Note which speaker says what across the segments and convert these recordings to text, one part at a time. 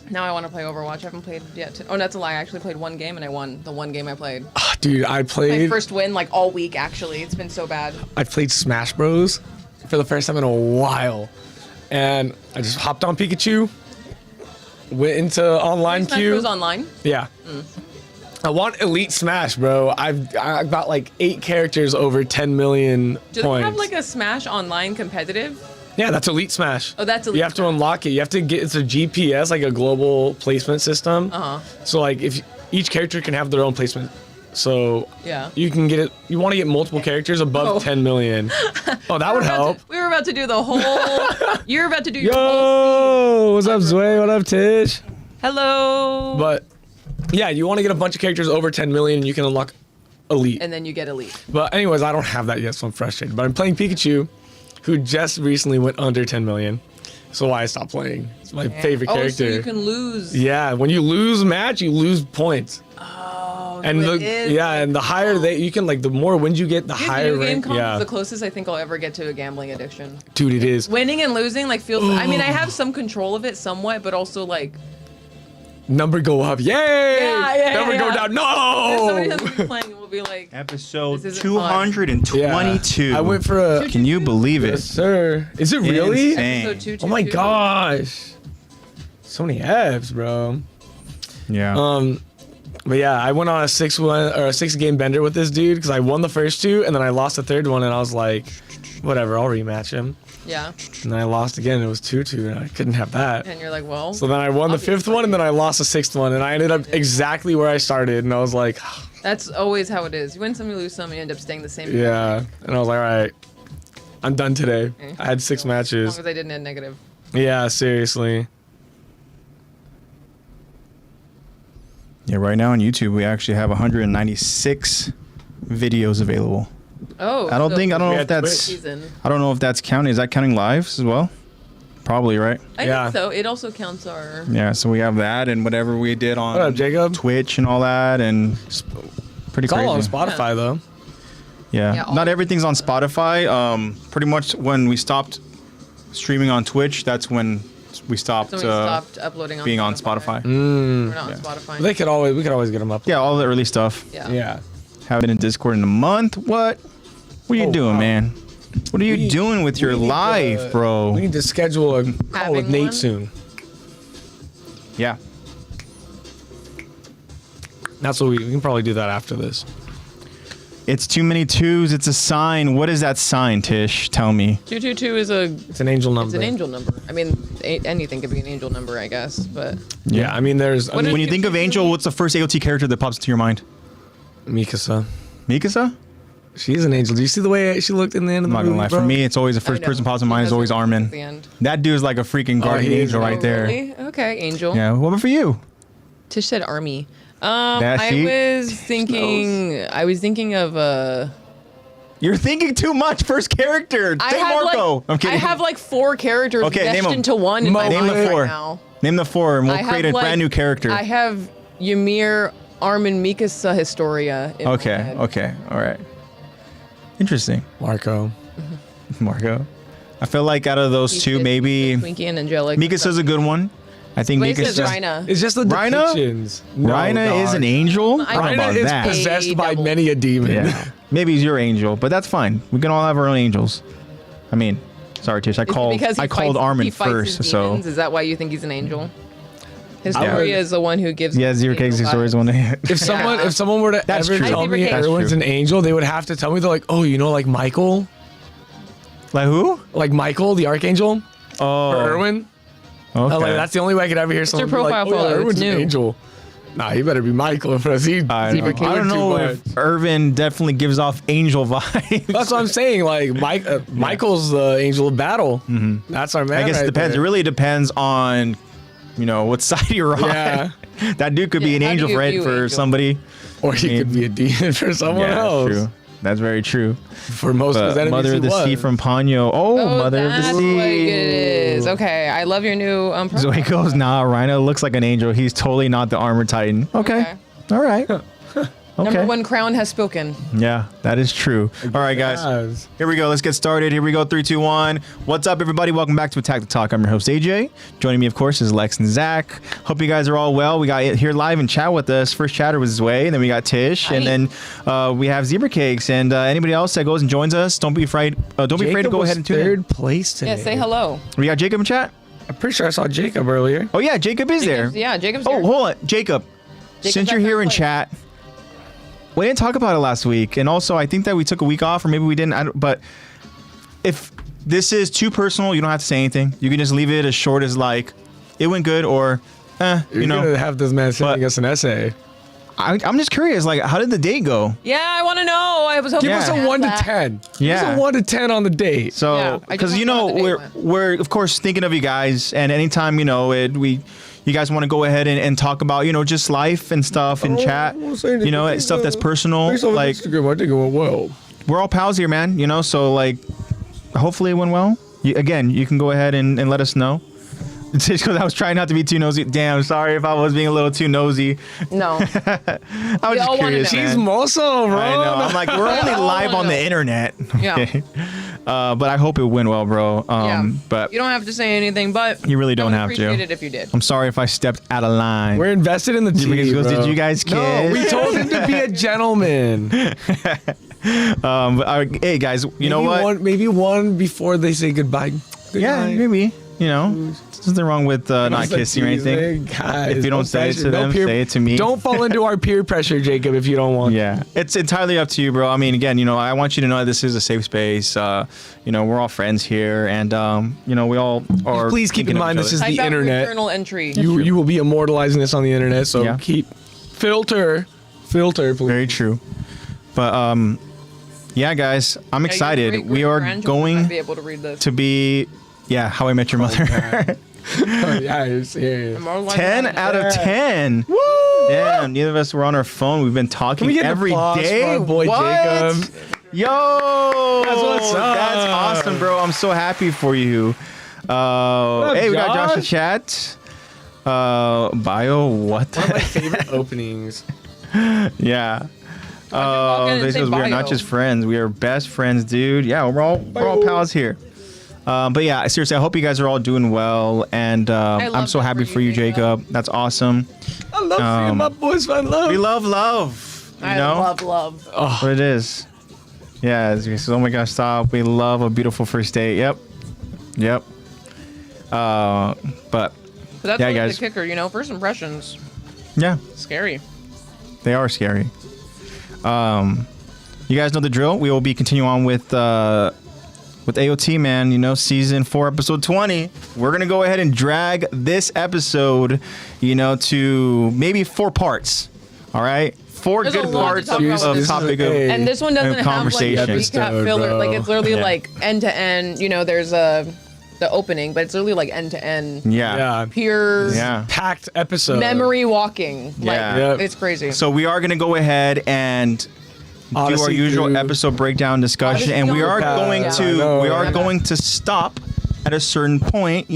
Speaker 1: Now I want to play Overwatch. I haven't played yet. Oh, that's a lie. I actually played one game and I won the one game I played.
Speaker 2: Oh, dude, I played...
Speaker 1: My first win like all week, actually. It's been so bad.
Speaker 2: I played Smash Bros. For the first time in a while. And I just hopped on Pikachu. Went into online
Speaker 1: Smash
Speaker 2: queue.
Speaker 1: Bros. Online?
Speaker 2: Yeah. I want Elite Smash, bro. I've got like 8 characters over 10 million
Speaker 1: Do
Speaker 2: points.
Speaker 1: they have like a Smash Online competitive?
Speaker 2: Yeah, that's Elite Smash.
Speaker 1: Oh, that's Elite
Speaker 2: You have to
Speaker 1: Smash.
Speaker 2: unlock it. You have to get, it's a GPS, like a global placement system. So like if each character can have their own placement. So
Speaker 1: Yeah.
Speaker 2: you can get it, you want to get multiple characters above 10 million. Oh, that would help.
Speaker 1: We were about to do the whole. You're about to do your whole.
Speaker 2: Yo, what's up, Zway? What up, Tish?
Speaker 1: Hello.
Speaker 2: But yeah, you want to get a bunch of characters over 10 million and you can unlock Elite.
Speaker 1: And then you get Elite.
Speaker 2: But anyways, I don't have that yet, so I'm frustrated. But I'm playing Pikachu, who just recently went under 10 million. So I stopped playing. It's my favorite character.
Speaker 1: Oh, so you can lose.
Speaker 2: Yeah, when you lose a match, you lose points.
Speaker 1: Oh,
Speaker 2: And
Speaker 1: so
Speaker 2: the
Speaker 1: it is
Speaker 2: and the higher they you can like the more wins you get, the
Speaker 1: Your
Speaker 2: higher
Speaker 1: video game
Speaker 2: rank.
Speaker 1: comp is
Speaker 2: Yeah,
Speaker 1: the closest I think I'll ever get to a gambling addiction.
Speaker 2: dude, it is.
Speaker 1: Winning and losing like feels. I mean, I have some control of it somewhat, but also like.
Speaker 2: Number go up, yay!
Speaker 1: Yeah,
Speaker 2: Number go
Speaker 1: yeah.
Speaker 2: down,
Speaker 1: If somebody
Speaker 2: no!
Speaker 1: has been playing, it will be like.
Speaker 3: Episode
Speaker 1: This isn't fun.
Speaker 3: 222.
Speaker 2: Yeah. I went for a.
Speaker 3: Can you believe it?
Speaker 2: Yes, sir. Is it really?
Speaker 3: Insane.
Speaker 1: Episode 222.
Speaker 2: Oh my gosh. So many Fs, bro.
Speaker 3: Yeah.
Speaker 2: But yeah, I went on a 6-game bender with this dude because I won the first 2 and then I lost the third one and I was like, whatever, I'll rematch him.
Speaker 1: Yeah.
Speaker 2: And then I lost again. It was 2-2 and I couldn't have that.
Speaker 1: And you're like, well.
Speaker 2: So then I won the 5th one and then I lost the 6th one and I ended up exactly where I started and I was like,
Speaker 1: That's always how it is. You win some, you lose some, you end up staying the same.
Speaker 2: yeah. And I was like, all right, I'm done today.
Speaker 1: Okay.
Speaker 2: I had 6
Speaker 1: As long
Speaker 2: matches.
Speaker 1: as I didn't end negative.
Speaker 2: Yeah, seriously.
Speaker 3: Yeah, right now on YouTube, we actually have 196 videos available.
Speaker 1: Oh.
Speaker 3: I don't
Speaker 1: so
Speaker 3: know
Speaker 2: We
Speaker 3: if
Speaker 2: had
Speaker 3: that's,
Speaker 1: season.
Speaker 3: I don't know if that's counting. Is that counting lives as well? Probably, right?
Speaker 1: I
Speaker 2: Yeah.
Speaker 1: think so. It also counts our.
Speaker 3: Yeah, so we have that and whatever we did on
Speaker 2: What up, Jacob?
Speaker 3: Twitch and all that, and pretty
Speaker 2: It's all
Speaker 3: crazy.
Speaker 2: on Spotify though.
Speaker 3: Yeah,
Speaker 1: Yeah, all
Speaker 3: not
Speaker 1: of
Speaker 3: everything's on Spotify. Pretty much when we stopped streaming on Twitch, that's when we stopped,
Speaker 1: So we stopped uploading on
Speaker 3: being on Spotify.
Speaker 1: We're not on Spotify.
Speaker 2: We could always get them up.
Speaker 3: Yeah, all the early stuff.
Speaker 1: Yeah.
Speaker 2: Yeah.
Speaker 3: Haven't been in Discord in a month. What? What are you
Speaker 2: Oh,
Speaker 3: doing,
Speaker 2: wow.
Speaker 3: man? What are you
Speaker 2: We-
Speaker 3: doing with your
Speaker 2: we need
Speaker 3: life,
Speaker 2: to-
Speaker 3: bro?
Speaker 2: We need to schedule a call
Speaker 1: Having
Speaker 2: with Nate
Speaker 1: one?
Speaker 2: soon.
Speaker 3: Yeah.
Speaker 2: That's what we can probably do that after this.
Speaker 3: It's too many twos. It's a sign. What is that sign, Tish? Tell me.
Speaker 1: 222 is a.
Speaker 2: It's an angel number.
Speaker 1: It's an angel number. I mean, anything could be an angel number, I guess. But
Speaker 2: Yeah, I mean, there's
Speaker 1: What is-
Speaker 3: When you think of Angel, what's the first AOT character that pops into your mind?
Speaker 2: Mikasa.
Speaker 3: Mikasa?
Speaker 2: She's an angel. Do you see the way she looked in the end of
Speaker 3: I'm
Speaker 2: the
Speaker 3: not gonna
Speaker 2: movie,
Speaker 3: lie.
Speaker 2: bro?
Speaker 3: For me, it's always the
Speaker 1: I
Speaker 3: first
Speaker 1: know.
Speaker 3: person pops in mind is always
Speaker 1: At
Speaker 3: Armin.
Speaker 1: the end.
Speaker 3: That dude's like a freaking guardian
Speaker 2: he is
Speaker 3: angel
Speaker 2: an
Speaker 3: right there.
Speaker 1: Really? Okay, angel.
Speaker 3: Yeah. What about for you?
Speaker 1: Tish said army.
Speaker 3: That
Speaker 1: I
Speaker 3: she-
Speaker 1: was thinking. I was thinking of
Speaker 3: You're thinking too much. First character.
Speaker 1: I
Speaker 3: Say
Speaker 1: have
Speaker 3: Marco.
Speaker 1: like.
Speaker 3: I'm kidding.
Speaker 1: I have like 4 characters
Speaker 3: Okay, name
Speaker 1: meshed
Speaker 3: 'em.
Speaker 1: into one in my
Speaker 3: Name
Speaker 1: mind
Speaker 3: the 4.
Speaker 1: right now.
Speaker 3: Name the 4 and we'll
Speaker 1: I have,
Speaker 3: create a
Speaker 1: like-
Speaker 3: brand new character.
Speaker 1: I have Ymir, Armin, Mikasa, Historia. In my
Speaker 3: Okay.
Speaker 1: head.
Speaker 3: Okay. All right. Interesting.
Speaker 2: Marco.
Speaker 3: Marco. I feel like out of those two, maybe
Speaker 1: Twinkie and Angelic.
Speaker 3: Mikasa's a good one. I think
Speaker 1: Wait, it's
Speaker 3: Mikasa's.
Speaker 1: Rhina.
Speaker 2: It's just the
Speaker 3: Rhina?
Speaker 2: depictions. No,
Speaker 3: Rhina is
Speaker 2: dog.
Speaker 3: an angel. I don't know
Speaker 2: Rhina
Speaker 3: about
Speaker 2: is
Speaker 3: that.
Speaker 2: possessed by
Speaker 1: Double.
Speaker 2: many a demon.
Speaker 3: Yeah. Maybe he's your angel, but that's fine. We can all have our own angels. I mean, sorry, Tish.
Speaker 1: Is it because he
Speaker 3: called
Speaker 1: fights-
Speaker 3: Armin
Speaker 1: he fights
Speaker 3: first,
Speaker 1: his
Speaker 3: so
Speaker 1: demons? Is that why you think he's an angel? Historia
Speaker 2: would-
Speaker 1: is the one who gives.
Speaker 3: yeah, Zero Cakes
Speaker 1: angel
Speaker 3: stories
Speaker 1: vibes.
Speaker 3: one.
Speaker 2: If someone were to
Speaker 3: That's
Speaker 2: ever
Speaker 3: true.
Speaker 2: tell
Speaker 1: Hi,
Speaker 2: me
Speaker 1: Zebra Cake.
Speaker 2: everyone's
Speaker 3: That's
Speaker 2: an angel, they would have to tell me they're like, oh, you know, like Michael,
Speaker 3: Like who?
Speaker 2: like Michael the archangel,
Speaker 3: Oh,
Speaker 2: or Erwin.
Speaker 3: Okay.
Speaker 2: Like, that's the only way I could ever hear someone be like,
Speaker 1: profile
Speaker 2: oh, yeah,
Speaker 1: photo, it's
Speaker 2: Erwin's an
Speaker 1: new.
Speaker 2: angel. Nah, he better be Michael for us. He,
Speaker 3: I
Speaker 1: Zebra
Speaker 3: don't
Speaker 1: Cake.
Speaker 3: know, I don't
Speaker 2: Too
Speaker 3: know
Speaker 2: much.
Speaker 3: if Irvin definitely gives off angel vibes.
Speaker 2: That's what I'm saying. Like Michael's the angel of battle. That's our man.
Speaker 3: I guess
Speaker 2: right
Speaker 3: it depends.
Speaker 2: there.
Speaker 3: It really depends on, what side you're on.
Speaker 2: Yeah.
Speaker 3: That dude could be
Speaker 1: Yeah,
Speaker 3: an
Speaker 1: how do
Speaker 3: angel
Speaker 1: you
Speaker 3: for
Speaker 1: view
Speaker 3: for
Speaker 1: angel?
Speaker 3: somebody.
Speaker 2: Or he could be a demon for someone
Speaker 3: Yeah,
Speaker 2: else.
Speaker 3: that's true. That's very true.
Speaker 2: For most of his
Speaker 3: But
Speaker 2: enemies,
Speaker 3: Mother of
Speaker 2: he
Speaker 3: the Sea
Speaker 2: was.
Speaker 3: from Ponyo. Oh,
Speaker 1: Oh,
Speaker 3: Mother of the
Speaker 1: that's
Speaker 3: Sea.
Speaker 1: what it is. Okay, I love your new.
Speaker 3: Zoe goes, nah, Rhino looks like an angel. He's totally not the armored titan. Okay. All right. Okay.
Speaker 1: Number one crown has spoken.
Speaker 3: Yeah, that is true. All right, guys.
Speaker 2: Yes.
Speaker 3: Here we go. Let's get started. Here we go. 3, 2, 1. What's up, everybody? Welcome back to Attack the Talk. I'm your host, AJ. Joining me, of course, is Lex and Zach. Hope you guys are all well. We got here live and chat with us. First chatter was Zway, and then we got Tish,
Speaker 1: Hi.
Speaker 3: and then we have Zebra Cakes, and anybody else that goes and joins us, don't be afraid. Don't be afraid to go ahead and tune in.
Speaker 2: third place today.
Speaker 1: Yeah, say hello.
Speaker 3: We got Jacob in chat.
Speaker 2: I'm pretty sure I saw Jacob earlier.
Speaker 3: Oh yeah, Jacob is there.
Speaker 1: Yeah, Jacob's
Speaker 3: Oh,
Speaker 1: here.
Speaker 3: hold on, Jacob.
Speaker 1: Jacob's
Speaker 3: Since
Speaker 1: at
Speaker 3: you're here
Speaker 1: third
Speaker 3: in
Speaker 1: place.
Speaker 3: chat, we didn't talk about it last week, and also I think that we took a week off, or maybe we didn't. But if this is too personal, you don't have to say anything. You can just leave it as short as like, it went good, or,
Speaker 2: You're
Speaker 3: you know.
Speaker 2: gonna have this man sending
Speaker 3: but-
Speaker 2: us an essay.
Speaker 3: I'm just curious, like, how did the date go?
Speaker 1: Yeah, I want to know. I was hoping
Speaker 2: Give
Speaker 3: Yeah.
Speaker 2: us
Speaker 1: to
Speaker 2: a
Speaker 1: ask
Speaker 2: 1 to
Speaker 1: that.
Speaker 2: 10. Give
Speaker 3: Yeah.
Speaker 2: us a 1 to 10 on the date.
Speaker 1: Yeah,
Speaker 3: So,
Speaker 1: I
Speaker 3: because
Speaker 1: just
Speaker 3: you
Speaker 1: want
Speaker 3: know
Speaker 1: to know how the date
Speaker 3: we're of course thinking of you guys, and anytime you know you guys want to go ahead and talk about just life and stuff and chat, and stuff that's personal. Like,
Speaker 2: Instagram, I think it went well.
Speaker 3: we're all pals here, man. So like, hopefully it went well. Again, you can go ahead and let us know. It's just because I was trying not to be too nosy. Damn, sorry if I was being a little too nosy.
Speaker 1: No.
Speaker 3: I was
Speaker 1: We
Speaker 3: just
Speaker 1: all wanna
Speaker 3: curious,
Speaker 1: know.
Speaker 3: man.
Speaker 2: She's muscle, bro.
Speaker 3: I know. I'm like, we're only
Speaker 1: all
Speaker 3: live
Speaker 1: wanna
Speaker 3: on the
Speaker 1: know.
Speaker 3: internet.
Speaker 1: Yeah.
Speaker 3: Okay. But I hope it went well, bro.
Speaker 1: Yeah.
Speaker 3: But
Speaker 1: You don't have to say anything, but
Speaker 3: You really
Speaker 1: I
Speaker 3: don't
Speaker 1: would
Speaker 3: have to.
Speaker 1: appreciate it if you did.
Speaker 3: I'm sorry if I stepped out of line.
Speaker 2: We're invested in the team.
Speaker 3: Because
Speaker 2: bro.
Speaker 3: did you guys
Speaker 2: No,
Speaker 3: kiss?
Speaker 2: we told him to be a gentleman.
Speaker 3: Hey guys, you know what?
Speaker 2: Maybe one before they say goodbye. Good
Speaker 3: Yeah,
Speaker 2: night.
Speaker 3: maybe. There's nothing wrong with not
Speaker 2: What's that
Speaker 3: kissing or anything.
Speaker 2: Guys,
Speaker 3: If you don't say it
Speaker 2: pressure,
Speaker 3: to
Speaker 2: no
Speaker 3: them, say it to me.
Speaker 2: Don't fall into our peer pressure, Jacob, if you don't want.
Speaker 3: Yeah, it's entirely up to you, bro. I mean, again, I want you to know that this is a safe space. We're all friends here, and we all are.
Speaker 2: Please keep in
Speaker 3: thinking of
Speaker 2: mind
Speaker 3: each
Speaker 2: this is
Speaker 3: other.
Speaker 2: the
Speaker 1: Type out your
Speaker 2: internet.
Speaker 1: journal entry.
Speaker 2: You will be immortalizing this on the internet, so
Speaker 3: Yeah.
Speaker 2: keep filter, please.
Speaker 3: Very true. But yeah, guys, I'm
Speaker 1: Yeah, your
Speaker 3: excited.
Speaker 1: great
Speaker 3: We are
Speaker 1: grandchildren might
Speaker 3: going
Speaker 1: be able to read this.
Speaker 3: to be, How I Met Your Mother.
Speaker 2: Oh, yeah, you're serious.
Speaker 1: More likely
Speaker 3: 10
Speaker 1: than
Speaker 3: out of
Speaker 1: not.
Speaker 3: 10.
Speaker 2: Woo!
Speaker 3: Damn, neither of us were on our phone. We've been talking
Speaker 2: Can we get an
Speaker 3: every
Speaker 2: applause
Speaker 3: day.
Speaker 2: for our boy
Speaker 3: What?
Speaker 2: Jacob?
Speaker 3: Yo,
Speaker 2: That's what's up.
Speaker 3: That's awesome, bro. I'm so happy for you.
Speaker 2: up,
Speaker 3: Hey, we got Josh in
Speaker 2: Josh?
Speaker 3: chat. Bio, what?
Speaker 2: One of my favorite openings.
Speaker 3: Yeah.
Speaker 1: walk in and
Speaker 3: This
Speaker 1: say
Speaker 3: is we are not
Speaker 1: bio.
Speaker 3: just friends. We are best friends, dude. Yeah, we're all pals here. But yeah, seriously, I hope you guys are all doing well, and I'm
Speaker 1: love
Speaker 3: so
Speaker 1: that
Speaker 3: happy for you, Jacob. That's awesome.
Speaker 2: I love seeing my boys find love.
Speaker 3: We love. You
Speaker 1: I
Speaker 3: know
Speaker 1: love.
Speaker 3: what it is. Yeah, it's just, oh my gosh, stop. We love a beautiful first date. Yep. But
Speaker 1: But that's
Speaker 3: Yeah,
Speaker 1: really
Speaker 3: guys.
Speaker 1: the kicker, first impressions.
Speaker 3: yeah,
Speaker 1: Scary.
Speaker 3: they are scary. You guys know the drill. We will be continuing on with AOT, man. Season 4, episode 20. We're gonna go ahead and drag this episode, to maybe 4 parts. All right, 4
Speaker 1: There's a
Speaker 3: good
Speaker 1: lot to
Speaker 3: parts
Speaker 1: talk
Speaker 3: of
Speaker 1: about with this
Speaker 3: topic of.
Speaker 2: Hey.
Speaker 1: And this one doesn't have like
Speaker 3: conversation.
Speaker 1: recap
Speaker 2: Episode,
Speaker 1: filler.
Speaker 2: bro.
Speaker 1: Like it's literally
Speaker 3: Yeah.
Speaker 1: like end to end. There's the opening, but it's literally like end to end.
Speaker 3: Yeah.
Speaker 1: Pure
Speaker 3: Yeah.
Speaker 2: Packed episode.
Speaker 1: memory walking. Like
Speaker 3: Yeah.
Speaker 2: Yep.
Speaker 1: it's crazy.
Speaker 3: So we are gonna go ahead and do our
Speaker 2: Odyssey
Speaker 3: usual
Speaker 2: through-
Speaker 3: episode breakdown discussion,
Speaker 1: Odyssey
Speaker 3: and we
Speaker 1: on
Speaker 3: are
Speaker 1: the
Speaker 3: going
Speaker 1: path.
Speaker 3: to
Speaker 2: Yeah, I know.
Speaker 3: we are
Speaker 1: Yeah.
Speaker 3: going to stop at a certain point,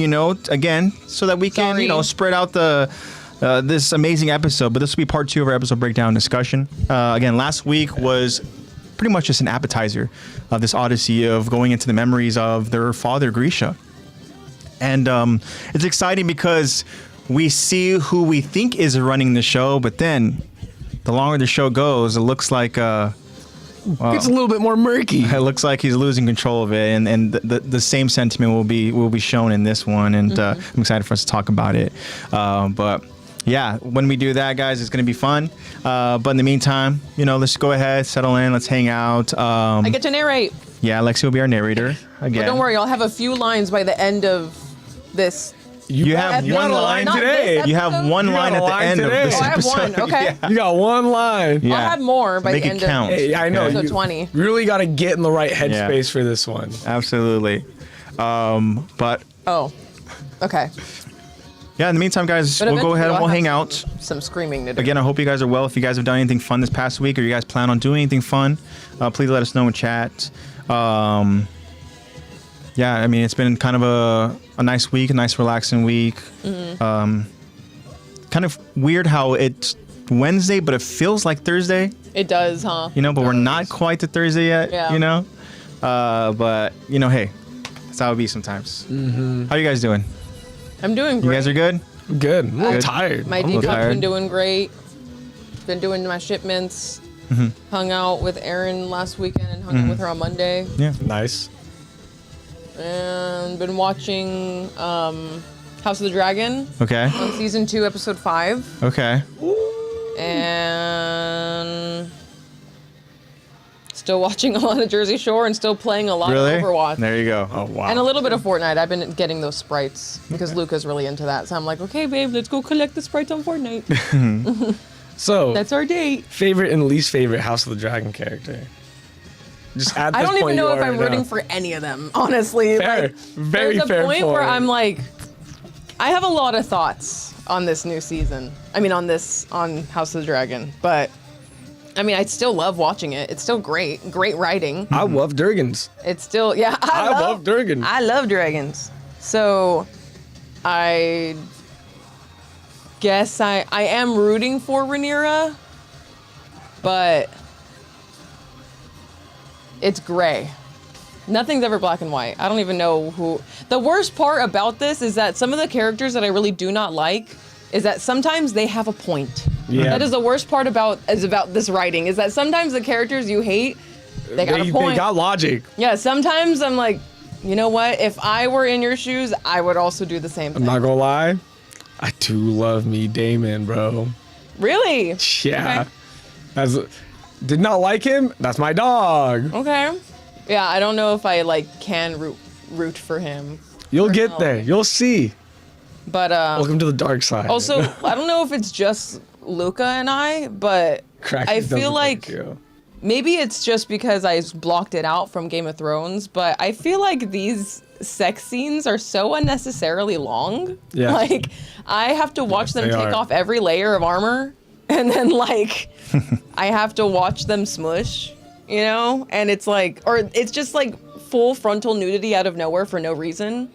Speaker 3: again, so that we can
Speaker 1: Sorry.
Speaker 3: spread out the this amazing episode. But this will be part 2 of our episode breakdown discussion. Again, last week was pretty much just an appetizer of this odyssey of going into the memories of their father Grisha, and it's exciting because we see who we think is running the show, but then the longer the show goes, it looks like
Speaker 2: It's a little bit more murky.
Speaker 3: it looks like he's losing control of it, and the same sentiment will be shown in this one, and I'm excited for us to talk about it. But yeah, when we do that, guys, it's gonna be fun. But in the meantime, let's go ahead, settle in, let's hang out.
Speaker 1: I get to narrate.
Speaker 3: Yeah, Lexy will be our narrator again.
Speaker 1: But don't worry, I'll have a few lines by the end of this.
Speaker 3: You have
Speaker 1: Episode,
Speaker 3: one line
Speaker 1: not
Speaker 2: today.
Speaker 1: this
Speaker 3: You have
Speaker 1: episode.
Speaker 3: one
Speaker 2: You
Speaker 3: line
Speaker 2: got
Speaker 3: at
Speaker 2: a
Speaker 3: the
Speaker 2: line
Speaker 3: end
Speaker 2: today.
Speaker 3: of this
Speaker 1: Oh, I have
Speaker 3: episode.
Speaker 1: one. Okay.
Speaker 3: Yeah.
Speaker 2: You got one line.
Speaker 3: Yeah.
Speaker 1: I'll have more by
Speaker 3: Make
Speaker 1: the
Speaker 3: it
Speaker 1: end
Speaker 3: count.
Speaker 1: of
Speaker 2: Hey, I know.
Speaker 1: episode
Speaker 2: You
Speaker 1: 20.
Speaker 2: really got to get in the right headspace
Speaker 3: Yeah.
Speaker 2: for this one.
Speaker 3: Absolutely. But
Speaker 1: Oh, okay.
Speaker 3: yeah, in the meantime, guys,
Speaker 1: But
Speaker 3: we'll go
Speaker 1: eventually
Speaker 3: ahead and
Speaker 1: I'll
Speaker 3: we'll
Speaker 1: have
Speaker 3: hang out.
Speaker 1: Some screaming to do.
Speaker 3: Again, I hope you guys are well. If you guys have done anything fun this past week, or you guys plan on doing anything fun, please let us know in chat. Yeah, I mean, it's been kind of a nice week, a nice relaxing week. Kind of weird how it Wednesday, but it feels like Thursday.
Speaker 1: It does, huh?
Speaker 3: You know, but we're not quite to Thursday yet.
Speaker 1: Yeah.
Speaker 3: You know, but you know, hey, that's how it be sometimes. How you guys doing?
Speaker 1: I'm doing great.
Speaker 3: You guys are good.
Speaker 2: Good. I'm a little
Speaker 3: Good.
Speaker 2: tired.
Speaker 1: My
Speaker 2: I'm a little
Speaker 1: Depop's
Speaker 2: tired.
Speaker 1: been doing great. Been doing my shipments. Hung out with Erin last weekend and hung out with her on Monday.
Speaker 3: Yeah.
Speaker 2: Nice.
Speaker 1: And been watching House of the Dragon
Speaker 3: Okay.
Speaker 1: on season 2, episode 5.
Speaker 3: Okay.
Speaker 1: And still watching a lot of Jersey Shore and still playing a lot
Speaker 3: Really?
Speaker 1: of Overwatch.
Speaker 3: There you go.
Speaker 2: Oh wow.
Speaker 1: And a little bit of Fortnite. I've been getting those sprites because Luca's really into that. So I'm like, okay, babe, let's go collect the sprites on Fortnite.
Speaker 2: So
Speaker 1: That's our date.
Speaker 2: favorite and least favorite House of the Dragon character. Just at this
Speaker 1: I don't
Speaker 2: point,
Speaker 1: even know
Speaker 2: you
Speaker 1: if I'm
Speaker 2: already
Speaker 1: rooting
Speaker 2: know.
Speaker 1: for any of them, honestly.
Speaker 2: Fair.
Speaker 1: Like,
Speaker 2: Very
Speaker 1: there's a
Speaker 2: fair
Speaker 1: point where
Speaker 2: point.
Speaker 1: I'm like, I have a lot of thoughts on this new season. I mean, on House of the Dragon. But I mean, I still love watching it. It's still great. Great writing.
Speaker 2: I love Durgans.
Speaker 1: It's still, yeah.
Speaker 2: I love Durgan.
Speaker 1: I love dragons. So I guess I am rooting for Rhaenyra, but it's gray. Nothing's ever black and white. I don't even know who. The worst part about this is that some of the characters that I really do not like is that sometimes they have a point.
Speaker 2: Yeah.
Speaker 1: That is the worst part about this writing, is that sometimes the characters you hate, they got a point.
Speaker 2: They got logic.
Speaker 1: Yeah, sometimes I'm like, you know what? If I were in your shoes, I would also do the same thing.
Speaker 2: I'm not gonna lie. I do love me Damon, bro.
Speaker 1: Really?
Speaker 2: Yeah. Did not like him. That's my dog.
Speaker 1: Okay. Yeah, I don't know if I can root for him.
Speaker 2: You'll get there. You'll see.
Speaker 1: But
Speaker 2: Welcome to the dark side.
Speaker 1: also, I don't know if it's just Luca and I, but I
Speaker 2: does
Speaker 1: feel
Speaker 2: look
Speaker 1: like
Speaker 2: you.
Speaker 1: maybe it's just because I blocked it out from Game of Thrones, but I feel like these sex scenes are so unnecessarily long.
Speaker 2: Yeah.
Speaker 1: Like, I have to watch them
Speaker 2: they
Speaker 1: take
Speaker 2: are.
Speaker 1: off every layer of armor, and then I have to watch them smush, you know? And it's like, or it's just like full frontal nudity out of nowhere for no reason.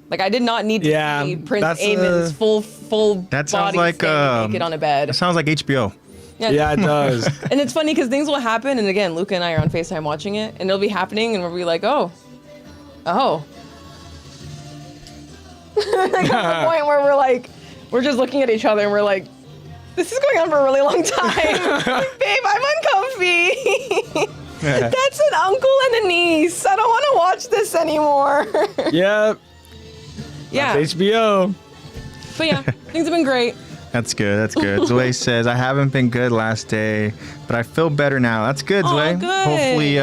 Speaker 1: Like, I did not need to
Speaker 2: Yeah,
Speaker 1: see Prince
Speaker 2: that's,
Speaker 1: Aemon's full
Speaker 3: That sounds
Speaker 1: body
Speaker 3: like
Speaker 1: standing naked on a bed.
Speaker 3: That sounds like HBO.
Speaker 2: Yeah, it does.
Speaker 1: And it's funny because things will happen, and again, Luca and I are on FaceTime watching it, and it'll be happening, and we'll be like, oh. Like, at the point where we're just looking at each other, and we're like, this is going on for a really long time. Like, babe, I'm uncomfy. That's an uncle and a niece. I don't want to watch this anymore.
Speaker 2: Yeah.
Speaker 1: Yeah,
Speaker 2: That's HBO.
Speaker 1: but yeah, things have been great.
Speaker 3: That's good. That's good. Zoe says, I haven't been good last day, but I feel better now. That's good,
Speaker 1: Aw,
Speaker 3: Zoe.
Speaker 1: good.
Speaker 3: Hopefully,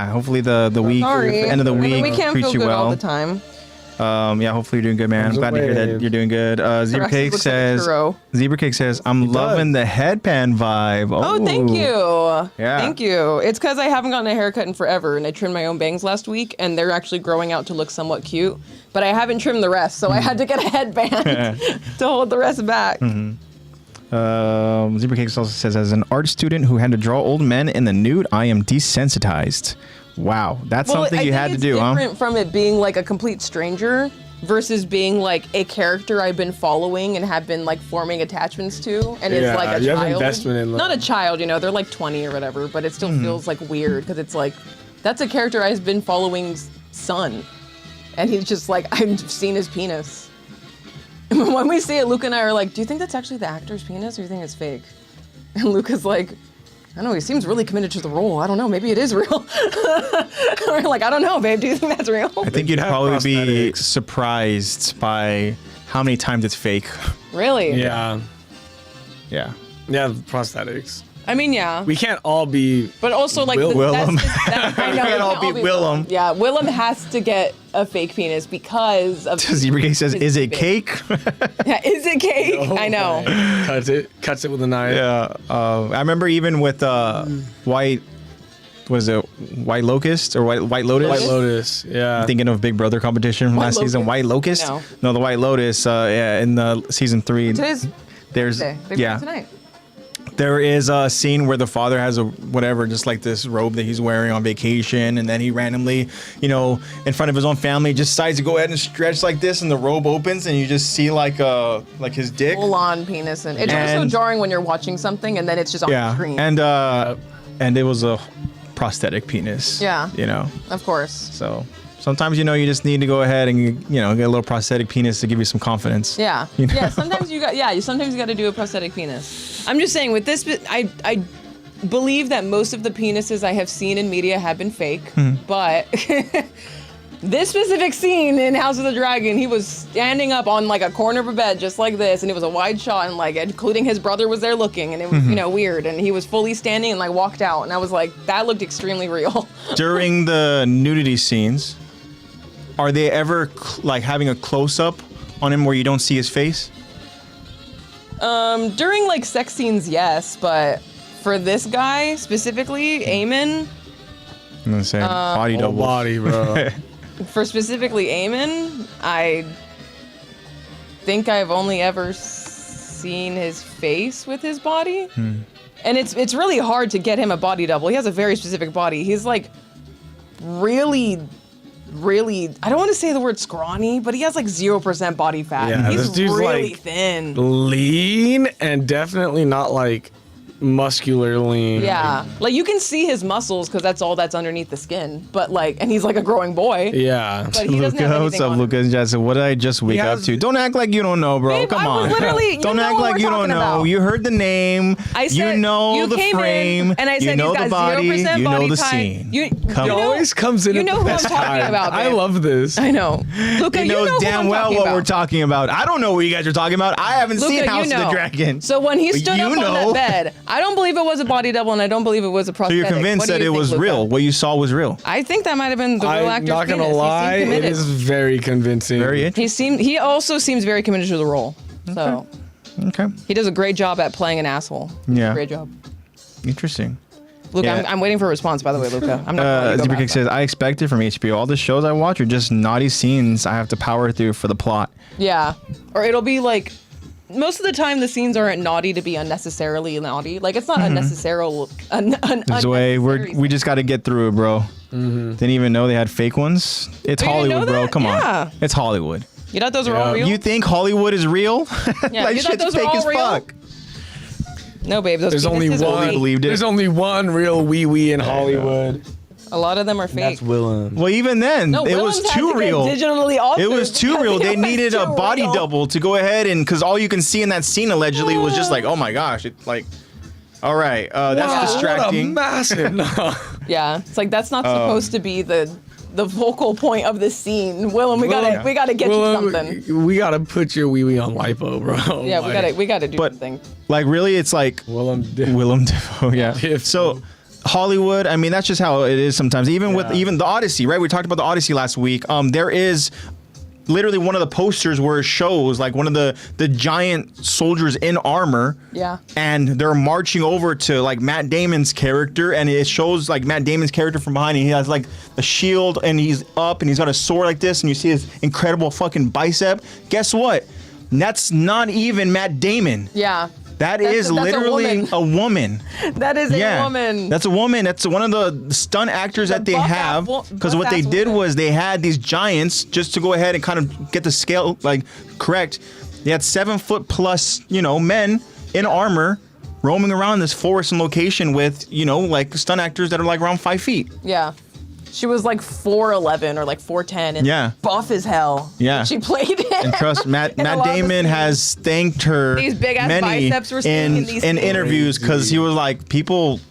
Speaker 3: hopefully the week,
Speaker 1: Sorry.
Speaker 3: end of the
Speaker 1: I
Speaker 3: week
Speaker 1: mean, we can't
Speaker 3: treats
Speaker 1: feel
Speaker 3: you
Speaker 1: good
Speaker 3: well.
Speaker 1: all the time.
Speaker 3: Yeah, hopefully you're doing good, man. I'm glad to hear that
Speaker 2: wave.
Speaker 3: you're doing good. Zebra
Speaker 1: Actually
Speaker 3: Cake
Speaker 1: looks like a
Speaker 3: says,
Speaker 1: churro.
Speaker 3: I'm loving the headband vibe.
Speaker 1: Oh, thank you.
Speaker 3: Yeah.
Speaker 1: Thank you. It's because I haven't gotten a haircut in forever, and I trimmed my own bangs last week, and they're actually growing out to look somewhat cute. But I haven't trimmed the rest, so I had to get a headband to hold the rest back.
Speaker 3: Zebra Cake also says, as an art student who had to draw old men in the nude, I am desensitized. Wow, that's something
Speaker 1: I
Speaker 3: you
Speaker 1: think
Speaker 3: had to
Speaker 1: it's
Speaker 3: do, huh?
Speaker 1: different from it being like a complete stranger versus being like a character I've been following and have been like forming attachments to, and it's
Speaker 2: Yeah,
Speaker 1: like a
Speaker 2: you have
Speaker 1: child.
Speaker 2: investment in them.
Speaker 1: Not a child, you know, they're like 20 or whatever, but it still
Speaker 3: Mm-hmm.
Speaker 1: feels like weird because it's like that's a character I've been following's son, and he's just like I've seen his penis. When we see it, Luke and I are like, "Do you think that's actually the actor's penis, or do you think it's fake?" And Luca's like, I don't know, he seems really committed to the role. I don't know, maybe it is real. We're like, I don't know, babe, do you think that's real?
Speaker 3: I think you'd
Speaker 2: have
Speaker 3: probably be
Speaker 2: prosthetics.
Speaker 3: surprised by how many times it's fake.
Speaker 1: Really?
Speaker 2: Yeah.
Speaker 3: Yeah.
Speaker 2: Yeah, prosthetics.
Speaker 1: I mean, yeah.
Speaker 2: We can't all be.
Speaker 1: But also, like,
Speaker 3: Willem.
Speaker 1: I know,
Speaker 3: We can't all be Willem.
Speaker 1: Yeah, Willem has to get a fake penis because of.
Speaker 3: Zebra Cake says,
Speaker 1: his
Speaker 3: is it
Speaker 1: bit.
Speaker 3: cake?
Speaker 1: Yeah, is it cake? I know.
Speaker 2: Cuts it with a knife.
Speaker 3: Yeah. I remember even with White Locust or White Lotus?
Speaker 2: White Lotus. Yeah.
Speaker 3: I'm thinking of Big Brother competition from
Speaker 1: White
Speaker 3: last season.
Speaker 1: Locust?
Speaker 3: White Locust?
Speaker 1: No.
Speaker 3: The White Lotus. Yeah, in the season 3.
Speaker 1: Today's
Speaker 3: There's
Speaker 1: Tuesday. Big
Speaker 3: yeah.
Speaker 1: tonight.
Speaker 3: There is a scene where the father has a whatever, just like this robe that he's wearing on vacation, and then he randomly, you know, in front of his own family, just decides to go ahead and stretch like this, and the robe opens, and you just see like his dick.
Speaker 1: Full on penis, and it's just so jarring when you're watching something and then it's just on the screen.
Speaker 3: And it was a prosthetic penis.
Speaker 1: Yeah.
Speaker 3: You know.
Speaker 1: Of course.
Speaker 3: So sometimes you just need to go ahead and get a little prosthetic penis to give you some confidence.
Speaker 1: Yeah.
Speaker 3: You know?
Speaker 1: Yeah. Sometimes you got to do a prosthetic penis. I'm just saying with this, I believe that most of the penises I have seen in media have been fake, but this specific scene in House of the Dragon, he was standing up on like a corner of a bed just like this, and it was a wide shot, and like including his brother was there looking, and it was weird, and he was fully standing and like walked out, and I was like, that looked extremely real. During
Speaker 3: the nudity scenes, are they ever like having a close up on him where you don't see his face?
Speaker 1: During like sex scenes, yes, but for this guy specifically, Eamon,
Speaker 3: I'm gonna say body double.
Speaker 2: Body, bro.
Speaker 1: For specifically Eamon, I think I've only ever seen his face with his body. And it's really hard to get him a body double. He has a very specific body. He's like really, I don't want to say the word scrawny, but he has like 0% body fat.
Speaker 2: Yeah,
Speaker 1: He's
Speaker 2: this dude's
Speaker 1: really
Speaker 2: like
Speaker 1: thin.
Speaker 2: Lean and definitely not like muscular lean.
Speaker 1: Yeah, like you can see his muscles because that's all that's underneath the skin. But like, and he's like a growing boy.
Speaker 2: Yeah.
Speaker 1: But he doesn't have
Speaker 3: Luca, what's
Speaker 1: anything
Speaker 3: up,
Speaker 1: on him.
Speaker 3: Luca? Jackson, what did I just wake up to? Don't act like you don't know, bro.
Speaker 1: Babe,
Speaker 3: Come
Speaker 1: I
Speaker 3: on.
Speaker 1: was literally,
Speaker 3: don't
Speaker 1: know
Speaker 3: act
Speaker 1: what
Speaker 3: like
Speaker 1: we're
Speaker 3: you don't
Speaker 1: talking
Speaker 3: know.
Speaker 1: about.
Speaker 3: You heard the name.
Speaker 1: I said,
Speaker 3: you know
Speaker 1: you
Speaker 3: the
Speaker 1: came
Speaker 3: frame.
Speaker 1: in, and I said
Speaker 3: you know
Speaker 1: he's got
Speaker 3: the body.
Speaker 1: 0%
Speaker 3: You know
Speaker 1: body
Speaker 3: the
Speaker 1: type.
Speaker 3: scene.
Speaker 1: You
Speaker 3: Come
Speaker 2: He
Speaker 3: on.
Speaker 2: always comes in
Speaker 1: you
Speaker 2: at
Speaker 1: know
Speaker 2: the
Speaker 1: who I'm
Speaker 2: best
Speaker 1: talking
Speaker 2: time.
Speaker 1: about,
Speaker 2: I
Speaker 1: babe.
Speaker 2: love this.
Speaker 1: I know. Luca,
Speaker 3: He
Speaker 1: you
Speaker 3: knows
Speaker 1: know who
Speaker 3: damn
Speaker 1: I'm
Speaker 3: well
Speaker 1: talking
Speaker 3: what
Speaker 1: about.
Speaker 3: we're talking about. I don't know what you guys are talking about. I haven't seen
Speaker 1: Luca,
Speaker 3: House
Speaker 1: you know.
Speaker 3: of the Dragon.
Speaker 1: So when he stood
Speaker 3: You
Speaker 1: up on
Speaker 3: know.
Speaker 1: that bed, I don't believe it was a body double, and I don't believe it was a
Speaker 3: So
Speaker 1: prosthetic.
Speaker 3: you're convinced
Speaker 1: What do
Speaker 3: that
Speaker 1: you
Speaker 3: it
Speaker 1: think,
Speaker 3: was
Speaker 1: Luca?
Speaker 3: real? What you saw was real?
Speaker 1: I think that might have been the real
Speaker 2: I'm
Speaker 1: actor's
Speaker 2: not gonna
Speaker 1: penis.
Speaker 2: lie,
Speaker 1: He seemed
Speaker 2: it
Speaker 1: committed.
Speaker 2: is very convincing.
Speaker 3: Very interesting.
Speaker 1: He also seems very committed to the role. So
Speaker 3: Okay.
Speaker 1: he does a great job at playing an asshole.
Speaker 3: Yeah.
Speaker 1: Great job.
Speaker 3: Interesting.
Speaker 1: Luca,
Speaker 3: Yeah.
Speaker 1: I'm waiting for a response, by the way, Luca. I'm not gonna go
Speaker 3: Zebra
Speaker 1: back
Speaker 3: Kick says, I expect it from HBO. All the shows I watch are just naughty scenes I have to power through for the plot.
Speaker 1: Yeah. Or it'll be like, most of the time the scenes aren't naughty to be unnecessarily naughty. Like, it's not unnecessary.
Speaker 3: This way, we just got to get through it, bro. Didn't even know they had fake ones. It's
Speaker 1: Oh, you didn't know
Speaker 3: Hollywood, bro.
Speaker 1: that?
Speaker 3: Come
Speaker 1: Yeah.
Speaker 3: on. It's Hollywood.
Speaker 1: You thought those were all real?
Speaker 3: You think Hollywood is real?
Speaker 1: Yeah,
Speaker 3: Like,
Speaker 1: you thought
Speaker 3: shit's
Speaker 1: those were
Speaker 3: fake
Speaker 1: all
Speaker 3: as
Speaker 1: real?
Speaker 3: fuck.
Speaker 1: No, babe. Those
Speaker 2: There's only
Speaker 1: penises are
Speaker 2: one.
Speaker 1: fake.
Speaker 3: believed it.
Speaker 2: There's only one real wee in Hollywood.
Speaker 1: A lot of them are fake.
Speaker 2: That's Willem.
Speaker 3: Well, even then,
Speaker 1: No,
Speaker 3: it
Speaker 1: Willems
Speaker 3: was
Speaker 1: had
Speaker 3: too
Speaker 1: to get
Speaker 3: real.
Speaker 1: digitally altered
Speaker 3: It was too
Speaker 1: because
Speaker 3: real.
Speaker 1: it
Speaker 3: They
Speaker 1: was
Speaker 3: needed a
Speaker 1: too
Speaker 3: body
Speaker 1: real.
Speaker 3: double to go ahead and, because all you can see in that scene allegedly was just like, oh my gosh, it like, all right, that's distracting.
Speaker 2: What a massive. No.
Speaker 1: Yeah, it's like that's not supposed to be the focal point of the scene. Willem, we gotta get you something.
Speaker 2: We gotta put your wee on lipo, bro.
Speaker 1: Yeah,
Speaker 2: Like,
Speaker 1: we gotta do
Speaker 3: But-
Speaker 1: something.
Speaker 3: Like, really, it's like
Speaker 2: Willem.
Speaker 3: Willem Dafoe, yeah.
Speaker 2: Dafoe.
Speaker 3: So Hollywood, I mean, that's just how it is sometimes. Even with
Speaker 2: Yeah.
Speaker 3: even the Odyssey, right? We talked about the Odyssey last week. There is literally one of the posters where it shows like one of the giant soldiers in armor.
Speaker 1: Yeah.
Speaker 3: And they're marching over to like Matt Damon's character, and it shows like Matt Damon's character from behind. And he has like a shield, and he's up, and he's got a sword like this, and you see his incredible fucking bicep. Guess what? That's not even Matt Damon.
Speaker 1: Yeah.
Speaker 3: That
Speaker 1: That's
Speaker 3: is
Speaker 1: a
Speaker 3: literally
Speaker 1: woman.
Speaker 3: a woman.
Speaker 1: That is
Speaker 3: Yeah,
Speaker 1: a woman.
Speaker 3: that's a woman. That's one of the stunt actors that they
Speaker 1: buff-ass
Speaker 3: have. Because what they
Speaker 1: buff-ass
Speaker 3: did
Speaker 1: woman.
Speaker 3: was they had these giants just to go ahead and kind of get the scale like correct. They had 7 foot plus, men in armor roaming around this forest and location with, like stunt actors that are like around 5 feet.
Speaker 1: Yeah. She was like 4'11" or like 4'10" and
Speaker 3: Yeah.
Speaker 1: buff as hell.
Speaker 3: Yeah.
Speaker 1: She played it.
Speaker 3: And trust Matt
Speaker 1: In a lot of the
Speaker 3: Damon
Speaker 1: scenes.
Speaker 3: has thanked her
Speaker 1: These big-ass
Speaker 3: many
Speaker 1: biceps we're seeing in these
Speaker 3: in
Speaker 1: scenes.
Speaker 3: interviews because he was like, people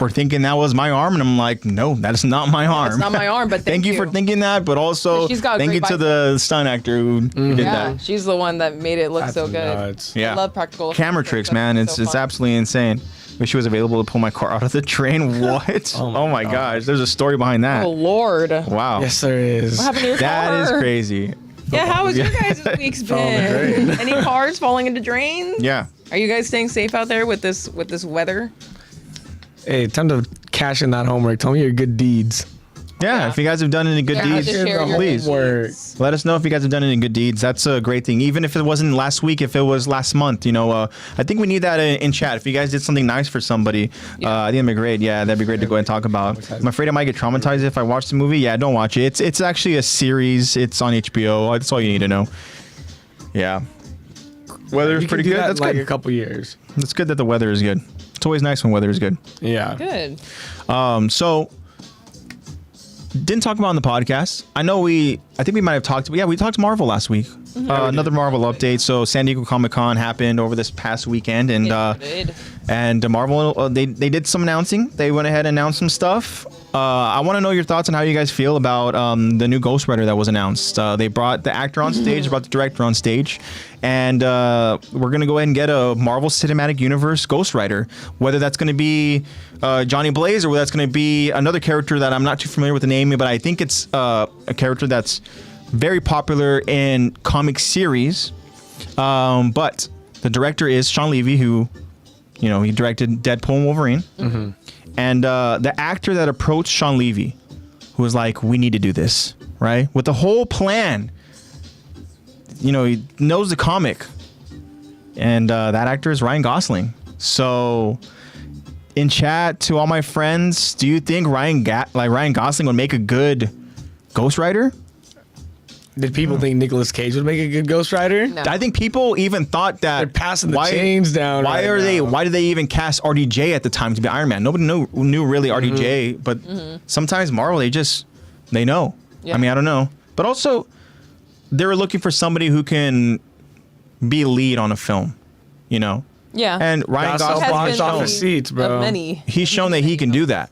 Speaker 3: were thinking that was my arm, and I'm like, no, that is not my arm.
Speaker 1: It's not my arm, but
Speaker 3: thank you for thinking that, but also
Speaker 1: She's got
Speaker 3: thank you
Speaker 1: great
Speaker 3: to the stunt actor who did
Speaker 1: Yeah,
Speaker 3: that.
Speaker 1: she's the one that made it look
Speaker 2: That's
Speaker 1: so good.
Speaker 2: nuts.
Speaker 3: Yeah.
Speaker 1: I love practical
Speaker 3: Camera
Speaker 1: effects.
Speaker 3: tricks,
Speaker 1: That's
Speaker 3: man.
Speaker 1: so
Speaker 3: It's
Speaker 1: fun.
Speaker 3: absolutely insane. Wish she was available to pull my car out of the train. What?
Speaker 2: Oh my
Speaker 3: gosh, there's a story behind that.
Speaker 1: Oh Lord.
Speaker 3: Wow.
Speaker 2: Yes, there is.
Speaker 1: What happened to your
Speaker 3: That
Speaker 1: car?
Speaker 3: is crazy.
Speaker 1: Yeah, how has your
Speaker 3: Yeah.
Speaker 1: guys' weeks
Speaker 2: Fell in the
Speaker 1: been?
Speaker 2: drain.
Speaker 1: Any cars falling into drains?
Speaker 3: Yeah.
Speaker 1: Are you guys staying safe out there with this weather?
Speaker 2: Hey, time to cash in that homework. Tell me your good deeds.
Speaker 3: Yeah, if you guys have done any good
Speaker 1: Yeah,
Speaker 3: deeds,
Speaker 1: just share your
Speaker 3: please
Speaker 1: deeds.
Speaker 3: let us know if you guys have done any good deeds. That's a great thing. Even if it wasn't last week, if it was last month, I think we need that in chat. If you guys did something nice for somebody, I think that'd be great. Yeah, that'd be great to go ahead and talk about. I'm afraid I might get traumatized if I watch the movie. Yeah, don't watch it. It's actually a series. It's on HBO. That's all you need to know. Yeah. Weather's
Speaker 2: You
Speaker 3: pretty
Speaker 2: can do
Speaker 3: good.
Speaker 2: that
Speaker 3: That's
Speaker 2: in like
Speaker 3: good.
Speaker 2: a couple years.
Speaker 3: It's good that the weather is good. It's always nice when weather is good.
Speaker 2: Yeah.
Speaker 1: Good.
Speaker 3: So didn't talk about on the podcast. I think we might have talked. Yeah, we talked Marvel last week. Another Marvel update. So San Diego Comic-Con happened over this past weekend, and Marvel they did some announcing. They went ahead and announced some stuff. I want to know your thoughts on how you guys feel about the new Ghost Rider that was announced. They brought the actor on stage, brought the director on stage, and we're gonna go ahead and get a Marvel Cinematic Universe Ghost Rider. Whether that's gonna be Johnny Blaze or whether that's gonna be another character that I'm not too familiar with the name, but I think it's a character that's very popular in comic series. But the director is Sean Levy, who he directed Deadpool and Wolverine. Mm-hmm. And the actor that approached Sean Levy, who was like, we need to do this, right? With the whole plan. He knows the comic. And that actor is Ryan Gosling. So in chat to all my friends, do you think Ryan Gosling would make a good Ghost Rider?
Speaker 2: Did people think Nicolas Cage would make a good Ghost Rider?
Speaker 1: No.
Speaker 3: I think people even thought that
Speaker 2: They're passing the chains down.
Speaker 3: Why did they even cast RDJ at the time to be Iron Man? Nobody knew really RDJ, but sometimes Marvel they know.
Speaker 1: Yeah.
Speaker 3: I mean, I don't know, but also they were looking for somebody who can be lead on a film,
Speaker 1: Yeah.
Speaker 3: And Ryan
Speaker 2: Gosling
Speaker 1: Has
Speaker 2: box
Speaker 1: been
Speaker 2: office seats, bro.
Speaker 1: of many.
Speaker 3: he's shown that he can do that.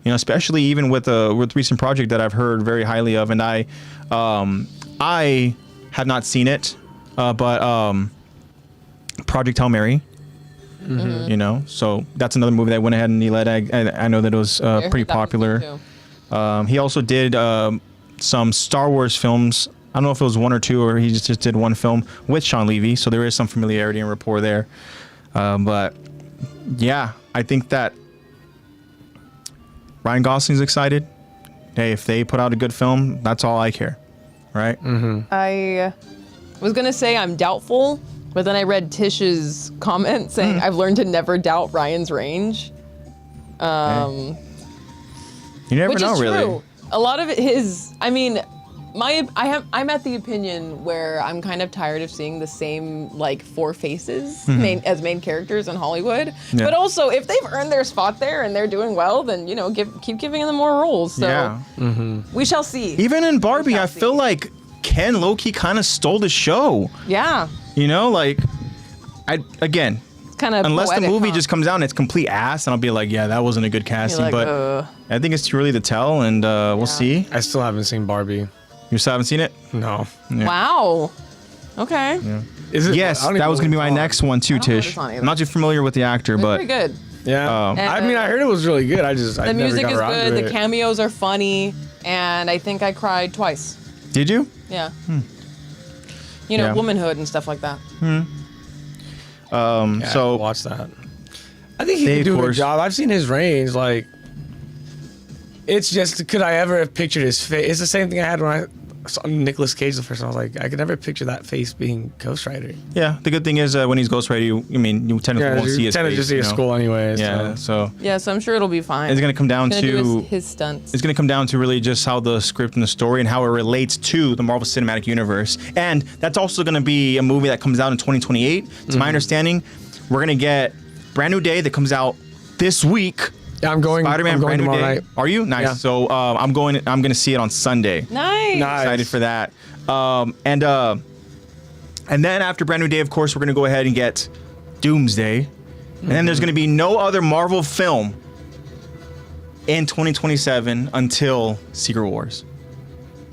Speaker 3: Especially even with recent project that I've heard very highly of, and I have not seen it, but Project Hail Mary. Mm-hmm. So that's another movie that went ahead and he led. I know that it was pretty popular. He also did some Star Wars films. I don't know if it was one or two, or he just did one film with Sean Levy. So there is some familiarity and rapport there. But yeah, I think that Ryan Gosling's excited. Hey, if they put out a good film, that's all I care. Right?
Speaker 2: Mm-hmm.
Speaker 1: I was going to say I'm doubtful, but then I read Tish's comment saying I've learned to never doubt Ryan's range.
Speaker 3: You never
Speaker 1: Which
Speaker 3: know,
Speaker 1: is
Speaker 3: really.
Speaker 1: true. A lot of I'm at the opinion where I'm kind of tired of seeing the same like four faces as main characters in Hollywood.
Speaker 3: Yeah.
Speaker 1: But also, if they've earned their spot there and they're doing well, then keep giving them more roles. So
Speaker 3: Yeah.
Speaker 1: we shall see.
Speaker 3: Even in Barbie,
Speaker 1: shall
Speaker 3: I feel
Speaker 1: see.
Speaker 3: like Ken low-key kind of stole the show.
Speaker 1: Yeah,
Speaker 3: Again,
Speaker 1: it's kind of
Speaker 3: unless the
Speaker 1: poetic,
Speaker 3: movie
Speaker 1: huh?
Speaker 3: just comes out and it's complete ass, and I'll be like, yeah, that wasn't a good casting.
Speaker 1: like,
Speaker 3: but I think it's too early to tell, and we'll see.
Speaker 2: I still haven't seen Barbie.
Speaker 3: You still haven't seen it?
Speaker 2: No.
Speaker 3: Yeah.
Speaker 1: Wow. Okay.
Speaker 3: Yeah.
Speaker 2: Is it?
Speaker 3: Yes,
Speaker 2: I don't even
Speaker 3: that was
Speaker 2: know
Speaker 3: going to be
Speaker 2: what
Speaker 3: my
Speaker 2: it's on.
Speaker 3: next one too,
Speaker 1: I don't know what
Speaker 3: Tish.
Speaker 1: it's on either.
Speaker 3: I'm not too familiar with the actor,
Speaker 1: It's
Speaker 3: but
Speaker 1: pretty good.
Speaker 2: Yeah.
Speaker 3: And,
Speaker 2: I mean, I heard it was really good. I
Speaker 1: The
Speaker 2: never
Speaker 1: music
Speaker 2: got
Speaker 1: is
Speaker 2: around
Speaker 1: good.
Speaker 2: to
Speaker 1: The
Speaker 2: it.
Speaker 1: cameos are funny, and I think I cried twice.
Speaker 3: did you?
Speaker 1: Yeah.
Speaker 3: Yeah.
Speaker 1: Womanhood and stuff like that.
Speaker 2: Yeah,
Speaker 3: So
Speaker 2: watch that. I think he
Speaker 3: They,
Speaker 2: can do
Speaker 3: of
Speaker 2: a good
Speaker 3: course-
Speaker 2: job. I've seen his range. Like, it's just, could I ever have pictured his face? It's the same thing I had when I saw Nicolas Cage the first time. I was like, I could never picture that face being Ghost Rider.
Speaker 3: yeah, the good thing is when he's Ghost Rider, you technically
Speaker 2: Yeah,
Speaker 3: won't see
Speaker 2: you
Speaker 3: his
Speaker 2: tend
Speaker 3: face.
Speaker 2: to just see his skull anyways.
Speaker 3: Yeah, so
Speaker 1: Yeah, so I'm sure it'll be fine.
Speaker 3: it's going to come down
Speaker 1: He's gonna do
Speaker 3: to
Speaker 1: his stunts.
Speaker 3: it's going to come down to really just how the script and the story and how it relates to the Marvel Cinematic Universe. And that's also going to be a movie that comes out in 2028. To my understanding, we're going to get Brand New Day that comes out this week.
Speaker 2: Yeah, I'm going.
Speaker 3: Spider-Man
Speaker 2: I'm going
Speaker 3: Brand New
Speaker 2: tomorrow
Speaker 3: Day.
Speaker 2: night.
Speaker 3: Are you? Nice.
Speaker 2: Yeah.
Speaker 3: So I'm going to see it on Sunday.
Speaker 1: Nice.
Speaker 2: Nice.
Speaker 3: Excited for that. And then after Brand New Day, of course, we're going to go ahead and get Doomsday. And then there's going to be no other Marvel film in 2027 until Secret Wars.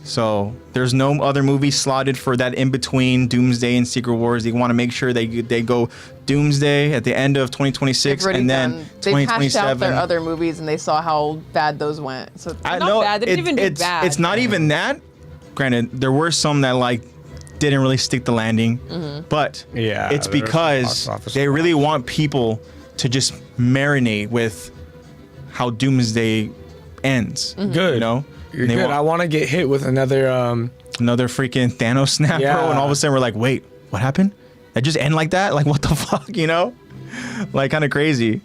Speaker 3: So there's no other movie slotted for that in between Doomsday and Secret Wars. They want to make sure they go Doomsday at the end of 2026 and then
Speaker 1: They hashed out
Speaker 3: 2027.
Speaker 1: their other movies and they saw how bad those went. So
Speaker 3: I
Speaker 1: not
Speaker 3: know
Speaker 1: bad. They didn't even do bad.
Speaker 3: It's not even that. Granted, there were some that didn't really stick the landing, but
Speaker 2: Yeah,
Speaker 3: it's
Speaker 2: there was some
Speaker 3: because
Speaker 2: box office
Speaker 3: they really want people to just marinate with how Doomsday ends.
Speaker 2: Good.
Speaker 3: You know,
Speaker 2: You're good. I want to get hit with another
Speaker 3: freaking Thanos snap, bro, and all of a sudden we're like, wait, what happened? That just end like that? Like, what the fuck, you know? Like, kind of crazy.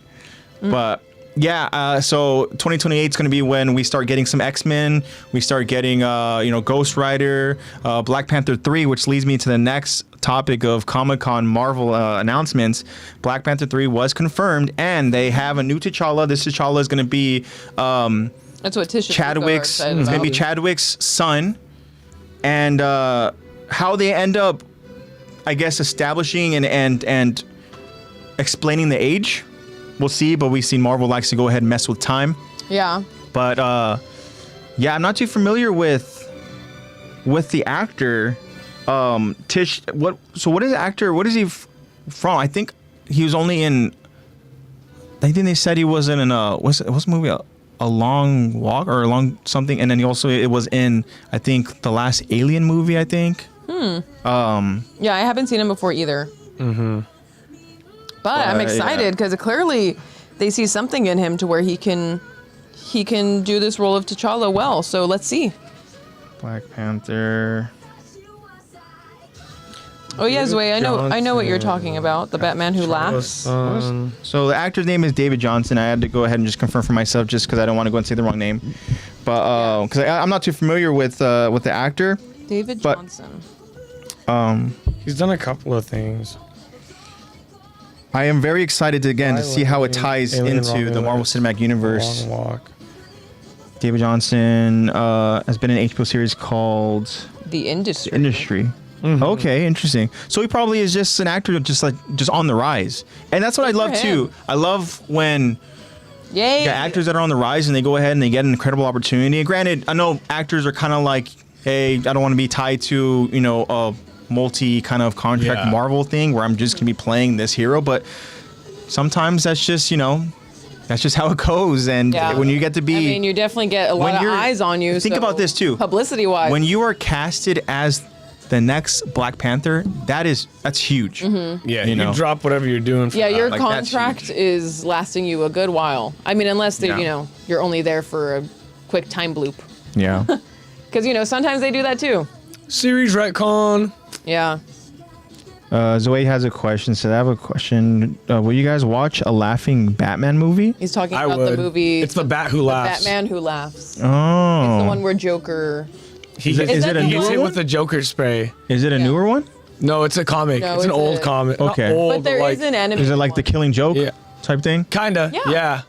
Speaker 3: But yeah, so 2028 is going to be when we start getting some X-Men. We start getting, Ghost Rider, Black Panther 3, which leads me to the next topic of Comic-Con Marvel announcements. Black Panther 3 was confirmed, and they have a new T'Challa. This T'Challa is going to be
Speaker 1: that's what Tish
Speaker 3: Chadwick's. It's going to be Chadwick's son, and how they end up, I guess, establishing and explaining the age. We'll see, but we've seen Marvel likes to go ahead and mess with time.
Speaker 1: Yeah.
Speaker 3: But yeah, I'm not too familiar with the actor. Tish, what is the actor? What is he from? I think he was only in. I think they said he was in what's the movie? A Long Walk or a Long something, and then it was in, I think, the last Alien movie. I think.
Speaker 1: Yeah, I haven't seen him before either. But I'm excited because clearly they see something in him to where he can do this role of T'Challa well. So let's see.
Speaker 3: Black Panther.
Speaker 1: Oh yeah, Zoe, I know what you're talking about. The Batman Who Laughs.
Speaker 3: So the actor's name is David Johnson. I had to go ahead and just confirm for myself, just because I don't want to go and say the wrong name. But because I'm not too familiar with the actor.
Speaker 1: David Johnson.
Speaker 2: He's done a couple of things.
Speaker 3: I am very excited to see how it ties into the Marvel Cinematic Universe.
Speaker 2: Long Walk.
Speaker 3: David Johnson has been in an HBO series called
Speaker 1: The Industry.
Speaker 3: Okay, interesting. So he probably is just an actor, just on the rise, and that's what I love too. I love when you got actors that are on the rise and they go ahead and they get an incredible opportunity. And granted, I know actors are kind of like, hey, I don't want to be tied to a multi kind of contract Marvel thing where I'm just gonna be playing this hero, but sometimes that's just how it goes. And when you get to be,
Speaker 1: I mean, you definitely get a lot of eyes on you.
Speaker 3: Think about this too,
Speaker 1: publicity wise.
Speaker 3: When you are casted as the next Black Panther, that's huge.
Speaker 2: Yeah, you drop whatever you're doing.
Speaker 1: Your contract is lasting you a good while. I mean, unless they, you're only there for a quick time bloop.
Speaker 3: Yeah.
Speaker 1: Because sometimes they do that too.
Speaker 2: Series retcon.
Speaker 1: Yeah.
Speaker 3: Zoe has a question. So I have a question. Will you guys watch a laughing Batman movie?
Speaker 1: He's talking about the movie.
Speaker 2: It's the Bat Who Laughs.
Speaker 1: Batman Who Laughs.
Speaker 3: Oh.
Speaker 1: It's the one where Joker.
Speaker 2: Is it a new hit with the Joker spray?
Speaker 3: Is it a newer one?
Speaker 2: No, it's a comic.
Speaker 1: No,
Speaker 2: it's an old comic.
Speaker 3: Okay.
Speaker 2: Not old,
Speaker 1: but there is an enemy.
Speaker 3: Is it like the Killing Joke type thing?
Speaker 2: Kinda.
Speaker 1: Yeah.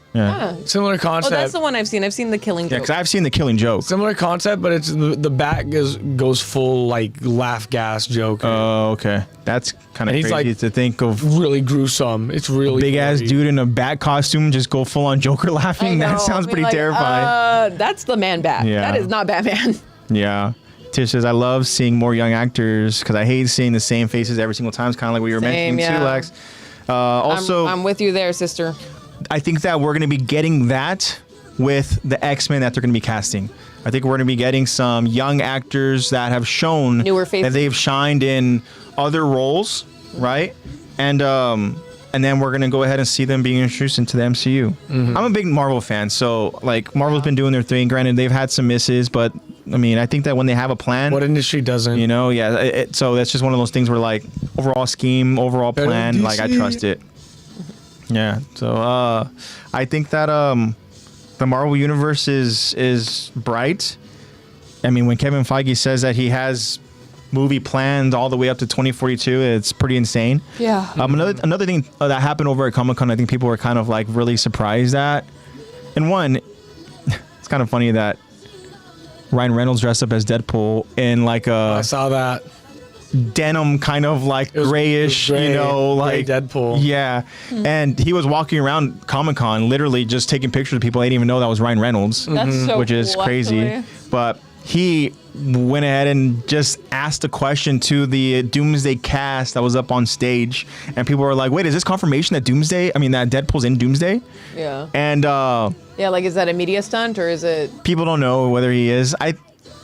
Speaker 2: Similar concept.
Speaker 1: Oh, that's the one I've seen. I've seen the Killing Joke.
Speaker 3: Yeah, because I've seen the Killing Joke.
Speaker 2: Similar concept, but it's the bat goes full like laugh gas Joker.
Speaker 3: Oh, okay. That's kind of crazy to think of.
Speaker 2: Really gruesome. It's really
Speaker 3: big ass dude in a bat costume just go full on Joker laughing. That sounds pretty terrifying.
Speaker 1: That's the Man Bat.
Speaker 3: Yeah.
Speaker 1: That is not Batman.
Speaker 3: Yeah. Tish says, I love seeing more young actors because I hate seeing the same faces every single time. It's kind of like what you were mentioning too, Lex. Also,
Speaker 1: I'm with you there, sister.
Speaker 3: I think that we're going to be getting that with the X-Men that they're going to be casting. I think we're going to be getting some young actors that have shown
Speaker 1: newer faces,
Speaker 3: that they've shined in other roles, right? And then we're going to go ahead and see them being introduced into the MCU. I'm a big Marvel fan, so like Marvel's been doing their thing. Granted, they've had some misses, but I mean, I think that when they have a plan,
Speaker 2: what industry doesn't?
Speaker 3: So that's just one of those things where like overall scheme, overall plan, like I trust it. Yeah. So I think that the Marvel universe is bright. I mean, when Kevin Feige says that he has movie planned all the way up to 2042, it's pretty insane.
Speaker 1: Yeah.
Speaker 3: Another thing that happened over at Comic-Con, I think people were kind of like really surprised at. And one, it's kind of funny that Ryan Reynolds dressed up as Deadpool in like a
Speaker 2: I saw that
Speaker 3: denim kind of like grayish,
Speaker 2: gray,
Speaker 3: like
Speaker 2: gray Deadpool.
Speaker 3: Yeah. And he was walking around Comic-Con literally just taking pictures of people. I didn't even know that was Ryan Reynolds.
Speaker 1: That's so
Speaker 3: which is
Speaker 1: cool,
Speaker 3: crazy.
Speaker 1: actually.
Speaker 3: But he went ahead and just asked a question to the Doomsday cast that was up on stage, and people were like, wait, is this confirmation that that Deadpool's in Doomsday?
Speaker 1: Yeah.
Speaker 3: And
Speaker 1: like, is that a media stunt or is it?
Speaker 3: People don't know whether he is. I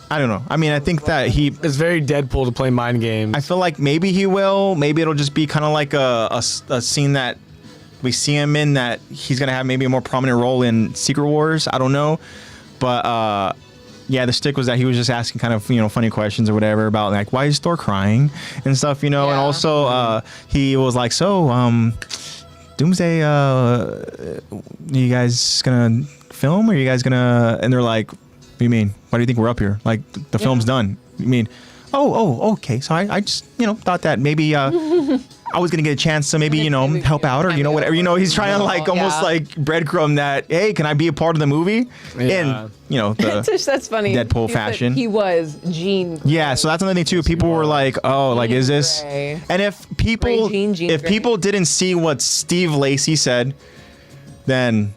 Speaker 3: don't know. I mean, I think that
Speaker 2: it's very Deadpool to play mind games.
Speaker 3: I feel like maybe he will. Maybe it'll just be kind of like a scene that we see him in, that he's gonna have maybe a more prominent role in Secret Wars. I don't know, but the stick was that he was just asking kind of funny questions or whatever about like why is Thor crying and stuff, and
Speaker 1: Yeah.
Speaker 3: also he was like, so Doomsday, you guys gonna film or you guys gonna? And they're like, what do you mean? Why do you think we're up here? Like the film's done. You mean? Oh, okay. So I just thought that maybe I was gonna get a chance to maybe help out or whatever. He's trying to like almost like breadcrumb that, hey, can I be a part of the movie?
Speaker 2: Yeah.
Speaker 3: And the
Speaker 1: That's funny.
Speaker 3: Deadpool
Speaker 1: He said
Speaker 3: fashion.
Speaker 1: He was Jean.
Speaker 3: yeah, so that's another thing too. People were like, "Oh, like is this?"
Speaker 1: Grey.
Speaker 3: And if people
Speaker 1: Jean Grey.
Speaker 3: didn't see what Steve Lacy said, then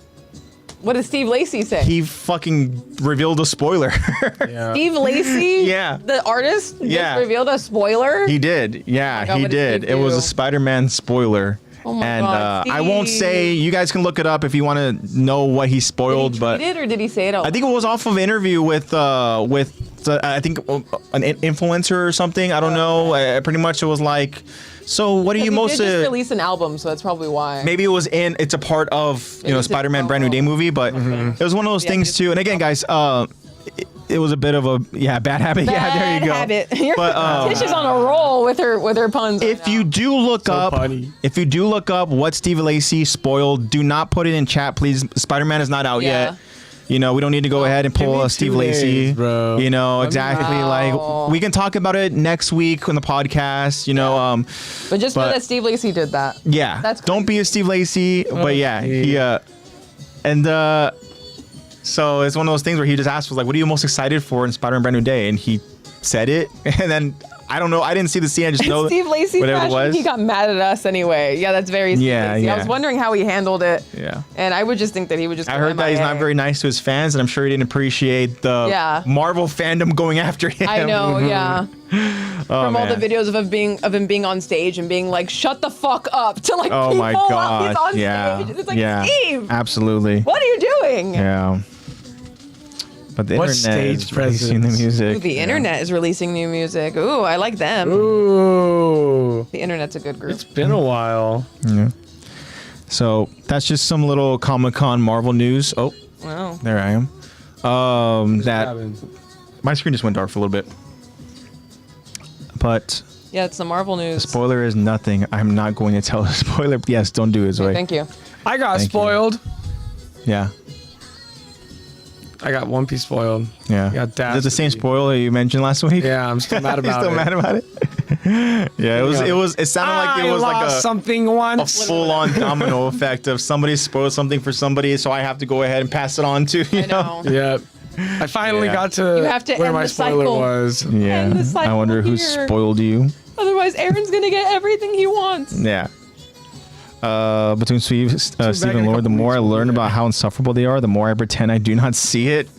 Speaker 1: What did Steve Lacy say?
Speaker 3: he fucking revealed a spoiler.
Speaker 2: Yeah.
Speaker 1: Steve Lacy,
Speaker 3: Yeah.
Speaker 1: the artist,
Speaker 3: Yeah.
Speaker 1: just revealed a spoiler.
Speaker 3: He did. Yeah,
Speaker 1: God,
Speaker 3: he
Speaker 1: what did
Speaker 3: did.
Speaker 1: he
Speaker 3: It was
Speaker 1: do?
Speaker 3: a Spider-Man spoiler.
Speaker 1: Oh my
Speaker 3: and
Speaker 1: God,
Speaker 3: I won't
Speaker 1: Steve.
Speaker 3: say, you guys can look it up if you want to know what he spoiled,
Speaker 1: did he
Speaker 3: but
Speaker 1: tweet it or did he say it out
Speaker 3: I think it was off of an interview with I think an influencer or something. I don't know. Pretty much it was like, so what are you
Speaker 1: he
Speaker 3: most
Speaker 1: did just release an album, so that's probably why.
Speaker 3: maybe it's a part of
Speaker 1: Maybe it's a
Speaker 3: Spider-Man Brand New Day
Speaker 1: promo.
Speaker 3: movie, but it was one of those
Speaker 1: Yeah,
Speaker 3: things
Speaker 1: just-
Speaker 3: too. And again, guys, it was a bit of a bad habit. Yeah, there you go.
Speaker 1: Bad habit.
Speaker 3: But
Speaker 1: Tish is on a roll with her puns.
Speaker 3: if you do look
Speaker 2: So
Speaker 3: up,
Speaker 2: punny.
Speaker 3: if you do look up what Steve Lacy spoiled, do not put it in chat, please. Spider-Man is not out
Speaker 1: Yeah.
Speaker 3: yet. We don't need to go ahead and
Speaker 2: Give
Speaker 3: pull
Speaker 2: me
Speaker 3: a Steve
Speaker 2: 2
Speaker 3: Lacy.
Speaker 2: days, bro.
Speaker 3: Exactly.
Speaker 1: Wow.
Speaker 3: Like we can talk about it next week on the podcast.
Speaker 1: but just know
Speaker 3: but-
Speaker 1: that Steve Lacy did that.
Speaker 3: Yeah.
Speaker 1: That's
Speaker 3: Don't be a Steve Lacy, but yeah, he so it's one of those things where he just asked was like, what are you most excited for in Spider-Man Brand New Day? And he said it, and then I don't know, I didn't see the scene, I just know
Speaker 1: Steve Lacy
Speaker 3: whatever it
Speaker 1: fashion,
Speaker 3: was.
Speaker 1: he got mad at us anyway. Yeah, that's very Steve
Speaker 3: Yeah,
Speaker 1: Lacy. I
Speaker 3: yeah.
Speaker 1: was wondering how he handled it.
Speaker 3: Yeah.
Speaker 1: And I would just think that he would just
Speaker 3: I
Speaker 1: go
Speaker 3: heard that he's not
Speaker 1: MIA.
Speaker 3: very nice to his fans, and I'm sure he didn't appreciate the
Speaker 1: Yeah.
Speaker 3: Marvel fandom going after him.
Speaker 1: I know, yeah. From all the
Speaker 3: man.
Speaker 1: videos of him being on stage and being like, "Shut the fuck up" to like
Speaker 3: Oh
Speaker 1: people
Speaker 3: my
Speaker 1: while he's
Speaker 3: god.
Speaker 1: on
Speaker 3: Yeah.
Speaker 1: stage. It's like,
Speaker 3: yeah.
Speaker 1: Steve,
Speaker 3: Absolutely.
Speaker 1: what are you doing?
Speaker 3: Yeah. But the
Speaker 2: What
Speaker 3: internet
Speaker 2: stage
Speaker 3: is releasing the
Speaker 2: presence?
Speaker 3: music.
Speaker 1: Ooh, the internet is releasing new music. Ooh, I like them.
Speaker 2: Ooh.
Speaker 1: The internet's a good group.
Speaker 2: It's been a while.
Speaker 3: Yeah. So that's just some little Comic-Con Marvel news. Oh,
Speaker 1: Wow.
Speaker 3: there I am. That
Speaker 2: Happens.
Speaker 3: my screen just went dark for a little bit. But
Speaker 1: Yeah, it's the Marvel news.
Speaker 3: spoiler is nothing. I'm not going to tell a spoiler. Yes, don't do it, Zoe.
Speaker 1: Thank you.
Speaker 2: I got
Speaker 3: Thank you.
Speaker 2: spoiled.
Speaker 3: Yeah.
Speaker 2: I got One Piece spoiled.
Speaker 3: Yeah.
Speaker 2: Yeah,
Speaker 3: Is it the same spoiler you mentioned last week?
Speaker 2: Yeah, I'm still mad
Speaker 3: You
Speaker 2: about
Speaker 3: still
Speaker 2: it.
Speaker 3: mad about it? Yeah, it sounded like it was like a
Speaker 2: something
Speaker 3: a
Speaker 2: once.
Speaker 3: full-on domino effect of somebody spoiled something for somebody, so I have to go ahead and pass it on to you
Speaker 1: I know.
Speaker 2: Yep. I finally
Speaker 3: Yeah.
Speaker 2: got to
Speaker 1: You have to
Speaker 2: where
Speaker 1: end
Speaker 2: my
Speaker 1: the
Speaker 2: spoiler
Speaker 1: cycle.
Speaker 2: was.
Speaker 3: Yeah.
Speaker 1: And the cycle
Speaker 3: I wonder who
Speaker 1: here.
Speaker 3: spoiled you.
Speaker 1: Otherwise, Aaron's gonna get everything he wants.
Speaker 3: Yeah. Between Steve
Speaker 2: back in
Speaker 3: and
Speaker 2: a
Speaker 3: Lord, the
Speaker 2: couple
Speaker 3: more I
Speaker 2: weeks,
Speaker 3: learn
Speaker 2: yeah.
Speaker 3: about how insufferable they are, the more I pretend I do not see it.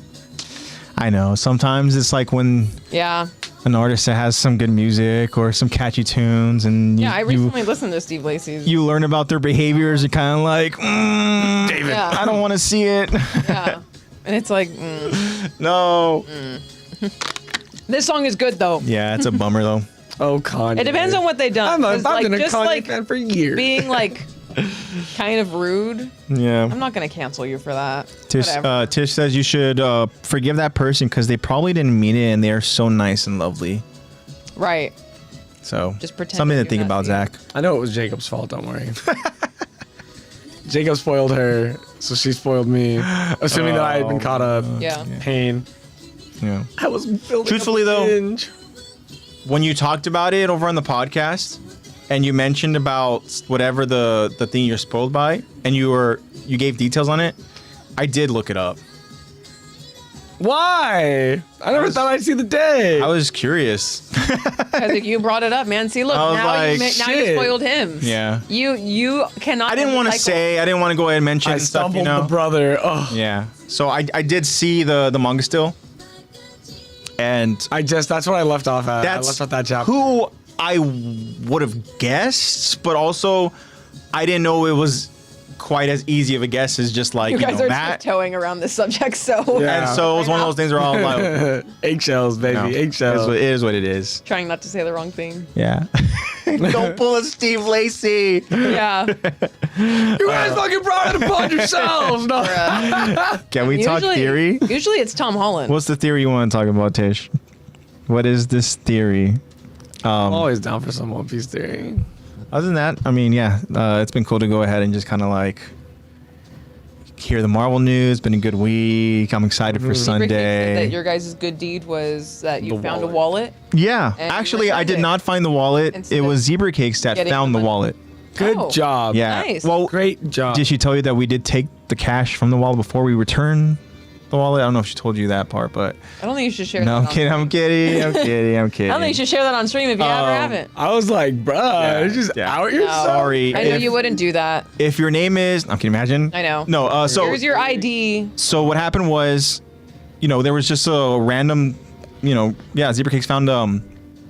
Speaker 3: I know. Sometimes it's like when
Speaker 1: Yeah.
Speaker 3: an artist that has some good music or some catchy tunes, and
Speaker 1: Yeah, I recently listened to Steve Lacy's.
Speaker 3: you learn about their behaviors, you're kind of like, David,
Speaker 1: Yeah.
Speaker 3: I don't want to see it.
Speaker 1: Yeah. And it's like,
Speaker 3: No.
Speaker 1: this song is good though.
Speaker 3: Yeah, it's a bummer though.
Speaker 2: Oh, Kanye.
Speaker 1: It depends on what they've done.
Speaker 2: I've
Speaker 1: 'Cause,
Speaker 2: been a
Speaker 1: just
Speaker 2: Kanye
Speaker 1: like
Speaker 2: fan for years.
Speaker 1: being like kind of rude.
Speaker 3: Yeah.
Speaker 1: I'm not gonna cancel you for that.
Speaker 3: Tish,
Speaker 1: Whatever.
Speaker 3: Tish says you should forgive that person because they probably didn't mean it, and they are so nice and lovely.
Speaker 1: Right.
Speaker 3: So
Speaker 1: Just pretend
Speaker 3: something
Speaker 1: that
Speaker 3: to think
Speaker 1: you're
Speaker 3: about,
Speaker 1: not
Speaker 3: Zach.
Speaker 2: I know it was Jacob's fault. Don't worry. Jacob spoiled her, so she spoiled me, assuming that I had been caught up.
Speaker 1: Yeah.
Speaker 2: Pain.
Speaker 3: Yeah.
Speaker 2: I was building
Speaker 3: Truthfully,
Speaker 2: up a
Speaker 3: though,
Speaker 2: binge.
Speaker 3: When you talked about it over on the podcast, and you mentioned about whatever the thing you're spoiled by, and you gave details on it, I did look it up.
Speaker 2: Why? I never thought I'd see the day.
Speaker 3: I was curious.
Speaker 1: I think you brought it up, man. See, look,
Speaker 3: I was
Speaker 1: now
Speaker 3: like,
Speaker 1: now you
Speaker 2: shit.
Speaker 1: spoiled him.
Speaker 3: Yeah.
Speaker 1: You cannot.
Speaker 3: I didn't want to say. I didn't want to go ahead and mention
Speaker 2: I
Speaker 3: stuff.
Speaker 2: stumbled
Speaker 3: You know.
Speaker 2: the brother. Oh,
Speaker 3: Yeah. So I did see the manga still, and
Speaker 2: that's what I left off at. I
Speaker 3: that's
Speaker 2: left off that chapter.
Speaker 3: who I would have guessed, but also I didn't know it was quite as easy of a guess as just like
Speaker 1: You guys are
Speaker 3: Matt.
Speaker 1: tiptoeing around this subject, so
Speaker 2: Yeah.
Speaker 3: And so it was one of those things where all like,
Speaker 2: Eggshells, baby.
Speaker 3: no,
Speaker 2: Eggshells.
Speaker 3: it is what it is.
Speaker 1: trying not to say the wrong thing.
Speaker 3: Yeah. Don't pull a Steve Lacey.
Speaker 1: Yeah.
Speaker 2: You guys fucking brought it upon yourselves. No.
Speaker 3: Can we talk theory?
Speaker 1: Usually it's Tom Holland.
Speaker 3: What's the theory you want to talk about, Tish? What is this theory?
Speaker 2: I'm always down for some One Piece theory.
Speaker 3: Other than that, I mean, yeah, it's been cool to go ahead and just kind of like hear the Marvel news. Been a good week. I'm excited for Sunday.
Speaker 1: That your guys' good deed was that you found a wallet.
Speaker 3: Yeah,
Speaker 1: And
Speaker 3: actually, I did not find the wallet.
Speaker 1: Instead
Speaker 3: It was Zebra Cakes that
Speaker 1: getting
Speaker 3: found
Speaker 1: the
Speaker 3: the
Speaker 1: money.
Speaker 3: wallet.
Speaker 2: Good
Speaker 1: Oh,
Speaker 2: job.
Speaker 3: Yeah.
Speaker 1: Nice.
Speaker 3: Well,
Speaker 2: Great job.
Speaker 3: did she tell you that we did take the cash from the wallet before we returned the wallet? I don't know if she told you that part, but
Speaker 1: I don't think you should share
Speaker 3: no,
Speaker 1: that.
Speaker 3: I'm
Speaker 1: on
Speaker 3: kidding. I'm kidding. I'm kidding. I'm kidding.
Speaker 1: I don't think you should share that on stream if you ever haven't.
Speaker 2: I was like, bruh, just out yourself.
Speaker 3: Sorry.
Speaker 1: I know
Speaker 3: if,
Speaker 1: you wouldn't do that.
Speaker 3: if your name is, I can imagine.
Speaker 1: I know.
Speaker 3: No. So
Speaker 1: Here's your ID.
Speaker 3: So what happened was, there was just a random, Zebra Cakes found a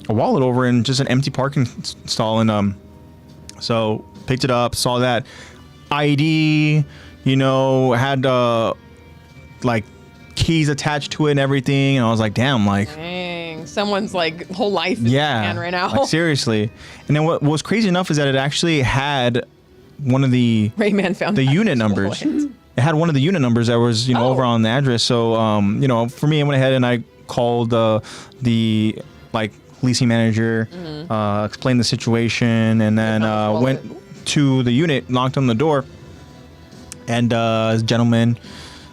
Speaker 3: wallet over in just an empty parking stall, and so picked it up, saw that ID, had like keys attached to it and everything, and I was like, damn, like.
Speaker 1: Dang, someone's like whole life is in
Speaker 3: Yeah,
Speaker 1: hand right now.
Speaker 3: like, seriously. And then what was crazy enough is that it actually had one of the
Speaker 1: Rayman found
Speaker 3: the
Speaker 1: that
Speaker 3: unit
Speaker 1: as
Speaker 3: numbers.
Speaker 1: wallet.
Speaker 3: It had one of the unit numbers that was over on the address. So for me, I went ahead and I called the like leasing manager, explained the situation, and then went to the unit, knocked on the door, and a gentleman.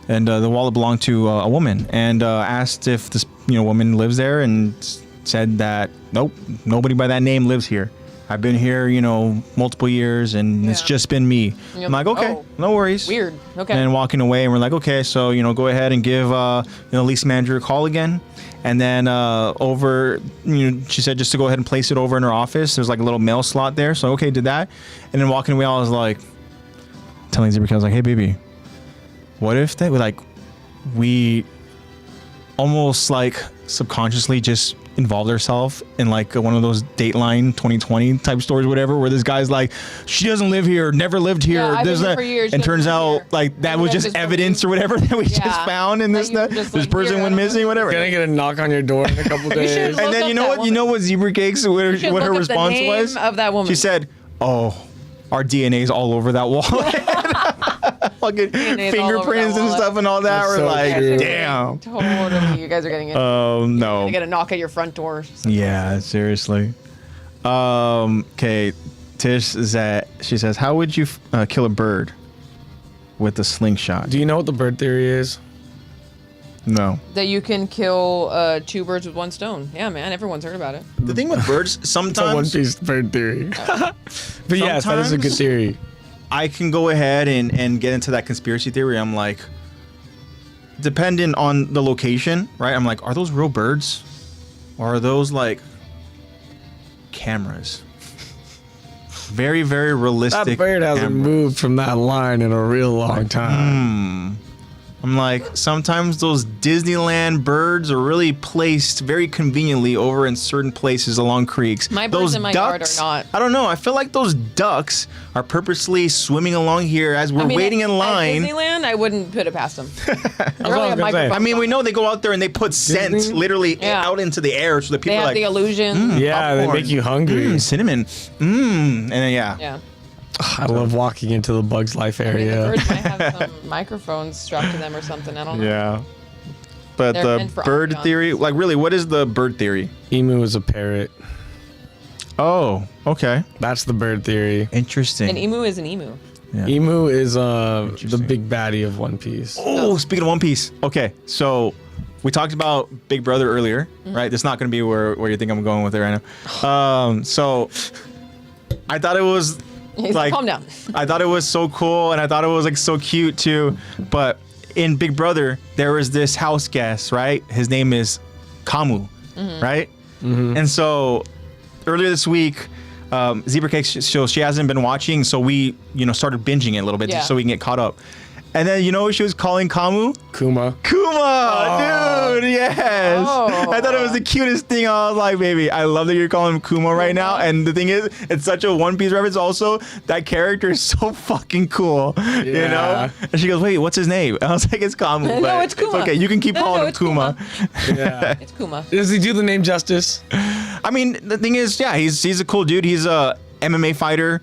Speaker 3: And the wallet belonged to a woman, and asked if this woman lives there, and said that nope, nobody by that name lives here. I've been here, multiple years, and it's just been me. I'm like, okay,
Speaker 1: oh,
Speaker 3: no worries.
Speaker 1: Weird. Okay.
Speaker 3: And then walking away, and we're like, okay, so go ahead and give lease manager a call again, and then she said just to go ahead and place it over in her office. There's like a little mail slot there, so okay, did that, and then walking away, I was like, telling Zebra, I was like, hey, baby. What if they were like, we almost like subconsciously just involved ourselves in like one of those Dateline 2020 type stories, whatever, where this guy's like, she doesn't live here, never lived here.
Speaker 1: Yeah, I've been
Speaker 3: There's
Speaker 1: here
Speaker 3: that,
Speaker 1: for years,
Speaker 3: and
Speaker 1: she
Speaker 3: turns
Speaker 1: doesn't live
Speaker 3: out
Speaker 1: here.
Speaker 3: like that
Speaker 1: Maybe
Speaker 3: was
Speaker 1: that's
Speaker 3: just
Speaker 1: just
Speaker 3: evidence or whatever that we just
Speaker 1: Yeah.
Speaker 3: found, and
Speaker 1: That
Speaker 3: this
Speaker 1: you were
Speaker 3: that
Speaker 1: just
Speaker 3: this
Speaker 1: like,
Speaker 3: person
Speaker 1: here,
Speaker 3: went
Speaker 1: I don't
Speaker 3: missing,
Speaker 1: know.
Speaker 3: whatever.
Speaker 2: Gonna get a knock on your door in a couple days.
Speaker 1: should
Speaker 3: And
Speaker 1: look
Speaker 3: then
Speaker 1: up
Speaker 3: you know
Speaker 1: that
Speaker 3: what? You know what Zebra Cakes? What
Speaker 1: should
Speaker 3: her
Speaker 1: look up the
Speaker 3: response
Speaker 1: name
Speaker 3: was?
Speaker 1: of that woman.
Speaker 3: She said, "Oh, our DNA's all over that wallet." Fucking
Speaker 1: DNA's all over
Speaker 3: fingerprints
Speaker 1: that
Speaker 3: and
Speaker 1: wallet.
Speaker 3: stuff and all that.
Speaker 2: That's
Speaker 3: We're
Speaker 2: so
Speaker 3: like,
Speaker 2: true.
Speaker 3: damn.
Speaker 1: Totally. You guys are getting it.
Speaker 3: No.
Speaker 1: You get a knock at your front door.
Speaker 3: Yeah, seriously. Okay, Tish is that she says, how would you kill a bird with a slingshot?
Speaker 2: Do you know what the bird theory is?
Speaker 3: No.
Speaker 1: That you can kill two birds with one stone. Yeah, man. Everyone's heard about it.
Speaker 3: The thing with birds,
Speaker 2: It's a One
Speaker 3: sometimes
Speaker 2: Piece bird theory. But yes, that is a good
Speaker 3: Sometimes-
Speaker 2: theory.
Speaker 3: I can go ahead and get into that conspiracy theory. I'm like, depending on the location, right? I'm like, are those real birds? Or are those like cameras? Very, very realistic.
Speaker 2: That bird hasn't
Speaker 3: camera.
Speaker 2: moved from that line in a real long time.
Speaker 3: I'm like, sometimes those Disneyland birds are really placed very conveniently over in certain places along creeks.
Speaker 1: My birds
Speaker 3: those
Speaker 1: in my yard are not.
Speaker 3: I don't know. I feel like those ducks are purposely swimming along here as we're waiting in line.
Speaker 1: At Disneyland, I wouldn't put it past them.
Speaker 2: what I was gonna say.
Speaker 3: I mean, we know they go out there and they put scent
Speaker 2: Disney?
Speaker 3: literally
Speaker 1: Yeah.
Speaker 3: out into the air so that
Speaker 1: They
Speaker 3: people are
Speaker 1: have
Speaker 3: like,
Speaker 1: the illusion.
Speaker 2: Yeah, they
Speaker 3: popcorn.
Speaker 2: make you hungry.
Speaker 3: Cinnamon, and then
Speaker 1: Yeah.
Speaker 2: I love walking into the Bugs Life
Speaker 1: I mean, the
Speaker 2: area.
Speaker 1: birds might have some microphones strapped to them or something. I don't know.
Speaker 3: yeah. But
Speaker 1: They're
Speaker 3: the
Speaker 1: meant for
Speaker 3: bird
Speaker 1: ambiance.
Speaker 3: theory, like really, what is the bird theory?
Speaker 2: Emu is a parrot.
Speaker 3: Oh, okay,
Speaker 2: That's the bird theory.
Speaker 3: interesting.
Speaker 1: An emu is an emu.
Speaker 3: Yeah.
Speaker 2: Emu is the
Speaker 3: Interesting.
Speaker 2: big baddie of One Piece.
Speaker 3: Oh, speaking of One Piece. Okay, so we talked about Big Brother earlier, right? That's not going to be where you think I'm going with it right now. So I thought it was
Speaker 1: He's like, calm down.
Speaker 3: I thought it was so cool, and I thought it was like so cute too. But in Big Brother, there was this house guest, right? His name is Kamu, right? And so earlier this week, Zebra Cake show she hasn't been watching, so we started binging it a little bit
Speaker 1: Yeah.
Speaker 3: just so we can get caught up. And then what she was calling Kamu?
Speaker 2: Kuma.
Speaker 3: Kuma, dude, yes.
Speaker 1: Oh.
Speaker 3: I thought it was the cutest thing. I was like, baby, I love that you're calling him Kuma right now. And the thing is, it's such a One Piece reference. Also, that character is so fucking cool, you know. And she goes, wait, what's his name? And I was like, it's Kamu.
Speaker 1: No,
Speaker 3: but
Speaker 1: it's Kuma.
Speaker 3: okay. You can keep
Speaker 1: No,
Speaker 3: calling him
Speaker 1: it's
Speaker 3: Kuma.
Speaker 2: Yeah.
Speaker 1: It's Kuma.
Speaker 2: Does he do the name justice?
Speaker 3: I mean, the thing is, yeah, he's a cool dude. He's a MMA fighter.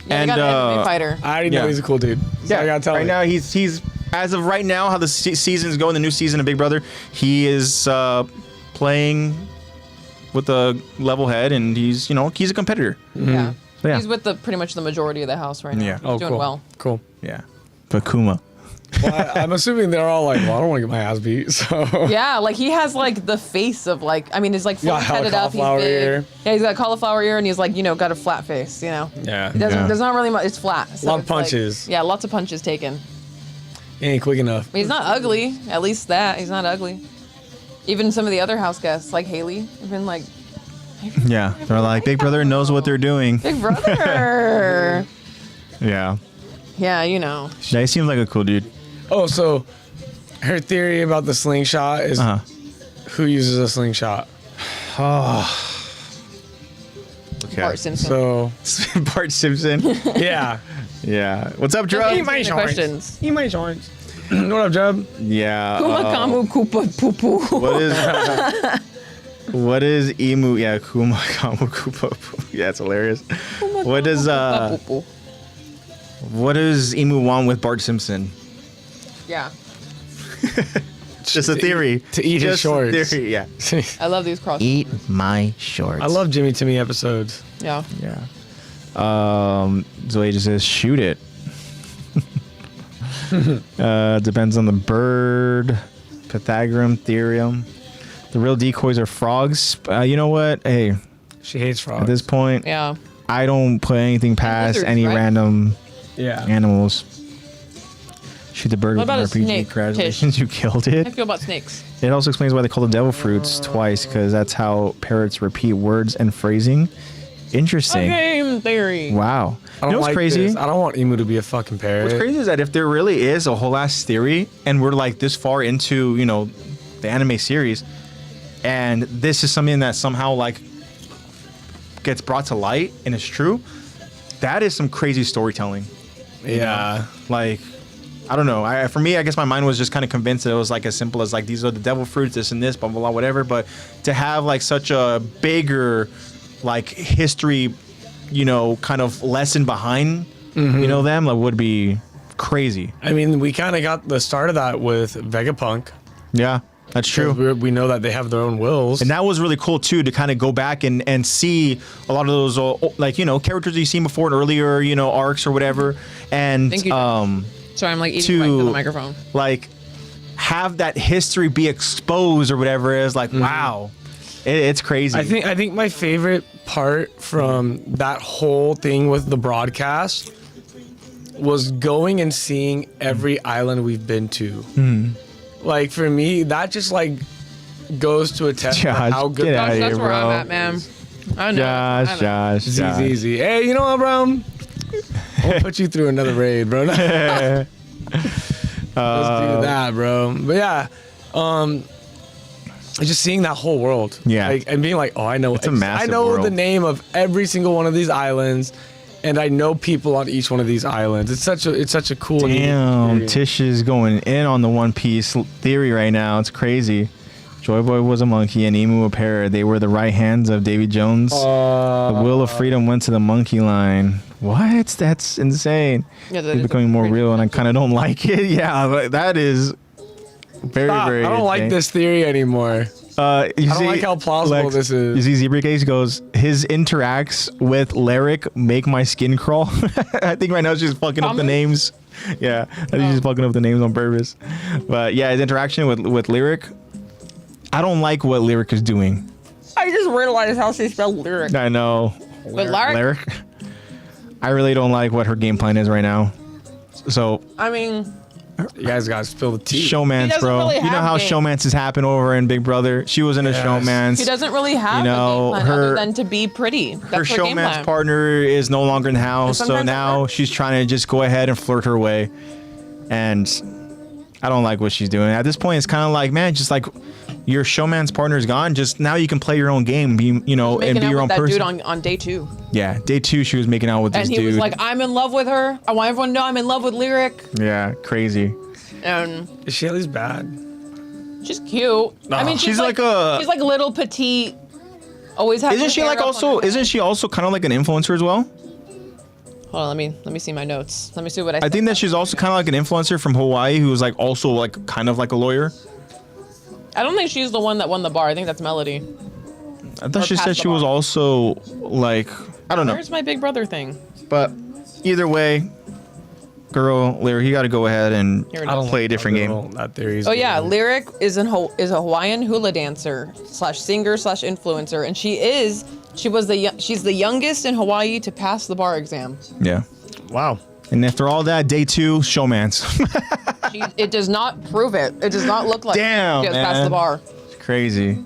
Speaker 1: Yeah,
Speaker 3: and
Speaker 1: they got an MMA fighter.
Speaker 2: I already know
Speaker 3: Yeah.
Speaker 2: he's a cool dude. So I gotta tell
Speaker 3: right
Speaker 2: you.
Speaker 3: now he's as of right now, how the season's going, the new season of Big Brother, he is playing with a level head, and he's a competitor.
Speaker 1: Yeah.
Speaker 3: So, yeah.
Speaker 1: He's with pretty much the majority of the house right now.
Speaker 3: Yeah.
Speaker 1: He's
Speaker 2: Oh,
Speaker 1: doing
Speaker 2: cool.
Speaker 1: well.
Speaker 2: Cool.
Speaker 3: Yeah, but Kuma.
Speaker 2: Well, I'm assuming they're all like, well, I don't want to get my ass beat. So
Speaker 1: Yeah, like he has like the face of like, I mean, he's like fully
Speaker 2: Yeah,
Speaker 1: headed up. He's
Speaker 2: cauliflower
Speaker 1: big.
Speaker 2: ear.
Speaker 1: Yeah, he's got cauliflower ear, and he's like, got a flat face.
Speaker 2: Yeah.
Speaker 1: He doesn't.
Speaker 3: Yeah.
Speaker 1: There's not really much. It's flat. So
Speaker 2: Lot of
Speaker 1: it's like-
Speaker 2: punches.
Speaker 1: yeah, lots of punches taken.
Speaker 2: He ain't quick enough.
Speaker 1: But he's not ugly. At least that he's not ugly. Even some of the other house guests, like Haley, have been like,
Speaker 3: Yeah, they're like Big Brother knows what they're doing.
Speaker 1: Big Brother.
Speaker 3: Yeah,
Speaker 1: Yeah,
Speaker 3: yeah, he seems like a cool dude.
Speaker 2: Oh, so her theory about the slingshot is who uses a slingshot.
Speaker 3: Okay.
Speaker 1: Bart Simpson.
Speaker 2: So
Speaker 3: Bart Simpson.
Speaker 2: yeah.
Speaker 3: Yeah. What's up,
Speaker 1: Just
Speaker 3: Drug?
Speaker 1: answering the questions.
Speaker 2: Eat my shorts. What up, Jub?
Speaker 3: Yeah.
Speaker 1: Kumakamu Koopa Poo Poo.
Speaker 3: What is emu? Yeah, Kuma Kamu Kupa. Yeah, it's hilarious. What does what does emu want with Bart Simpson?
Speaker 1: Yeah,
Speaker 3: Just a theory.
Speaker 2: To eat his
Speaker 3: Just a
Speaker 2: shorts.
Speaker 3: theory, yeah.
Speaker 1: I love these cross.
Speaker 3: Eat my shorts.
Speaker 2: I love Jimmy Timmy episodes.
Speaker 1: Yeah.
Speaker 3: Yeah. Zoe just says shoot it. Depends on the bird. Pythagorean theorem. The real decoys are frogs. You know what? Hey,
Speaker 2: She hates frogs.
Speaker 3: at this point,
Speaker 1: Yeah.
Speaker 3: I don't put anything past
Speaker 1: lizards,
Speaker 3: any
Speaker 1: right?
Speaker 3: random
Speaker 2: yeah.
Speaker 3: animals. Shoot the bird
Speaker 1: What
Speaker 3: with an
Speaker 1: about a
Speaker 3: RPG.
Speaker 1: snake,
Speaker 3: Congratulations, you killed
Speaker 1: How do
Speaker 3: it.
Speaker 1: you feel about snakes?
Speaker 3: It also explains why they call the devil fruits twice, because that's how parrots repeat words and phrasing. Interesting.
Speaker 1: Game theory.
Speaker 3: Wow.
Speaker 2: I
Speaker 3: You know
Speaker 2: don't
Speaker 3: what's
Speaker 2: like
Speaker 3: crazy?
Speaker 2: this. I don't want emu to be a fucking parrot.
Speaker 3: What's crazy is that if there really is a whole ass theory, and we're like this far into, the anime series, and this is something that somehow like gets brought to light and is true, that is some crazy storytelling.
Speaker 2: Yeah.
Speaker 3: Like, I don't know. For me, I guess my mind was just kind of convinced that it was like as simple as like these are the devil fruits, this and this, blah blah blah, whatever. But to have like such a bigger like history, kind of lesson behind, them like would be crazy.
Speaker 2: I mean, we kind of got the start of that with Vegapunk.
Speaker 3: Yeah, that's true.
Speaker 2: We know that they have their own wills.
Speaker 3: And that was really cool too, to kind of go back and see a lot of those characters you've seen before in earlier arcs or whatever, and
Speaker 1: Thank you. Sorry, I'm like eating
Speaker 3: to-
Speaker 1: to the microphone.
Speaker 3: like have that history be exposed or whatever. It is like wow, it's crazy.
Speaker 2: I think my favorite part from that whole thing with the broadcast was going and seeing every island we've been to. Like for me, that just like goes to a test of
Speaker 3: Josh,
Speaker 2: how good
Speaker 3: get
Speaker 1: Josh,
Speaker 3: outta
Speaker 1: that's
Speaker 3: here,
Speaker 1: where
Speaker 3: bro.
Speaker 1: I'm at, man. I know.
Speaker 3: Josh.
Speaker 2: It's easy. Hey, you know what, bro? I'll put you through another raid, bro. Let's do that, bro. But yeah, just seeing that whole world.
Speaker 3: Yeah.
Speaker 2: Like, and being like, oh, I know.
Speaker 3: It's a massive
Speaker 2: I know
Speaker 3: world.
Speaker 2: the name of every single one of these islands, and I know people on each one of these islands. It's such a cool. and unique
Speaker 3: Damn,
Speaker 2: experience.
Speaker 3: Tish is going in on the One Piece theory right now. It's crazy. Joy Boy was a monkey and Emu a parrot. They were the right hands of Davy Jones. The Will of Freedom went to the monkey line. What? That's insane.
Speaker 1: Yeah, that
Speaker 3: It's
Speaker 1: is
Speaker 3: becoming more
Speaker 1: crazy.
Speaker 3: real, and I kind of don't like it. Yeah, but that is very,
Speaker 2: Stop.
Speaker 3: very.
Speaker 2: I don't like
Speaker 3: insane.
Speaker 2: this theory anymore.
Speaker 3: I
Speaker 2: don't like how plausible this is.
Speaker 3: You see, Zebra Case goes, his interacts with Lyric make my skin crawl. I think right now she's fucking up the
Speaker 1: Promise?
Speaker 3: names. Yeah, I think she's fucking up the names on purpose. But yeah, his interaction with Lyric, I don't like what Lyric is doing.
Speaker 1: I just realized how she spelled lyric.
Speaker 3: I know.
Speaker 1: But lyric?
Speaker 3: Lyric. I really don't like what her game plan is right now. So
Speaker 1: I mean,
Speaker 2: You guys gotta spill the tea.
Speaker 1: He
Speaker 3: showmance,
Speaker 1: doesn't
Speaker 3: bro.
Speaker 1: really
Speaker 3: You know
Speaker 1: have
Speaker 3: how
Speaker 1: game.
Speaker 3: showmances happen over in Big Brother. She was in a
Speaker 2: Yes.
Speaker 3: showmance.
Speaker 1: he doesn't really have
Speaker 3: You know,
Speaker 1: a game plan
Speaker 3: her-
Speaker 1: other than to be pretty. That's
Speaker 3: Her
Speaker 1: her game
Speaker 3: showman's
Speaker 1: plan.
Speaker 3: partner is no longer in the house, so
Speaker 1: sometimes
Speaker 3: now
Speaker 1: that
Speaker 3: she's trying to just go ahead and flirt her way. And I don't like what she's doing. At this point, it's kind of like, man, just like your showman's partner is gone. Just now you can play your own game, be, and
Speaker 1: Making
Speaker 3: be
Speaker 1: out
Speaker 3: your
Speaker 1: with
Speaker 3: own
Speaker 1: that
Speaker 3: person.
Speaker 1: dude on day 2.
Speaker 3: Yeah, day 2, she was making out with
Speaker 1: And
Speaker 3: this
Speaker 1: he
Speaker 3: dude.
Speaker 1: was like, I'm in love with her. I want everyone to know I'm in love with Lyric.
Speaker 3: yeah, crazy.
Speaker 1: And
Speaker 2: Is she at least bad?
Speaker 1: she's cute. I mean,
Speaker 3: She's like a-
Speaker 1: she's like little petite, Always have.
Speaker 3: Isn't she like also? Isn't she also kind of like an influencer as well?
Speaker 1: Hold on, let me see my notes. Let me see what I.
Speaker 3: I think that she's also kind of like an influencer from Hawaii who was like also like kind of like a lawyer.
Speaker 1: I don't think she's the one that won the bar. I think that's Melody.
Speaker 3: I thought she said she was also like, I don't know.
Speaker 1: Where's my Big Brother thing?
Speaker 3: But either way, girl, Lyric, you got to go ahead and play a different game.
Speaker 2: That theory's
Speaker 1: Oh yeah, Lyric is a Hawaiian hula dancer / singer / influencer, and she's the youngest in Hawaii to pass the bar exam.
Speaker 3: Yeah.
Speaker 2: Wow.
Speaker 3: And after all that, day 2, showmance.
Speaker 1: It does not prove it. It does not look like
Speaker 3: Damn,
Speaker 1: she has passed the bar.
Speaker 3: It's crazy.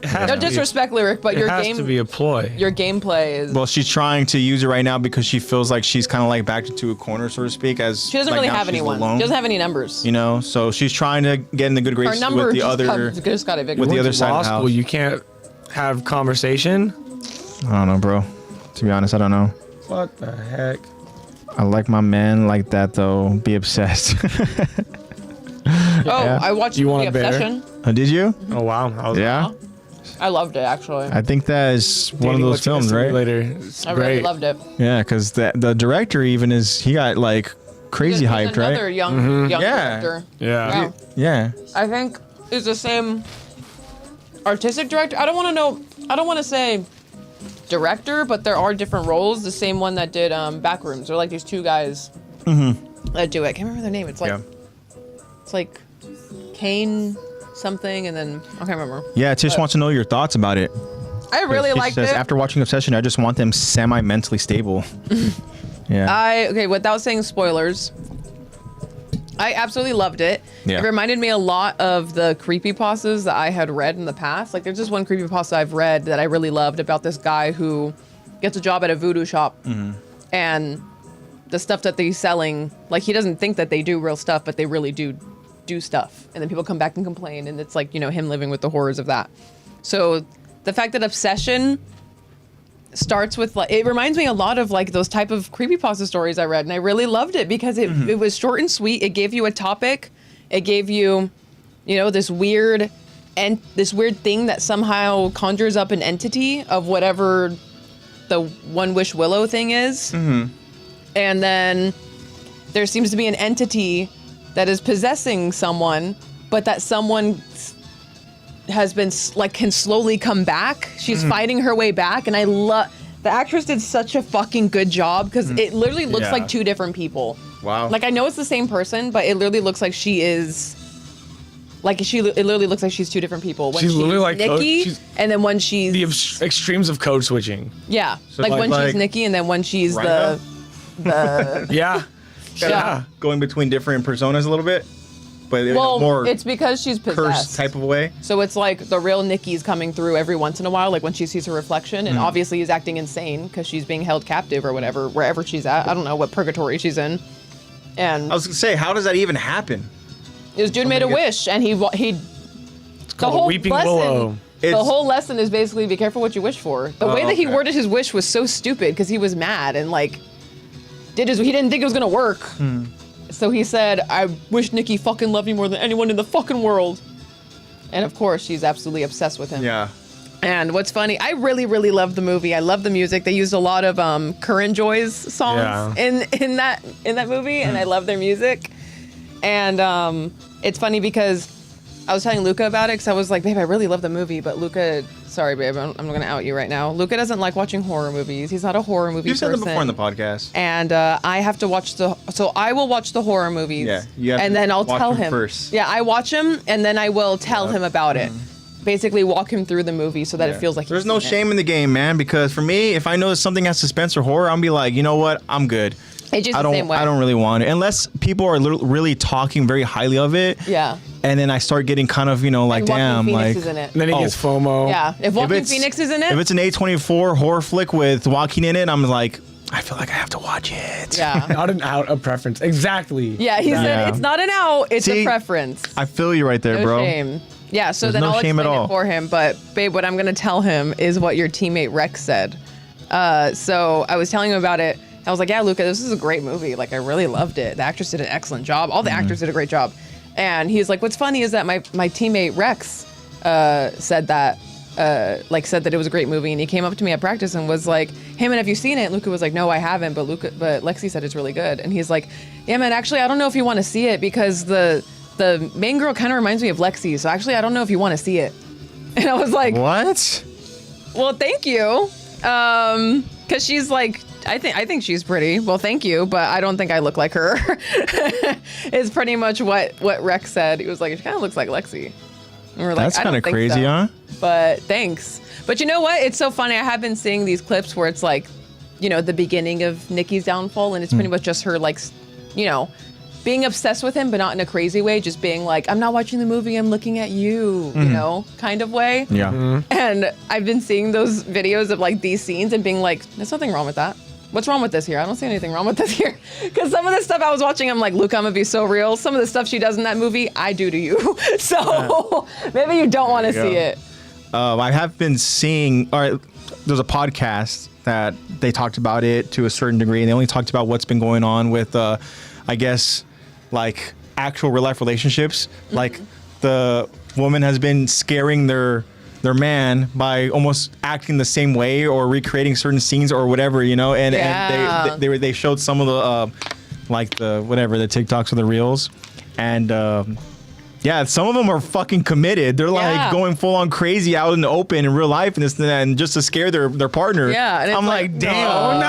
Speaker 1: No disrespect, Lyric, but
Speaker 2: It has to be a ploy.
Speaker 1: your gameplay is.
Speaker 3: Well, she's trying to use it right now because she feels like she's kind of like backed into a corner, so to speak. As
Speaker 1: She doesn't
Speaker 3: like
Speaker 1: really
Speaker 3: now
Speaker 1: have
Speaker 3: she's
Speaker 1: anyone.
Speaker 3: alone,
Speaker 1: She doesn't have any numbers.
Speaker 3: You know, so she's trying to get in the good
Speaker 1: Her
Speaker 3: graces
Speaker 1: number
Speaker 3: with the other.
Speaker 1: just got evicted.
Speaker 3: with the
Speaker 2: Went
Speaker 3: other
Speaker 2: to
Speaker 3: side
Speaker 2: law
Speaker 3: of the house.
Speaker 2: school, you can't have conversation.
Speaker 3: I don't know, bro. To be honest, I don't know.
Speaker 2: What the heck?
Speaker 3: I like my man like that though. Be obsessed.
Speaker 1: I watched
Speaker 2: You want
Speaker 1: The
Speaker 2: a bear?
Speaker 1: Obsession.
Speaker 3: Did you?
Speaker 2: Oh wow. I was
Speaker 3: Yeah.
Speaker 1: I loved it actually.
Speaker 3: I think that is one of those films, right?
Speaker 2: Later. It's
Speaker 1: I
Speaker 2: great.
Speaker 1: really loved it.
Speaker 3: Yeah, because the director even he got like crazy
Speaker 1: He's
Speaker 3: hyped,
Speaker 1: another
Speaker 3: right?
Speaker 1: young
Speaker 3: Yeah.
Speaker 1: director.
Speaker 2: Yeah.
Speaker 1: Wow.
Speaker 3: Yeah.
Speaker 1: I think is the same artistic director. I don't want to say director, but there are different roles. The same one that did Backrooms. They're like these two guys that do it. I can't remember their name. It's like Kane something, and then I can't remember.
Speaker 3: Yeah, Tish wants to know your thoughts about it.
Speaker 1: I really
Speaker 3: Tish
Speaker 1: liked
Speaker 3: says,
Speaker 1: it.
Speaker 3: after watching Obsession, I just want them semi-mentally stable. Yeah.
Speaker 1: Okay, without saying spoilers, I absolutely loved it.
Speaker 3: Yeah.
Speaker 1: It reminded me a lot of the creepypastas that I had read in the past. Like, there's just one creepypasta I've read that I really loved about this guy who gets a job at a voodoo shop, and the stuff that they're selling, like, he doesn't think that they do real stuff, but they really do stuff. And then people come back and complain, and it's like, him living with the horrors of that. So the fact that Obsession starts with, like, it reminds me a lot of like those type of creepypasta stories I read, and I really loved it because it was short and sweet. It gave you a topic. It gave you, this weird thing that somehow conjures up an entity of whatever the One Wish Willow thing is. And then there seems to be an entity that is possessing someone, but that someone has been can slowly come back. She's fighting her way back, and I love the actress did such a fucking good job because it literally looks like two different people.
Speaker 3: Wow.
Speaker 1: Like, I know it's the same person, but it literally looks like she is. Like, it literally looks like she's two different people. When
Speaker 2: She's literally like
Speaker 1: Nikki, and then when she's
Speaker 2: the extremes of code switching.
Speaker 1: yeah,
Speaker 3: So
Speaker 1: like when
Speaker 3: like
Speaker 1: she's Nikki, and then when she's
Speaker 3: Rhino?
Speaker 1: the
Speaker 2: Yeah.
Speaker 1: yeah.
Speaker 3: Going between different personas a little bit, but in a
Speaker 1: Well,
Speaker 3: more
Speaker 1: it's because she's
Speaker 3: cursed
Speaker 1: possessed.
Speaker 3: type of way.
Speaker 1: So it's like the real Nikki's coming through every once in a while, like when she sees her reflection, and obviously is acting insane because she's being held captive or whatever, wherever she's at. I don't know what purgatory she's in. And
Speaker 3: I was gonna say, how does that even happen?
Speaker 1: this dude made a wish, and he the
Speaker 2: called
Speaker 1: whole
Speaker 2: Weeping
Speaker 1: lesson.
Speaker 2: Willow.
Speaker 1: The
Speaker 3: It's-
Speaker 1: whole lesson is basically be careful what you wish for. The way that he
Speaker 3: okay.
Speaker 1: worded his wish was so stupid because he was mad and like he didn't think it was gonna work. So he said, "I wish Nikki fucking loved me more than anyone in the fucking world." And of course, she's absolutely obsessed with him.
Speaker 3: Yeah.
Speaker 1: And what's funny, I really, really love the movie. I love the music. They used a lot of Current Joy's songs in that movie, and I love their music. And it's funny because I was telling Luca about it because I was like, babe, I really love the movie, but Luca, sorry, babe, I'm going to out you right now. Luca doesn't like watching horror movies. He's not a horror movie person.
Speaker 3: You've said that before in the podcast.
Speaker 1: And I have to watch so I will watch the horror movies.
Speaker 3: Yeah, you have
Speaker 1: and
Speaker 3: to
Speaker 1: then I'll
Speaker 3: watch
Speaker 1: tell
Speaker 3: them
Speaker 1: him
Speaker 3: first.
Speaker 1: Yeah, I watch him and then I will tell him about it. Basically, walk him through the movie so that it feels like
Speaker 3: There's
Speaker 1: he's
Speaker 3: no
Speaker 1: seen it.
Speaker 3: shame in the game, man. Because for me, if I know that something has suspense or horror, I'll be like, you know what, I'm good.
Speaker 1: It's just
Speaker 3: I
Speaker 1: the same way.
Speaker 3: don't really want it unless people are really talking very highly of it.
Speaker 1: Yeah.
Speaker 3: And then I start getting kind of, like,
Speaker 1: And
Speaker 3: damn,
Speaker 1: Joaquin Phoenix
Speaker 3: like.
Speaker 1: is in it.
Speaker 2: And then he gets FOMO.
Speaker 1: Yeah, if Joaquin
Speaker 3: it's-
Speaker 1: Phoenix is in it.
Speaker 3: If it's an A24 horror flick with Joaquin in it, I'm like, I feel like I have to watch it.
Speaker 1: Yeah.
Speaker 2: Not an out of preference. Exactly.
Speaker 1: Yeah, he
Speaker 3: Yeah.
Speaker 1: said it's not an out, it's
Speaker 3: See,
Speaker 1: a preference.
Speaker 3: I feel you right there,
Speaker 1: No
Speaker 3: bro.
Speaker 1: shame. Yeah, so
Speaker 3: There's
Speaker 1: then
Speaker 3: no
Speaker 1: I'll
Speaker 3: shame at
Speaker 1: explain
Speaker 3: all.
Speaker 1: it for him. But babe, what I'm gonna tell him is what your teammate Rex said. So I was telling him about it. I was like, yeah, Luca, this is a great movie. Like, I really loved it. The actress did an excellent job. All the actors did a great job. And he's like, what's funny is that my teammate Rex said that like said that it was a great movie, and he came up to me at practice and was like, "Hey man, have you seen it?" Luca was like, "No, I haven't," but Lexy said it's really good, and he's like, "Yeah man, actually I don't know if you want to see it because the main girl kind of reminds me of Lexy, so actually I don't know if you want to see it." And I was like,
Speaker 3: What?
Speaker 1: "Well, thank you," because she's like, I think she's pretty. Well, thank you, but I don't think I look like her. Is pretty much what Rex said. He was like, "She kind of looks like Lexy." And we're like,
Speaker 3: That's
Speaker 1: "I
Speaker 3: kind
Speaker 1: don't
Speaker 3: of
Speaker 1: think
Speaker 3: crazy,
Speaker 1: so."
Speaker 3: huh?
Speaker 1: But thanks. But you know what? It's so funny. I have been seeing these clips where it's like, you know, the beginning of Nikki's downfall, and it's pretty much just her like, you know, being obsessed with him, but not in a crazy way. Just being like, "I'm not watching the movie. I'm looking at you," you know, kind of way.
Speaker 3: Yeah.
Speaker 1: And I've been seeing those videos of like these scenes and being like, "There's nothing wrong with that. What's wrong with this here? I don't see anything wrong with this here." Because some of the stuff I was watching, I'm like, "Luke, I'm gonna be so real. Some of the stuff she does in that movie, I do to you." So maybe you don't want to see it.
Speaker 3: I have been seeing, there's a podcast that they talked about it to a certain degree, and they only talked about what's been going on with, I guess, like actual real life relationships.
Speaker 1: Mm-hmm.
Speaker 3: Like the woman has been scaring their man by almost acting the same way or recreating certain scenes or whatever, you know, and they showed some of the like the TikToks or the reels, and yeah, some of them are fucking committed. They're like going full on crazy out in the open in real life and this and that, and just to scare their partner.
Speaker 1: Yeah, and
Speaker 3: I'm
Speaker 1: it's
Speaker 3: like, damn,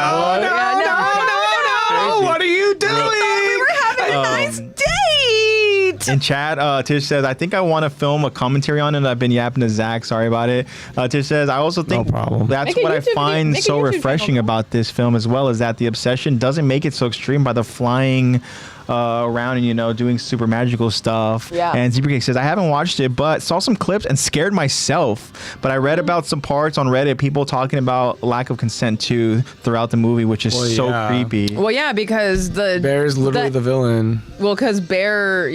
Speaker 1: no,
Speaker 2: what are you doing?
Speaker 1: We were having a nice date.
Speaker 3: In chat, Tish says, "I think I want to film a commentary on it. I've been yapping to Zach. Sorry about it." Tish says, "I also think
Speaker 2: No problem.
Speaker 3: that's
Speaker 1: Make a
Speaker 3: what I
Speaker 1: YouTube
Speaker 3: find
Speaker 1: video-
Speaker 3: so
Speaker 1: make a YouTube
Speaker 3: refreshing
Speaker 1: channel.
Speaker 3: about this film as well, is that the obsession doesn't make it so extreme by the flying around and, you know, doing super magical stuff."
Speaker 1: Yeah.
Speaker 3: And Zebracake says, "I haven't watched it, but saw some clips and scared myself. But I read about some parts on Reddit, people talking about lack of consent too throughout the movie, which is so creepy."
Speaker 1: Well, yeah, because
Speaker 2: Bear is literally the villain.
Speaker 1: Well, because Bear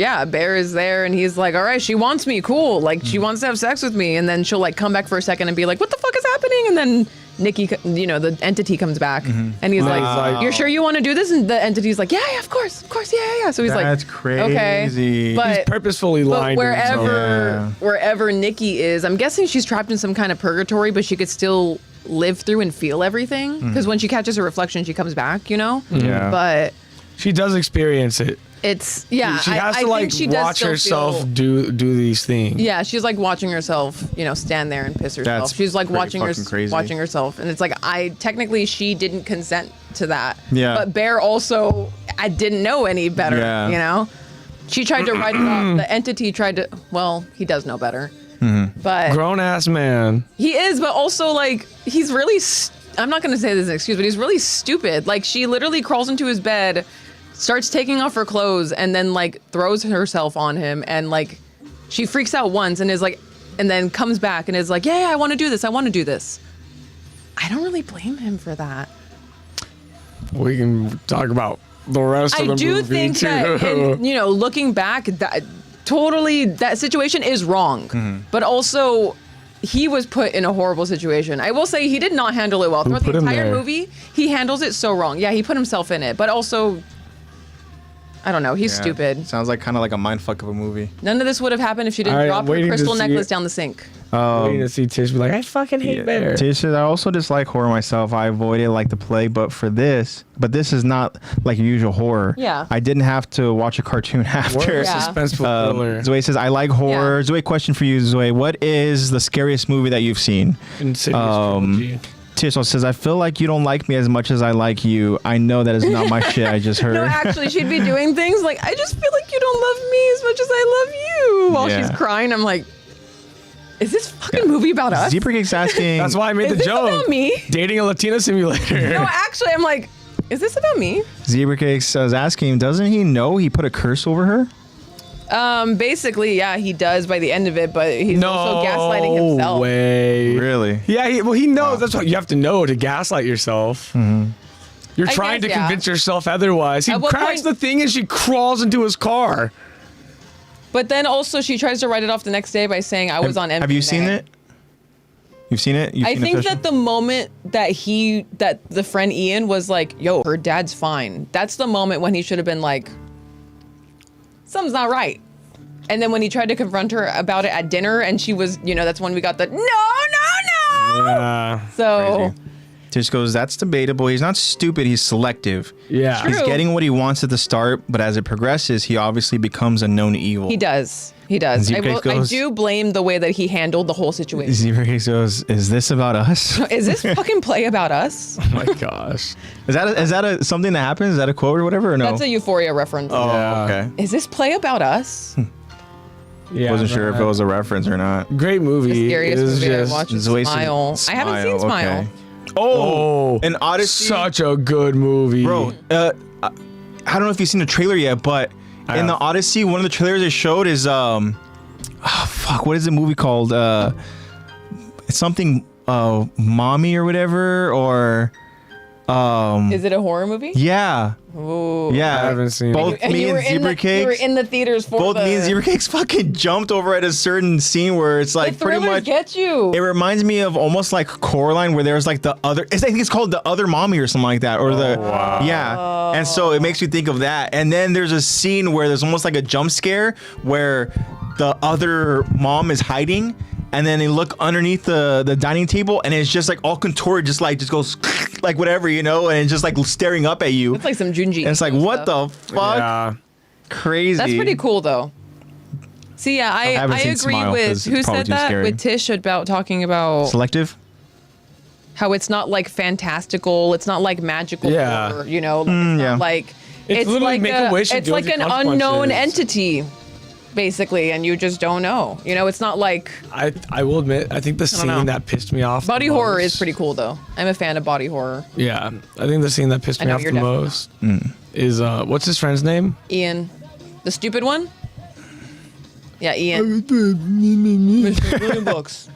Speaker 1: is there, and he's like, "All right, she wants me, cool. Like, she wants to have sex with me," and then she'll like come back for a second and be like, "What the fuck is happening?" And then Nikki, you know, the entity comes back, and he's like, "You're sure you want to do this?" And the entity's like, "Yeah, of course, yeah." So he's like,
Speaker 3: That's crazy.
Speaker 1: Okay, but
Speaker 2: He's purposefully lying to himself.
Speaker 1: wherever Nikki is, I'm guessing she's trapped in some kind of purgatory, but she could still live through and feel everything. Because when she catches her reflection, she comes back, you know.
Speaker 3: Yeah.
Speaker 1: But
Speaker 2: She does experience it.
Speaker 1: it's
Speaker 2: She has
Speaker 1: I
Speaker 2: to like
Speaker 1: think she does
Speaker 2: watch
Speaker 1: still
Speaker 2: herself
Speaker 1: feel-
Speaker 2: do these things.
Speaker 1: Yeah, she's like watching herself, you know, stand there and piss herself.
Speaker 3: That's
Speaker 1: She's like
Speaker 3: pretty fucking crazy.
Speaker 1: watching herself, and it's like technically she didn't consent to that.
Speaker 3: Yeah.
Speaker 1: But Bear also, I didn't know any better.
Speaker 3: Yeah.
Speaker 1: You know, she tried to write it off. The entity tried to. Well, he does know better. But
Speaker 2: Grown ass man.
Speaker 1: he is, but also like he's really. I'm not gonna say this is an excuse, but he's really stupid. Like she literally crawls into his bed, starts taking off her clothes, and then like throws herself on him, and like she freaks out once and is like, and then comes back and is like, "Yeah, I want to do this. I want to do this." I don't really blame him for that.
Speaker 2: We can talk about the rest of the
Speaker 1: I do
Speaker 2: movie
Speaker 1: think
Speaker 2: too.
Speaker 1: that, and, you know, looking back, that situation is wrong, but also. He was put in a horrible situation. I will say he did not handle it well. Throughout the
Speaker 2: put him
Speaker 1: entire
Speaker 2: there?
Speaker 1: movie, he handles it so wrong. Yeah, he put himself in it, but also, I don't know, he's
Speaker 3: Yeah.
Speaker 1: stupid.
Speaker 3: Sounds like kind of like a mindfuck of a movie.
Speaker 1: None of this would have happened if she didn't
Speaker 2: All right,
Speaker 1: drop
Speaker 2: I'm
Speaker 1: her
Speaker 2: waiting to
Speaker 1: crystal
Speaker 2: see
Speaker 1: necklace
Speaker 2: it.
Speaker 1: down the sink.
Speaker 2: Waiting to see Tish be like, I fucking hate Bear.
Speaker 3: Tish says, "I also dislike horror myself. I avoid it like the plague, but this is not like usual horror.
Speaker 1: Yeah.
Speaker 3: I didn't have to watch a cartoon after."
Speaker 1: Yeah.
Speaker 2: Suspenseful thriller.
Speaker 3: Zoe says, "I like horror."
Speaker 1: Yeah.
Speaker 3: Zoe, question for you, Zoe. What is the scariest movie that you've seen?
Speaker 2: Insidious trilogy.
Speaker 3: Tish also says, "I feel like you don't like me as much as I like you. I know that is not my shit. I just heard."
Speaker 1: No, actually, she'd be doing things like, "I just feel like you don't love me as much as I love you," while
Speaker 3: Yeah.
Speaker 1: she's crying. I'm like, is this fucking movie about us?
Speaker 3: Zebracake's asking.
Speaker 2: That's why I made
Speaker 1: Is
Speaker 2: the
Speaker 1: this
Speaker 2: joke.
Speaker 1: about me?
Speaker 2: Dating a Latina simulator.
Speaker 1: No, actually, I'm like, is this about me?
Speaker 3: Zebracake says, asking, doesn't he know he put a curse over her?
Speaker 1: Basically, yeah, he does by the end of it, but he's also gaslighting himself.
Speaker 2: No way.
Speaker 3: Really?
Speaker 2: Yeah, he knows. That's what you have to know to gaslight yourself. You're
Speaker 1: I
Speaker 2: trying
Speaker 1: guess,
Speaker 2: to
Speaker 1: yeah.
Speaker 2: convince yourself otherwise. He
Speaker 1: At what
Speaker 2: cracks
Speaker 1: point-
Speaker 2: the thing and she crawls into his car.
Speaker 1: But then also she tries to write it off the next day by saying I was on MDMA.
Speaker 3: Have you seen it? You've seen it?
Speaker 1: I think that the moment that the friend Ian was like, "Yo, her dad's fine," that's the moment when he should have been like, "Something's not right." And then when he tried to confront her about it at dinner, and she was, that's when we got the no.
Speaker 2: Yeah.
Speaker 1: So.
Speaker 3: Crazy. Tish goes, that's debatable. He's not stupid. He's selective.
Speaker 2: Yeah.
Speaker 1: True.
Speaker 3: He's getting what he wants at the start, but as it progresses, he obviously becomes a known evil.
Speaker 1: He does. I do blame the way that he handled the whole situation.
Speaker 3: Zebra Case goes, is this about us?
Speaker 1: Is this fucking play about us?
Speaker 2: Oh my gosh.
Speaker 3: Is that something that happens? Is that a quote or whatever? Or no?
Speaker 1: That's a Euphoria reference.
Speaker 3: Oh,
Speaker 2: Yeah.
Speaker 3: okay.
Speaker 1: Is this play about us?
Speaker 2: Yeah.
Speaker 3: Wasn't sure if it was a reference or not.
Speaker 2: Great movie.
Speaker 1: The scariest
Speaker 2: It is
Speaker 1: movie I
Speaker 2: just-
Speaker 1: watched is
Speaker 3: it's wasted-
Speaker 1: Smile. I haven't seen Smile.
Speaker 3: okay. Oh, an Odyssey.
Speaker 2: Such a good movie.
Speaker 3: Bro, I don't know if you've seen the trailer yet, but in the Odyssey, one of the trailers they showed is what is the movie called? It's something Mommy or whatever, or
Speaker 1: Is it a horror movie?
Speaker 3: yeah.
Speaker 1: Ooh.
Speaker 3: Yeah,
Speaker 2: I haven't seen it.
Speaker 3: both
Speaker 1: And
Speaker 3: me
Speaker 1: you were
Speaker 3: and
Speaker 1: in
Speaker 3: Zebra
Speaker 1: You were
Speaker 3: Cakes.
Speaker 1: in the theaters for
Speaker 3: Both me and Zebra Cakes fucking jumped over at a certain scene where it's
Speaker 1: The
Speaker 3: like pretty
Speaker 1: thrillers
Speaker 3: much.
Speaker 1: get you.
Speaker 3: It reminds me of almost like Coraline, where there's like the other. I think it's called the other mommy or something like that, or yeah. And so it makes me think of that. And then there's a scene where there's almost like a jump scare where the other mom is hiding, and then they look underneath the dining table, and it's just like all contorted, just goes like whatever, and it's just like staring up at you.
Speaker 1: It's like some Junji.
Speaker 3: And it's like, what the fuck?
Speaker 2: Yeah.
Speaker 3: Crazy.
Speaker 1: That's pretty cool though. See, yeah, I
Speaker 3: haven't seen
Speaker 1: agree
Speaker 3: Smile 'cause
Speaker 1: with
Speaker 3: it's
Speaker 1: who
Speaker 3: probably
Speaker 1: said
Speaker 3: too
Speaker 1: that
Speaker 3: scary.
Speaker 1: with Tish about talking about
Speaker 3: Selective.
Speaker 1: how it's not like fantastical, it's not like magical
Speaker 2: Yeah.
Speaker 1: horror, it's not like
Speaker 2: It's literally
Speaker 1: like
Speaker 2: make a wish and
Speaker 1: it's
Speaker 2: deal
Speaker 1: like
Speaker 2: with
Speaker 1: an
Speaker 2: your
Speaker 1: unknown
Speaker 2: consequences.
Speaker 1: entity, basically, and you just don't know. It's not like
Speaker 2: I will admit, I think the
Speaker 1: know.
Speaker 2: scene that pissed me off.
Speaker 1: body
Speaker 2: the
Speaker 1: horror
Speaker 2: most-
Speaker 1: is pretty cool though. I'm a fan of body horror.
Speaker 2: Yeah, I think the scene that pissed
Speaker 1: I
Speaker 2: me
Speaker 1: know,
Speaker 2: off
Speaker 1: you're
Speaker 2: the
Speaker 1: definitely
Speaker 2: most is what's his friend's name?
Speaker 1: Ian, the stupid one. Yeah, Ian. Mr. William Books.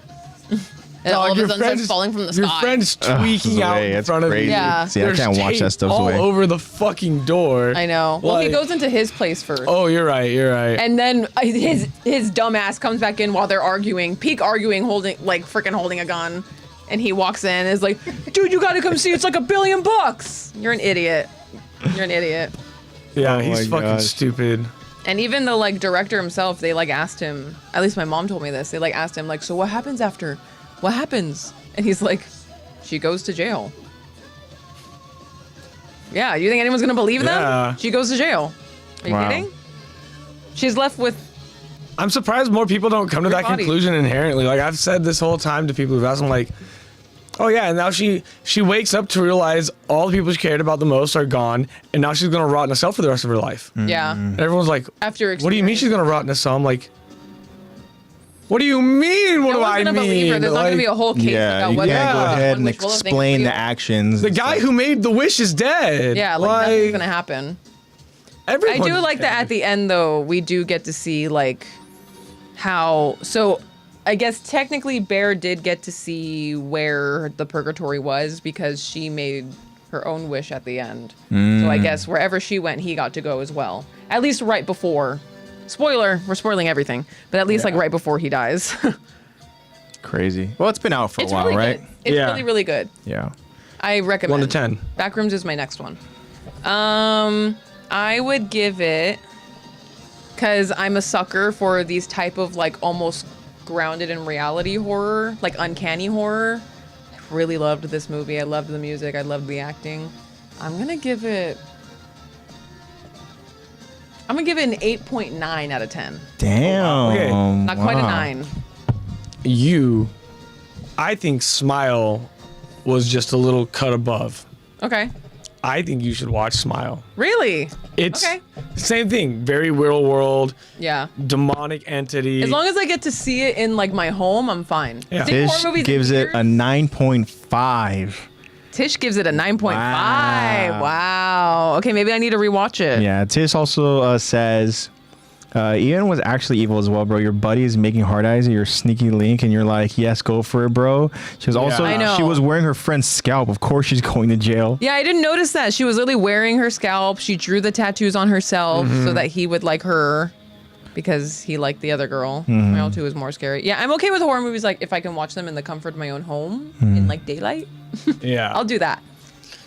Speaker 1: And all of a sudden starts falling from the
Speaker 2: Your
Speaker 1: sky.
Speaker 2: friend's tweaking out in
Speaker 3: That's
Speaker 2: front of
Speaker 3: crazy.
Speaker 2: you.
Speaker 1: Yeah.
Speaker 3: See, I
Speaker 2: There's
Speaker 3: can't watch
Speaker 2: tape
Speaker 3: that stuff
Speaker 2: all
Speaker 3: away.
Speaker 2: over the fucking door.
Speaker 1: I know. Well, he
Speaker 2: Like-
Speaker 1: goes into his place first.
Speaker 2: Oh, you're right. You're right.
Speaker 1: And then his dumb ass comes back in while they're arguing, holding a gun. And he walks in and is like, dude, you gotta come see, it's like $1 billion. You're an idiot.
Speaker 2: yeah,
Speaker 3: Oh
Speaker 2: he's
Speaker 3: my
Speaker 2: fucking
Speaker 3: gosh.
Speaker 2: stupid.
Speaker 1: And even the director himself, they asked him, at least my mom told me this, they asked him so what happens after? What happens? And he's like, she goes to jail. Yeah, you think anyone's gonna believe them?
Speaker 2: Yeah.
Speaker 1: She goes to jail. Are you
Speaker 3: Wow.
Speaker 1: kidding? She's left with
Speaker 2: I'm surprised more people don't come to that
Speaker 1: body.
Speaker 2: conclusion inherently. Like I've said this whole time to people who've asked, I'm like, oh yeah, and now she wakes up to realize all the people she cared about the most are gone, and now she's gonna rot in a cell for the rest of her life.
Speaker 1: yeah.
Speaker 2: And everyone's like,
Speaker 1: After
Speaker 2: what do you mean she's gonna rot in a cell? I'm like, what do you mean? What
Speaker 1: No
Speaker 2: do
Speaker 1: one's
Speaker 2: I
Speaker 1: gonna believe her.
Speaker 2: mean?
Speaker 1: There's not gonna be a whole case
Speaker 3: Yeah,
Speaker 1: about
Speaker 3: you
Speaker 1: whether
Speaker 3: can't go
Speaker 2: Yeah.
Speaker 3: ahead and
Speaker 1: which will have things
Speaker 3: explain
Speaker 1: for
Speaker 3: the
Speaker 1: you.
Speaker 3: actions.
Speaker 2: The
Speaker 3: and
Speaker 2: guy
Speaker 3: stuff.
Speaker 2: who made the wish is dead.
Speaker 1: Yeah, nothing's gonna happen. I
Speaker 2: Everyone's
Speaker 1: do like that
Speaker 2: dead.
Speaker 1: at the end though, we do get to see how so I guess technically Bear did get to see where the purgatory was because she made her own wish at the end. So I guess wherever she went, he got to go as well. At least right before. Spoiler, we're spoiling everything. But at least right before he dies.
Speaker 3: Crazy. Well, it's been out for a
Speaker 1: It's
Speaker 3: while,
Speaker 1: really
Speaker 3: right?
Speaker 1: good. It's
Speaker 2: Yeah.
Speaker 1: really, really good.
Speaker 3: Yeah.
Speaker 1: I recommend.
Speaker 2: 1 to 10.
Speaker 1: Backrooms is my next one. I would give it, because I'm a sucker for these type of almost grounded in reality horror, uncanny horror. I really loved this movie. I loved the music. I loved the acting. I'm gonna give it an 8.9 out of 10.
Speaker 3: Damn.
Speaker 2: Okay.
Speaker 1: Not quite a
Speaker 3: Wow.
Speaker 1: 9.
Speaker 2: I think Smile was just a little cut above.
Speaker 1: Okay.
Speaker 2: I think you should watch Smile.
Speaker 1: Really?
Speaker 2: It's
Speaker 1: Okay.
Speaker 2: same thing, very real world,
Speaker 1: Yeah.
Speaker 2: demonic entity.
Speaker 1: As long as I get to see it in my home, I'm fine.
Speaker 2: Yeah.
Speaker 1: Seeing
Speaker 3: Tish
Speaker 1: horror movies in
Speaker 3: gives it a
Speaker 1: theaters-
Speaker 3: 9.5.
Speaker 1: Tish gives it a 9.5. Wow. Okay, maybe I need to rewatch it.
Speaker 3: Yeah, Tish also says, Ian was actually evil as well, bro. Your buddy is making hard eyes at your sneaky link, and you're like, yes, go for it, bro. She was also,
Speaker 2: I
Speaker 1: know.
Speaker 3: she was wearing her friend's scalp. Of course she's going to jail.
Speaker 1: Yeah, I didn't notice that. She was literally wearing her scalp. She drew the tattoos on herself so that he would like her because he liked the other girl. Smile 2 is more scary. Yeah, I'm okay with horror movies if I can watch them in the comfort of my own home in daylight.
Speaker 2: yeah.
Speaker 1: I'll do that.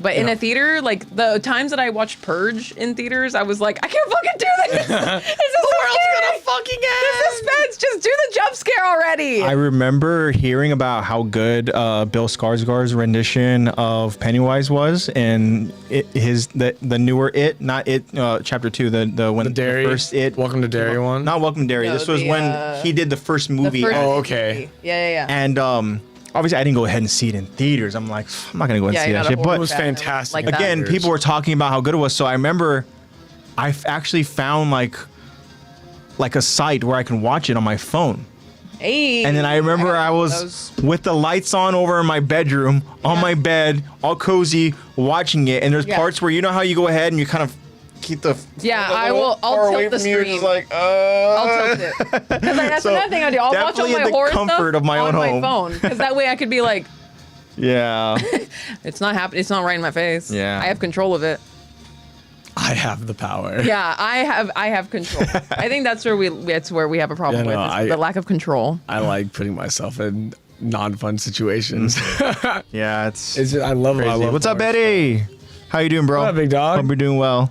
Speaker 1: But in a theater, like the times that I watched Purge in theaters, I was like, I can't fucking do this. This is the world's gonna fucking end. The suspense, just do the jump scare already.
Speaker 3: I remember hearing about how good Bill Skarsgård's rendition of Pennywise was, and the newer It, not It, Chapter 2, the first It.
Speaker 2: Welcome to Derry one.
Speaker 3: Not Welcome to Derry.
Speaker 1: No,
Speaker 3: this was when he did the first movie.
Speaker 2: Oh, okay.
Speaker 1: Yeah.
Speaker 3: And obviously, I didn't go ahead and see it in theaters. I'm like, I'm not gonna go and see that shit. But
Speaker 2: it was fantastic.
Speaker 1: Like
Speaker 3: again, people were talking about how good it was. So I remember, I actually found like a site where I can watch it on my phone.
Speaker 1: Hey,
Speaker 3: And then I remember I was with the lights on over in my bedroom, on my bed, all cozy, watching it. And there's parts where you know how you go ahead and you kind of keep the
Speaker 1: I'll tilt the screen. I'll tilt it because that's another thing I do. I'll watch all my horror stuff
Speaker 3: of my
Speaker 1: on
Speaker 3: own
Speaker 1: my
Speaker 3: home.
Speaker 1: phone because that way I could be like,
Speaker 3: yeah,
Speaker 1: it's not happening. It's not right in my face.
Speaker 3: Yeah.
Speaker 1: I have control of it.
Speaker 2: I have the power.
Speaker 1: Yeah, I have control. I think that's where we have a problem with is the lack of control.
Speaker 2: I like putting myself in non-fun situations.
Speaker 3: Yeah, it's
Speaker 2: It's just, I love it.
Speaker 3: crazy. What's up, Eddie? How you doing, bro?
Speaker 2: What up, big dog?
Speaker 3: Hope you're doing well.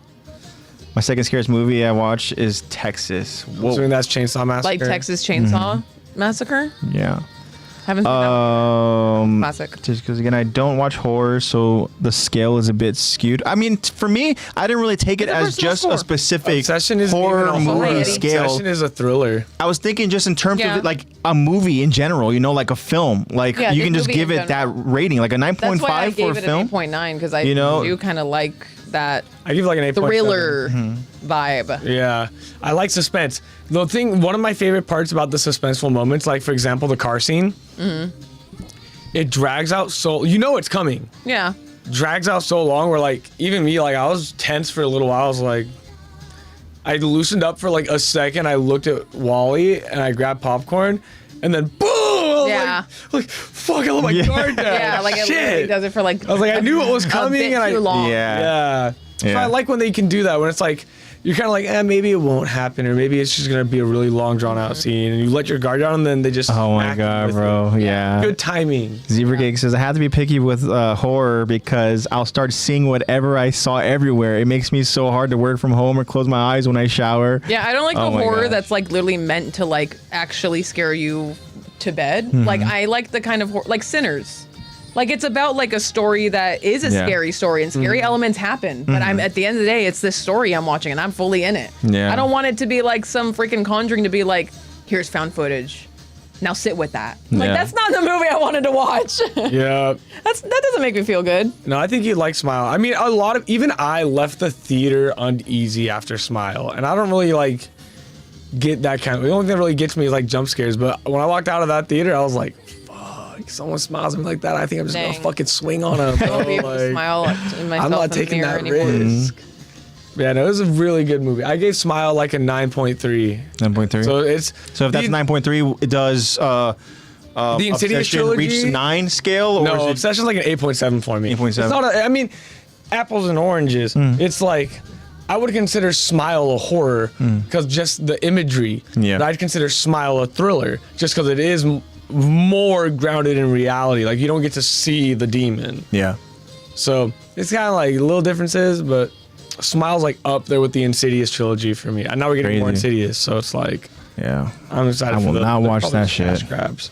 Speaker 3: My second scariest movie I watched is Texas. Whoa.
Speaker 2: Assuming that's Chainsaw Massacre.
Speaker 1: Like Texas Chainsaw Massacre.
Speaker 3: Yeah.
Speaker 1: Haven't seen that classic.
Speaker 3: Just because again, I don't watch horror, so the scale is a bit skewed. I mean, for me, I didn't really take it as just a specific
Speaker 2: Obsession is
Speaker 3: horror movie
Speaker 1: Eddie.
Speaker 3: scale.
Speaker 2: Obsession is a thriller.
Speaker 3: I was thinking just in terms of it, like a movie in general, like a film. Like
Speaker 1: Yeah,
Speaker 3: you can
Speaker 1: this
Speaker 3: just
Speaker 1: movie
Speaker 3: give
Speaker 1: in
Speaker 3: it that
Speaker 1: general.
Speaker 3: rating, like a 9.5
Speaker 1: That's why I
Speaker 3: for
Speaker 1: gave
Speaker 3: a
Speaker 1: it
Speaker 3: film.
Speaker 1: an 8.9 because I do kind of like that
Speaker 2: I give like an 8.7.
Speaker 1: thriller vibe.
Speaker 2: Yeah, I like suspense. One of my favorite parts about the suspenseful moments, like for example, the car scene. It drags out so it's coming.
Speaker 1: Yeah.
Speaker 2: Drags out so long where like even me, like I was tense for a little while. I was like, I loosened up for like a second. I looked at Wally and I grabbed popcorn, and then boom! I was
Speaker 1: Yeah.
Speaker 2: like fuck! I let my guard down.
Speaker 1: Yeah, like it literally does it for like.
Speaker 2: I was like, I knew it was coming,
Speaker 1: bit
Speaker 2: and
Speaker 1: too long.
Speaker 2: Yeah. So I like when they can do that when it's like you're kind of like, maybe it won't happen, or maybe it's just gonna be a really long, drawn out scene, and you let your guard down, and then they just.
Speaker 3: Oh my god, bro! Yeah.
Speaker 2: Good timing.
Speaker 3: Zebra Cake says I have to be picky with horror because I'll start seeing whatever I saw everywhere. It makes me so hard to work from home or close my eyes when I shower.
Speaker 1: Yeah, I don't like
Speaker 3: Oh
Speaker 1: the
Speaker 3: my
Speaker 1: horror
Speaker 3: gosh.
Speaker 1: that's like literally meant to like actually scare you to bed.
Speaker 3: Mm-hmm.
Speaker 1: Like I like the kind of horror, like Sinners. Like it's about like a story that is a scary story and scary elements happen. But I'm at the end of the day, it's this story I'm watching and I'm fully in it.
Speaker 3: Yeah.
Speaker 1: I don't want it to be like some freaking Conjuring to be like, here's found footage. Now sit with that. Like
Speaker 3: Yeah.
Speaker 1: that's not the movie I wanted to watch.
Speaker 2: Yeah.
Speaker 1: That doesn't make me feel good.
Speaker 2: No, I think you'd like Smile. I mean, even I left the theater uneasy after Smile, and I don't really like get that kind of. The only thing that really gets me is like jump scares. But when I walked out of that theater, I was like, "Fuck! Someone smiles at me like that. I think I'm just gonna
Speaker 1: Dang.
Speaker 2: fucking swing on them."
Speaker 1: I won't be able to smile in myself
Speaker 2: I'm not
Speaker 1: in the
Speaker 2: taking
Speaker 1: mirror
Speaker 2: that
Speaker 1: anymore.
Speaker 2: risk. Yeah, no, it was a really good movie. I gave Smile like a 9.3.
Speaker 3: 9.3.
Speaker 2: So it's
Speaker 3: if that's 9.3, it does
Speaker 2: the Insidious
Speaker 3: Obsession
Speaker 2: trilogy
Speaker 3: reach 9 scale, or
Speaker 2: No,
Speaker 3: is it
Speaker 2: Obsession's like an 8.7 for me.
Speaker 3: 8.7.
Speaker 2: It's not. I mean, apples and oranges. It's like I would consider Smile a horror because just the imagery.
Speaker 3: Yeah.
Speaker 2: But I'd consider Smile a thriller just because it is more grounded in reality. Like you don't get to see the demon.
Speaker 3: Yeah.
Speaker 2: So it's kind of like little differences, but Smile's like up there with the Insidious trilogy for me. And now we're getting more
Speaker 3: Crazy.
Speaker 2: Insidious, so it's like
Speaker 3: Yeah.
Speaker 2: I'm excited.
Speaker 3: I
Speaker 2: for
Speaker 3: will
Speaker 2: the,
Speaker 3: not
Speaker 2: the-
Speaker 3: watch
Speaker 2: probably
Speaker 3: that
Speaker 2: the cash
Speaker 3: shit.
Speaker 2: grabs.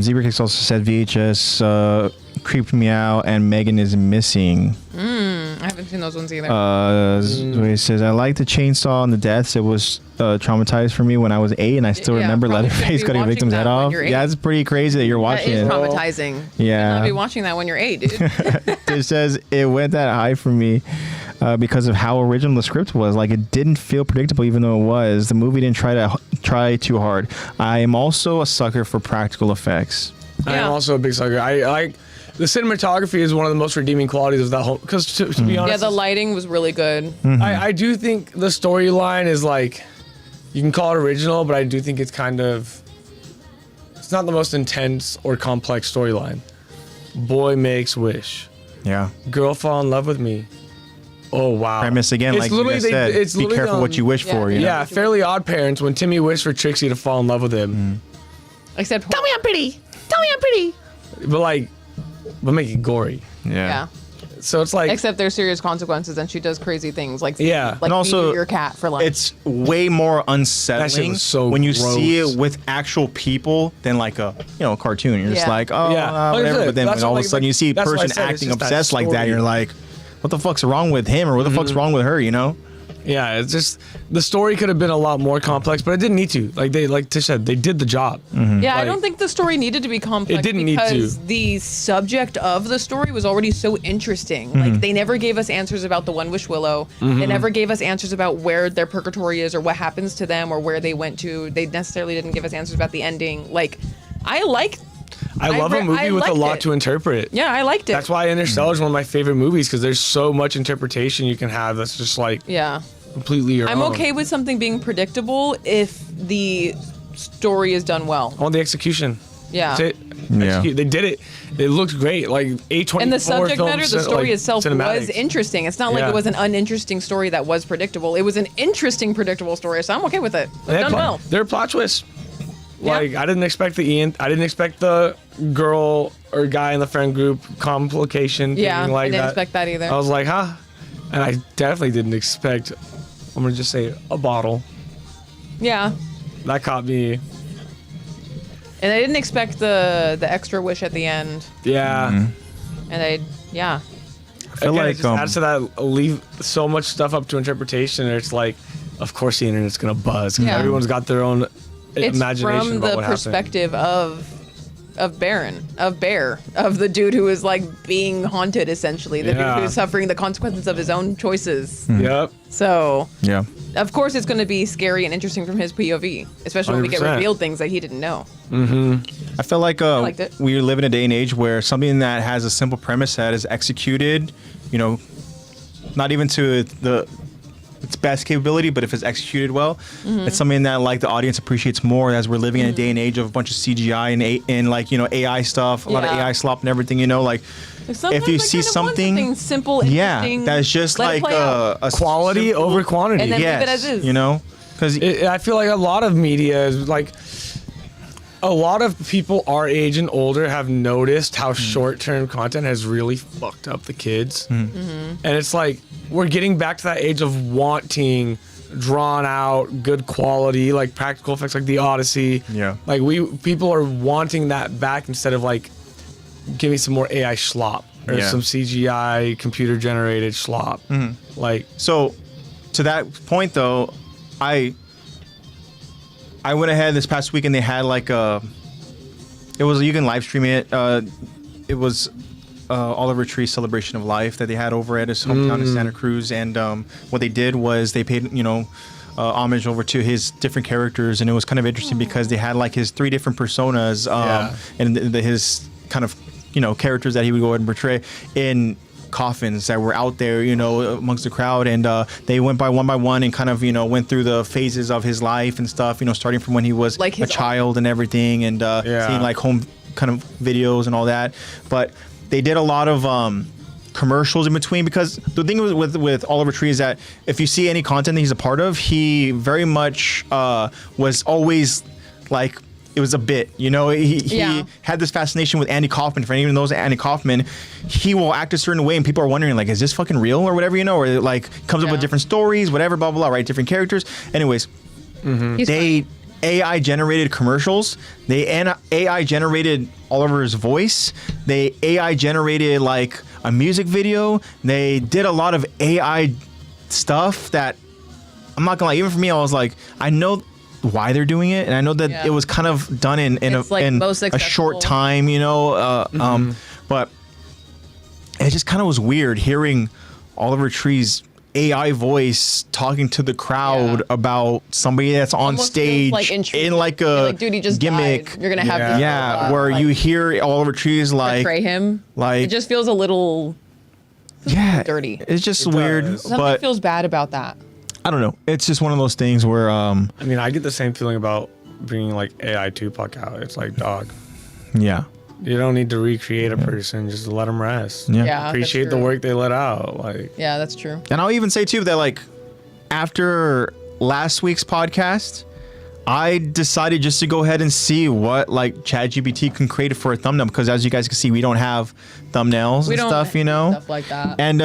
Speaker 3: Zebra Kicks also said VHS creeped me out and Megan is missing.
Speaker 1: I haven't seen those ones either.
Speaker 3: He says, I like the chainsaw and the deaths. It was traumatized for me when I was 8 and I still
Speaker 1: Yeah,
Speaker 3: remember
Speaker 1: probably shouldn't
Speaker 3: Leatherface
Speaker 1: be
Speaker 3: cutting a
Speaker 1: watching
Speaker 3: victim's
Speaker 1: that
Speaker 3: head
Speaker 1: when
Speaker 3: off.
Speaker 1: you're 8.
Speaker 3: Yeah, it's pretty crazy that you're
Speaker 1: that
Speaker 3: watching
Speaker 1: is
Speaker 3: it.
Speaker 1: traumatizing. You
Speaker 3: Yeah.
Speaker 1: should not be watching that when you're 8, dude.
Speaker 3: It says it went that high for me because of how original the script was. Like it didn't feel predictable, even though it was. The movie didn't try too hard. I am also a sucker for practical effects.
Speaker 2: I'm
Speaker 1: Yeah.
Speaker 2: also a big sucker. I like the cinematography is one of the most redeeming qualities of that whole. Because to be honest,
Speaker 1: Yeah, the lighting was really good.
Speaker 2: I do think the storyline is like, you can call it original, but I do think it's kind of, it's not the most intense or complex storyline. Boy makes wish.
Speaker 3: Yeah.
Speaker 2: Girl fall in love with me. Oh wow.
Speaker 3: Premise again,
Speaker 2: It's
Speaker 3: like you
Speaker 2: literally
Speaker 3: just said,
Speaker 2: it's
Speaker 3: be
Speaker 2: literally,
Speaker 3: careful what you wish for. You know?
Speaker 2: Yeah, Fairly Odd Parents when Timmy wished for Trixie to fall in love with him.
Speaker 1: Except, tell me I'm pretty. Tell me I'm pretty.
Speaker 2: But like, but make it gory.
Speaker 1: Yeah.
Speaker 2: So it's like,
Speaker 1: Except there's serious consequences, and she does crazy things like
Speaker 2: Yeah.
Speaker 1: like
Speaker 3: And also,
Speaker 1: feeding your cat for lunch.
Speaker 3: It's way more unsettling
Speaker 2: was so
Speaker 3: when you
Speaker 2: gross.
Speaker 3: see it with actual people than like a cartoon. You're just
Speaker 1: Yeah.
Speaker 3: like, oh,
Speaker 2: Yeah.
Speaker 3: whatever. But then
Speaker 2: That's
Speaker 3: when all
Speaker 2: what,
Speaker 3: of a sudden you see a
Speaker 2: that's what I
Speaker 3: person
Speaker 2: said, it's
Speaker 3: acting
Speaker 2: just that
Speaker 3: obsessed like that,
Speaker 2: story.
Speaker 3: you're like, what the fuck's wrong with him, or what the fuck's wrong with her? You know?
Speaker 2: yeah, it's just the story could have been a lot more complex, but it didn't need to. Like Tish said, they did the job.
Speaker 1: Yeah, I
Speaker 2: Like,
Speaker 1: don't think the story needed to be complex.
Speaker 2: It didn't need to.
Speaker 1: because the subject of the story was already so interesting. Like they never gave us answers about the One Wish Willow. They never gave us answers about where their purgatory is or what happens to them or where they went to. They necessarily didn't give us answers about the ending. Like I
Speaker 2: love a movie with a
Speaker 1: liked
Speaker 2: lot
Speaker 1: it.
Speaker 2: to interpret.
Speaker 1: Yeah, I liked it.
Speaker 2: That's why Interstellar is one of my favorite movies, because there's so much interpretation you can have that's just like
Speaker 1: Yeah.
Speaker 2: completely your
Speaker 1: I'm
Speaker 2: own.
Speaker 1: okay with something being predictable if the story is done well.
Speaker 2: On the execution.
Speaker 1: Yeah.
Speaker 2: That's it.
Speaker 3: Yeah.
Speaker 2: Execute. They did it. It looked great. Like A24
Speaker 1: And the subject
Speaker 2: film
Speaker 1: matter, the story itself was
Speaker 2: cinematics.
Speaker 1: interesting. It's not like
Speaker 2: Yeah.
Speaker 1: it was an uninteresting story that was predictable. It was an interesting, predictable story, so I'm okay with it. It's done well.
Speaker 2: There are plot twists.
Speaker 1: Yeah.
Speaker 2: Like I didn't expect I didn't expect the girl or guy in the friend group complication.
Speaker 1: Yeah,
Speaker 2: thing like
Speaker 1: I didn't
Speaker 2: that.
Speaker 1: expect that either.
Speaker 2: I was like, huh? And I definitely didn't expect. I'm gonna just say a bottle.
Speaker 1: Yeah.
Speaker 2: That caught me.
Speaker 1: And I didn't expect the extra wish at the end.
Speaker 2: Yeah.
Speaker 1: And yeah.
Speaker 3: I feel
Speaker 2: Again, it
Speaker 3: like
Speaker 2: just adds to that. Leave so much stuff up to interpretation. And it's like, of course, the internet's gonna buzz. 'Cause
Speaker 1: Yeah.
Speaker 2: Everyone's got their own
Speaker 1: It's
Speaker 2: imagination
Speaker 1: from
Speaker 2: about
Speaker 1: the
Speaker 2: what happened.
Speaker 1: perspective of Bear, of the dude who is like being haunted essentially, the
Speaker 2: Yeah.
Speaker 1: dude who's suffering the consequences of his own choices.
Speaker 2: Yep.
Speaker 1: So
Speaker 3: yeah.
Speaker 1: of course it's going to be scary and interesting from his POV, especially when we get
Speaker 2: 100%.
Speaker 1: revealed things that he didn't know.
Speaker 3: I feel like
Speaker 1: liked it.
Speaker 3: we live in a day and age where something that has a simple premise that is executed, not even to its best capability, but if it's executed well, it's something that like the audience appreciates more, as we're living in a day and age of a bunch of CGI and like AI stuff, a lot of
Speaker 1: Yeah.
Speaker 3: AI slop and everything. Like
Speaker 1: Sometimes
Speaker 3: if you
Speaker 1: I
Speaker 3: see
Speaker 1: kind of want
Speaker 3: something,
Speaker 1: simple, interesting,
Speaker 3: that's just
Speaker 1: let it
Speaker 3: like
Speaker 1: play out.
Speaker 3: a
Speaker 2: Quality
Speaker 3: simple-
Speaker 2: over quantity.
Speaker 1: And then leave it
Speaker 3: yes,
Speaker 1: as is.
Speaker 3: because
Speaker 2: I feel like a lot of media is like a lot of people our age and older have noticed how short-term content has really fucked up the kids. And it's like we're getting back to that age of wanting drawn out, good quality, like practical effects like the Odyssey.
Speaker 3: Yeah.
Speaker 2: Like people are wanting that back instead of like give me some more AI schlop or
Speaker 3: Yeah.
Speaker 2: some CGI computer generated schlop. Like
Speaker 3: So, to that point though, I went ahead this past week and they had like you can live stream it. It was Oliver Tree's Celebration of Life that they had over at his hometown in Santa Cruz, and what they did was they paid homage over to his different characters, and it was kind of interesting because they had like his 3 different personas and his kind of characters that he would go ahead and portray in coffins that were out there, amongst the crowd, and they went by one and kind of, went through the phases of his life and stuff, starting from when he was
Speaker 1: Like
Speaker 3: a
Speaker 1: his
Speaker 3: child and everything, and seeing like home kind of videos and all that. But they did a lot of commercials in between, because the thing with Oliver Tree is that if you see any content that he's a part of, he very much was always like, it was a bit, he had this fascination with Andy Kaufman. For anyone who knows Andy Kaufman, he will act a certain way and people are wondering like, is this fucking real or whatever, or it like comes up with different stories, whatever, blah, blah, blah, right? Different characters. Anyways,
Speaker 1: He's
Speaker 3: they
Speaker 1: funny.
Speaker 3: AI generated commercials. They AI generated Oliver's voice. They AI generated like a music video. They did a lot of AI stuff that I'm not gonna lie, even for me, I was like, I know why they're doing it, and I know that it was kind of done in
Speaker 1: It's, like, most
Speaker 3: a short
Speaker 1: accessible.
Speaker 3: time, but it just kind of was weird hearing Oliver Tree's AI voice talking to the crowd about somebody that's on
Speaker 1: Almost
Speaker 3: stage
Speaker 1: feels, like, intriguing.
Speaker 3: in like a
Speaker 1: You're like, dude, he just
Speaker 3: gimmick.
Speaker 1: died. You're gonna have this
Speaker 3: Yeah, where you hear Oliver Tree's like,
Speaker 1: portray him.
Speaker 3: like-
Speaker 1: It just feels a little
Speaker 3: yeah,
Speaker 1: dirty.
Speaker 3: It's just
Speaker 2: It
Speaker 3: weird,
Speaker 2: does.
Speaker 1: Something
Speaker 3: but
Speaker 1: feels bad about that.
Speaker 3: I don't know. It's just one of those things where
Speaker 2: I mean, I get the same feeling about bringing like AI Tupac out. It's like, dog,
Speaker 3: yeah.
Speaker 2: you don't need to recreate a person. Just let them rest.
Speaker 3: Yeah.
Speaker 1: Yeah,
Speaker 2: Appreciate
Speaker 1: that's
Speaker 2: the
Speaker 1: true.
Speaker 2: work they let out. Like,
Speaker 1: Yeah, that's true.
Speaker 3: And I'll even say too that like after last week's podcast, I decided just to go ahead and see what like ChatGPT can create for a thumbnail, because as you guys can see, we don't have thumbnails and stuff, you know,
Speaker 1: stuff like that.
Speaker 3: and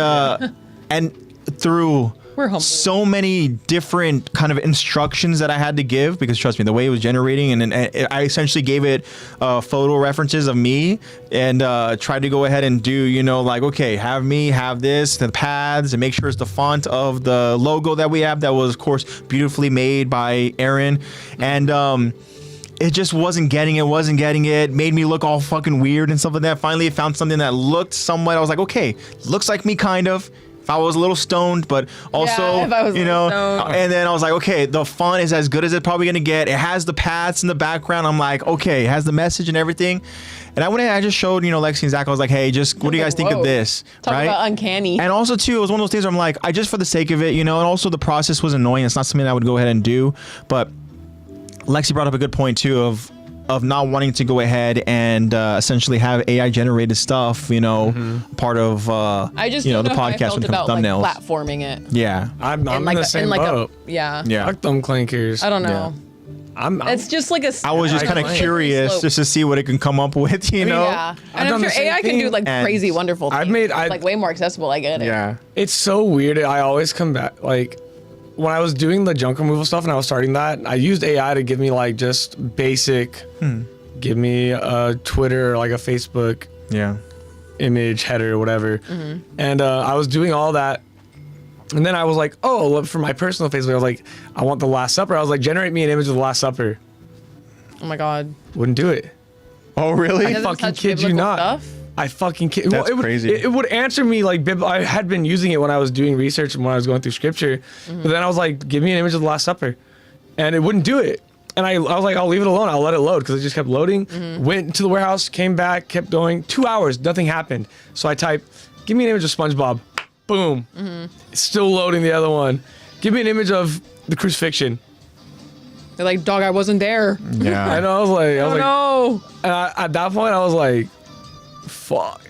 Speaker 3: and through
Speaker 1: We're humble.
Speaker 3: so many different kind of instructions that I had to give, because trust me, the way it was generating, and I essentially gave it photo references of me, and tried to go ahead and do, you know, like, okay, have me have this, the paths, and make sure it's the font of the logo that we have, that was of course beautifully made by Aaron, and it just wasn't getting it, made me look all fucking weird and stuff like that. Finally, it found something that looked somewhat, I was like, okay, looks like me kind of. If I was a little stoned, but also,
Speaker 1: if I was
Speaker 3: you
Speaker 1: a
Speaker 3: know,
Speaker 1: little stoned.
Speaker 3: and then I was like, okay, the font is as good as it's probably gonna get. It has the paths in the background. I'm like, okay, it has the message and everything. And I went and I just showed, you know, Lexy and Zach, I was like, hey, just what do you guys think of
Speaker 1: Whoa.
Speaker 3: this?
Speaker 1: Talk
Speaker 3: right?
Speaker 1: about uncanny.
Speaker 3: And also too, it was one of those things where I'm like, I just for the sake of it, you know, and also the process was annoying. It's not something I would go ahead and do. But Lexy brought up a good point too of not wanting to go ahead and essentially have AI generated stuff, you know, part of
Speaker 1: I just
Speaker 3: you know,
Speaker 1: don't
Speaker 3: the
Speaker 1: how I
Speaker 3: podcast
Speaker 1: felt
Speaker 3: when it comes
Speaker 1: about
Speaker 3: to thumbnails.
Speaker 1: like platforming it.
Speaker 3: Yeah.
Speaker 2: I'm in
Speaker 1: like
Speaker 2: the same boat.
Speaker 1: yeah.
Speaker 2: Fuck them clankers.
Speaker 1: I don't know.
Speaker 2: I'm
Speaker 1: It's just like a.
Speaker 3: I was just
Speaker 2: I
Speaker 3: kind of
Speaker 2: like
Speaker 3: curious
Speaker 1: slope.
Speaker 3: just to see what it can come up with, you know?
Speaker 1: Yeah,
Speaker 2: I've
Speaker 1: and
Speaker 2: done
Speaker 1: I'm
Speaker 2: the
Speaker 1: sure
Speaker 2: same
Speaker 1: AI can do
Speaker 2: thing,
Speaker 1: like
Speaker 3: and
Speaker 1: crazy, wonderful things.
Speaker 2: I've
Speaker 1: like way more accessible. I get it.
Speaker 3: Yeah.
Speaker 2: It's so weird. I always come back, like, when I was doing the junk removal stuff and I was starting that, I used AI to give me like just basic, give me a Twitter or like a Facebook
Speaker 3: Yeah.
Speaker 2: image header or whatever. And I was doing all that. And then I was like, oh, look, for my personal Facebook, I was like, I want the Last Supper. I was like, generate me an image of the Last Supper.
Speaker 1: Oh my god.
Speaker 2: Wouldn't do it.
Speaker 3: Oh, really?
Speaker 1: Doesn't
Speaker 2: fucking
Speaker 1: touch
Speaker 2: kid you
Speaker 1: biblical
Speaker 2: not.
Speaker 1: Stuff?
Speaker 2: I fucking kid.
Speaker 3: That's
Speaker 2: it would,
Speaker 3: crazy.
Speaker 2: It would answer me like I had been using it when I was doing research and when I was going through scripture, but then I was like, give me an image of the Last Supper, and it wouldn't do it. And I was like, I'll leave it alone. I'll let it load, because it just kept loading. Went to the warehouse, came back, kept going. 2 hours, nothing happened. So I type, give me an image of SpongeBob. Boom. It's still loading the other one. Give me an image of the crucifixion.
Speaker 1: They're like, dog, I wasn't there.
Speaker 3: Yeah.
Speaker 2: And I was like,
Speaker 1: Oh no.
Speaker 2: and at that point, I was like, fuck.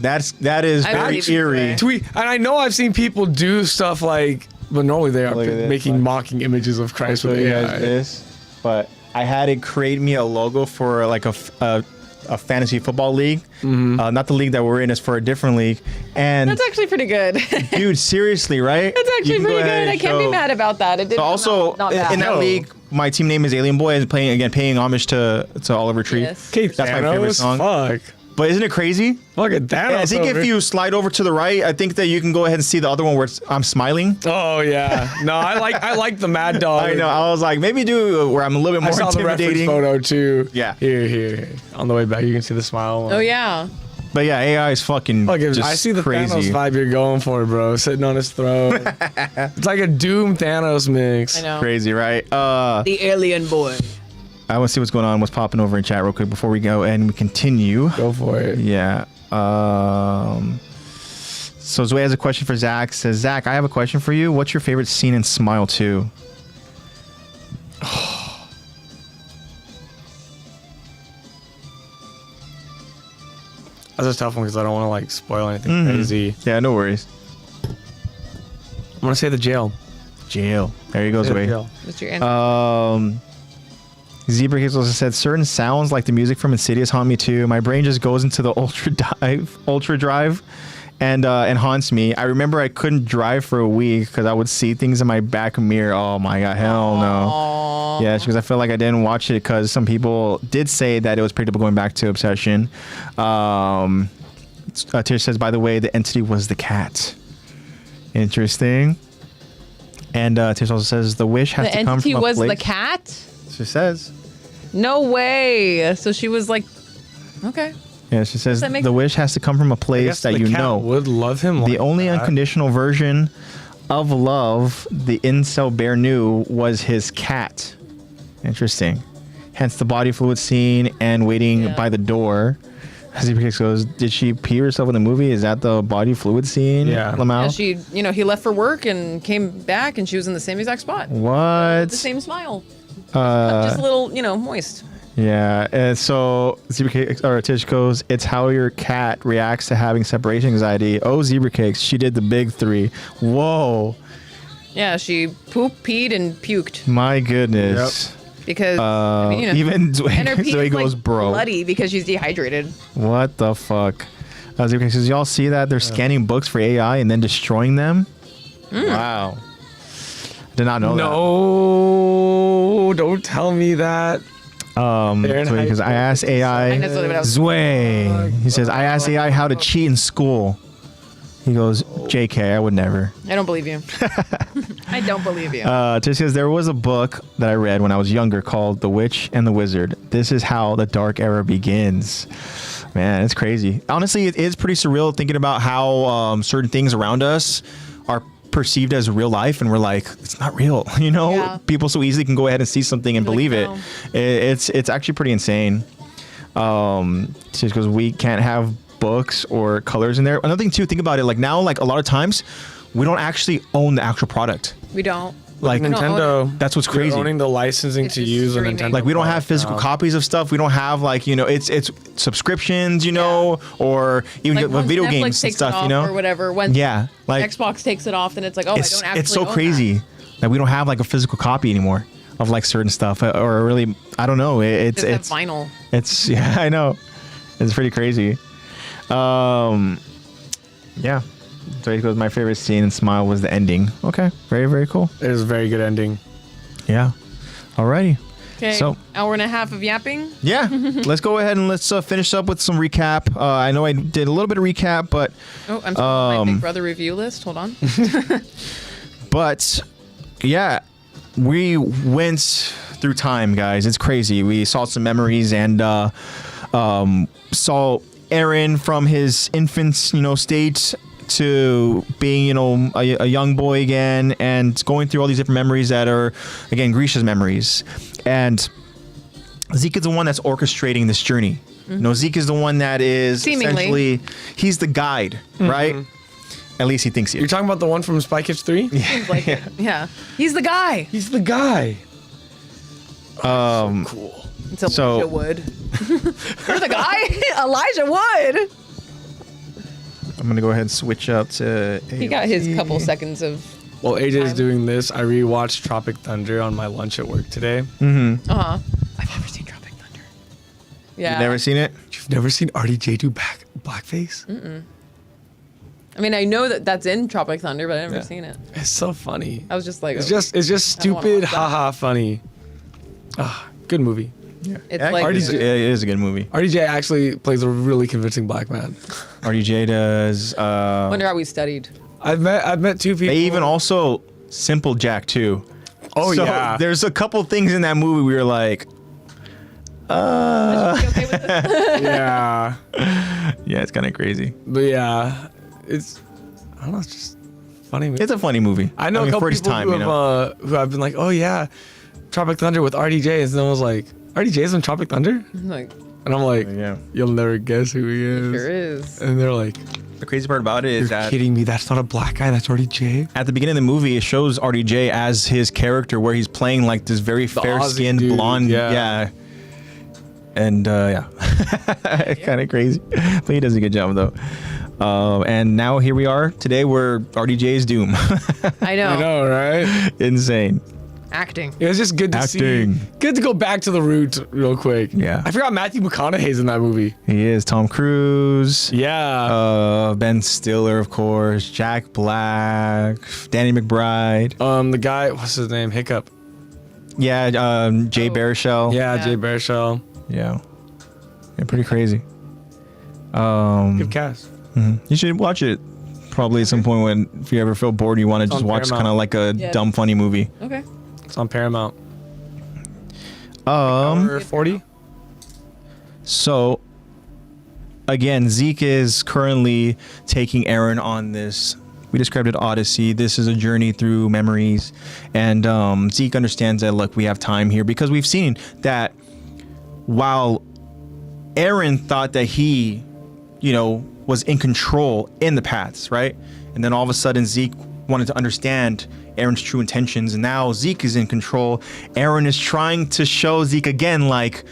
Speaker 3: that is
Speaker 1: I
Speaker 3: very
Speaker 1: believe you,
Speaker 3: eerie.
Speaker 1: Ray.
Speaker 2: Tweet, and I know I've seen people do stuff like, but normally they are
Speaker 3: Look at this,
Speaker 2: making
Speaker 3: like-
Speaker 2: mocking images of Christ
Speaker 3: I'll
Speaker 2: with
Speaker 3: show you guys
Speaker 2: AI.
Speaker 3: this, but I had it create me a logo for like a fantasy football league. Not the league that we're in, it's for a different league. And
Speaker 1: That's actually pretty good.
Speaker 3: dude, seriously, right?
Speaker 1: That's
Speaker 3: You
Speaker 1: actually
Speaker 3: can go
Speaker 1: pretty
Speaker 3: ahead
Speaker 1: good. I
Speaker 3: and
Speaker 1: can't be
Speaker 3: show-
Speaker 1: mad about that. It did
Speaker 3: So also
Speaker 1: not bad.
Speaker 3: in that
Speaker 2: No.
Speaker 3: league, my team name is Alien Boy, and paying homage to Oliver Tree.
Speaker 1: Yes.
Speaker 2: Okay,
Speaker 3: That's my favorite
Speaker 2: Thanos,
Speaker 3: song.
Speaker 2: Fuck.
Speaker 3: But isn't it crazy?
Speaker 2: Fuck it, Thanos.
Speaker 3: And I think
Speaker 2: over.
Speaker 3: if you slide over to the right, I think that you can go ahead and see the other one where I'm smiling.
Speaker 2: Oh yeah. No, I like the Mad Dog.
Speaker 3: I know. I was like, maybe do where I'm a little bit
Speaker 2: I
Speaker 3: more
Speaker 2: saw the reference
Speaker 3: intimidating.
Speaker 2: photo too.
Speaker 3: Yeah.
Speaker 2: Here. On the way back, you can see the smile.
Speaker 1: Oh yeah.
Speaker 3: But yeah, AI is fucking
Speaker 2: Look,
Speaker 3: just
Speaker 2: I see the
Speaker 3: crazy.
Speaker 2: Thanos vibe you're going for, bro. Sitting on his throne. It's like a Doom Thanos mix.
Speaker 1: I know.
Speaker 3: Crazy, right?
Speaker 1: The alien boy.
Speaker 3: I want to see what's going on, what's popping over in chat real quick before we go and we continue.
Speaker 2: Go for it.
Speaker 3: Yeah. So Zoe has a question for Zach. Says, Zach, I have a question for you. What's your favorite scene in Smile 2?
Speaker 2: That's a tough one because I don't want to like spoil anything crazy.
Speaker 3: Yeah, no worries.
Speaker 2: I'm gonna say the jail.
Speaker 3: Jail. There you go,
Speaker 2: Say the
Speaker 3: Zoe.
Speaker 2: jail.
Speaker 1: What's your answer?
Speaker 3: Zebra Cakes also said certain sounds like the music from Insidious haunt me too. My brain just goes into the ultra drive and haunts me. I remember I couldn't drive for a week because I would see things in my back mirror. Oh my god, hell no. Yeah, because I feel like I didn't watch it because some people did say that it was predictable going back to Obsession. Tish says, by the way, the entity was the cat. Interesting. And Tish also says the wish has
Speaker 1: The
Speaker 3: to come from
Speaker 1: entity
Speaker 3: a
Speaker 1: was
Speaker 3: place.
Speaker 1: the cat?
Speaker 3: She says.
Speaker 1: No way. So she was like, okay.
Speaker 3: Yeah, she says
Speaker 1: that make
Speaker 3: the wish has to come from a
Speaker 2: I
Speaker 3: place
Speaker 2: guess
Speaker 3: that
Speaker 2: the
Speaker 3: you
Speaker 2: cat
Speaker 3: know.
Speaker 2: would love him.
Speaker 3: The
Speaker 2: like
Speaker 3: only
Speaker 2: that.
Speaker 3: unconditional version of love the incel bear knew was his cat. Interesting. Hence the body fluid scene and waiting
Speaker 1: Yeah.
Speaker 3: by the door. As he goes, did she pee herself in the movie? Is that the body fluid scene?
Speaker 2: Yeah.
Speaker 3: Lamau?
Speaker 1: Yeah, she, he left for work and came back and she was in the same exact spot.
Speaker 3: What?
Speaker 1: The same smile. Just a little, moist.
Speaker 3: Yeah, and so Zebra Cakes or Tish goes, it's how your cat reacts to having separation anxiety. Oh, Zebra Cakes, she did the big three. Whoa,
Speaker 1: Yeah, she pooped, peed, and puked.
Speaker 3: my goodness.
Speaker 1: Because I mean, you know,
Speaker 3: Even
Speaker 1: and her pee
Speaker 3: Zoe
Speaker 1: is,
Speaker 3: goes,
Speaker 1: like,
Speaker 3: bro.
Speaker 1: bloody because she's dehydrated.
Speaker 3: What the fuck? Because y'all see that they're scanning books for AI and then destroying them. Wow. Did not know that.
Speaker 2: No, don't tell me that.
Speaker 3: Because I asked AI,
Speaker 1: That's what I was-
Speaker 3: Zway. He says, I asked AI how to cheat in school. He goes, JK, I would never.
Speaker 1: I don't believe you. I don't believe you.
Speaker 3: Just because there was a book that I read when I was younger called The Witch and the Wizard. This is how the dark era begins. Man, it's crazy. Honestly, it is pretty surreal thinking about how certain things around us are perceived as real life, and we're like, it's not real. You know,
Speaker 1: Yeah.
Speaker 3: people so easily can go ahead and see something and
Speaker 1: You're
Speaker 3: believe
Speaker 1: like,
Speaker 3: it. It's actually pretty insane. Just because we can't have books or colors in there. Another thing too, think about it. Like now, like a lot of times, we don't actually own the actual product.
Speaker 1: We don't.
Speaker 3: Like
Speaker 1: don't own
Speaker 2: Nintendo.
Speaker 3: That's what's
Speaker 2: They're
Speaker 3: crazy.
Speaker 2: owning the licensing
Speaker 1: It's
Speaker 2: to
Speaker 1: just
Speaker 2: use a
Speaker 1: streaming.
Speaker 2: Nintendo.
Speaker 3: Like we don't have
Speaker 2: product
Speaker 3: physical
Speaker 2: now.
Speaker 3: copies of stuff. We don't have like, you know, it's subscriptions, you know, or even
Speaker 1: Like
Speaker 3: with
Speaker 1: once
Speaker 3: video
Speaker 1: Netflix
Speaker 3: games and
Speaker 1: takes it
Speaker 3: stuff,
Speaker 1: off
Speaker 3: you know.
Speaker 1: or whatever. When
Speaker 3: Yeah, like
Speaker 1: Xbox takes it off, then it's like, oh, I don't actually
Speaker 3: it's so
Speaker 1: own
Speaker 3: crazy that we don't have like a physical copy anymore of like certain stuff, or really, I don't know.
Speaker 1: That.
Speaker 3: It's
Speaker 1: Just have vinyl.
Speaker 3: It's yeah, I know. It's pretty crazy. Yeah. So it goes, my favorite scene in Smile was the ending. Okay. Very, very cool.
Speaker 2: It was a very good ending.
Speaker 3: Yeah. Alrighty.
Speaker 1: Okay.
Speaker 3: So-
Speaker 1: hour and a half of yapping.
Speaker 3: Yeah. Let's go ahead and let's finish up with some recap. I know I did a little bit of recap, but
Speaker 1: Oh, I'm sorry. My Big Brother review list. Hold on.
Speaker 3: Yeah, we went through time, guys. It's crazy. We saw some memories and saw Aaron from his infant, you know, state to being, you know, a young boy again, and going through all these different memories that are, again, Grisha's memories. And Zeke is the one that's orchestrating this journey. You know, Zeke is the one that is
Speaker 1: Seemingly.
Speaker 3: essentially, he's the guide, right? At least he thinks he
Speaker 2: You're
Speaker 3: is.
Speaker 2: talking about the one from Spy Kids 3?
Speaker 1: Seems like it. Yeah. He's the guy.
Speaker 2: He's the guy. Cool.
Speaker 1: It's Elijah
Speaker 3: So-
Speaker 1: Wood. You're the guy? Elijah Wood.
Speaker 3: I'm going to go ahead and switch up to
Speaker 1: He got his couple seconds of.
Speaker 2: While AJ's
Speaker 1: Time.
Speaker 2: doing this, I rewatched Tropic Thunder on my lunch at work today.
Speaker 1: I've never seen Tropic Thunder. Yeah.
Speaker 3: You've never seen it?
Speaker 2: You've never seen RDJ do blackface?
Speaker 1: I mean, I know that that's in Tropic Thunder, but I've never
Speaker 2: Yeah.
Speaker 1: seen it.
Speaker 2: It's so funny.
Speaker 1: I was just like,
Speaker 2: It's
Speaker 1: oh,
Speaker 2: just
Speaker 1: I don't wanna
Speaker 2: stupid,
Speaker 1: watch that.
Speaker 2: haha, funny. Good movie.
Speaker 1: It's
Speaker 3: Yeah,
Speaker 1: like
Speaker 3: it is a good movie.
Speaker 2: RDJ actually plays a really convincing black man.
Speaker 3: RDJ does.
Speaker 1: wonder how we studied.
Speaker 2: I've met two people.
Speaker 3: They even also Simple Jack too.
Speaker 2: Oh
Speaker 3: So
Speaker 2: yeah.
Speaker 3: there's a couple things in that movie we were like,
Speaker 1: You okay with this?
Speaker 2: Yeah.
Speaker 3: yeah, it's kind of crazy.
Speaker 2: But yeah, it's I don't know. It's just funny.
Speaker 3: It's a funny movie.
Speaker 2: I know a couple
Speaker 3: first
Speaker 2: people
Speaker 3: time,
Speaker 2: who
Speaker 3: you
Speaker 2: have
Speaker 3: know.
Speaker 2: who have been like, oh yeah, Tropic Thunder with RDJ, and then I was like, RDJ's in Tropic Thunder,
Speaker 1: I'm like,
Speaker 2: and I'm like,
Speaker 3: Yeah.
Speaker 2: you'll never guess who he is.
Speaker 1: sure is.
Speaker 2: And they're like,
Speaker 3: The crazy part about it is
Speaker 2: you're
Speaker 3: that
Speaker 2: kidding me? That's not a black guy. That's RDJ.
Speaker 3: at the beginning of the movie, it shows RDJ as his character, where he's playing like this very fair-skinned
Speaker 2: Aussie dude,
Speaker 3: blonde.
Speaker 2: yeah.
Speaker 3: And yeah, kind of crazy, but he does a good job though. And now here we are today, where RDJ's doom.
Speaker 1: I know.
Speaker 2: I know, right?
Speaker 3: Insane.
Speaker 1: Acting.
Speaker 2: It was just good to
Speaker 3: Acting.
Speaker 2: see. Good to go back to the roots real quick.
Speaker 3: Yeah.
Speaker 2: I forgot Matthew McConaughey's in that movie.
Speaker 3: He is Tom Cruise.
Speaker 2: Yeah.
Speaker 3: Ben Stiller, of course. Jack Black. Danny McBride.
Speaker 2: The guy, what's his name? Hiccup.
Speaker 3: Yeah. Jay Baruchel.
Speaker 2: Yeah,
Speaker 1: Yeah.
Speaker 2: Jay Baruchel.
Speaker 3: Yeah. Yeah. Pretty crazy.
Speaker 2: Good cast.
Speaker 3: You should watch it probably at some point when, if you ever feel bored, you want to just
Speaker 2: on
Speaker 3: watch
Speaker 2: Paramount.
Speaker 3: kind of like a
Speaker 1: Yeah.
Speaker 3: dumb, funny movie.
Speaker 1: Okay.
Speaker 2: It's on Paramount. 40.
Speaker 3: So, again, Zeke is currently taking Aaron on this. We described it Odyssey. This is a journey through memories, and Zeke understands that. Look, we have time here because we've seen that while Aaron thought that he, you know, was in control in the paths, right? And then all of a sudden Zeke wanted to understand Aaron's true intentions, and now Zeke is in control. Aaron is trying to show Zeke again, like,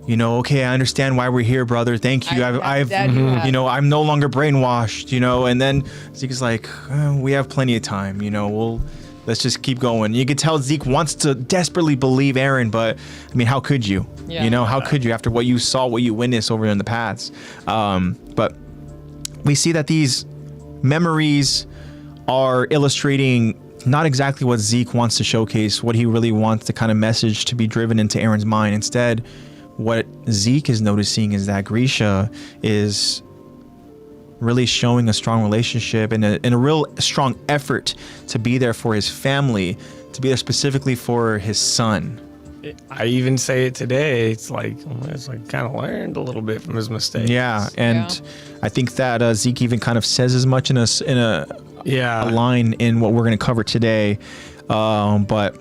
Speaker 3: you know, okay, I understand why we're here, brother. Thank you. You know, I'm no longer brainwashed, you know. And then Zeke is like, we have plenty of time, you know. Let's just keep going. You could tell Zeke wants to desperately believe Eren, but I mean, how could you?
Speaker 1: Yeah.
Speaker 3: You know, how could you after what you saw, what you witnessed over in the past? But we see that these memories are illustrating not exactly what Zeke wants to showcase, what he really wants the kind of message to be driven into Eren's mind. Instead, what Zeke is noticing is that Grisha is really showing a strong relationship and a real strong effort to be there for his family, to be there specifically for his son.
Speaker 2: I even say it today. It's like kind of learned a little bit from his mistakes.
Speaker 3: Yeah, and I think that Zeke even kind of says as much in a line in what we're going to cover today. But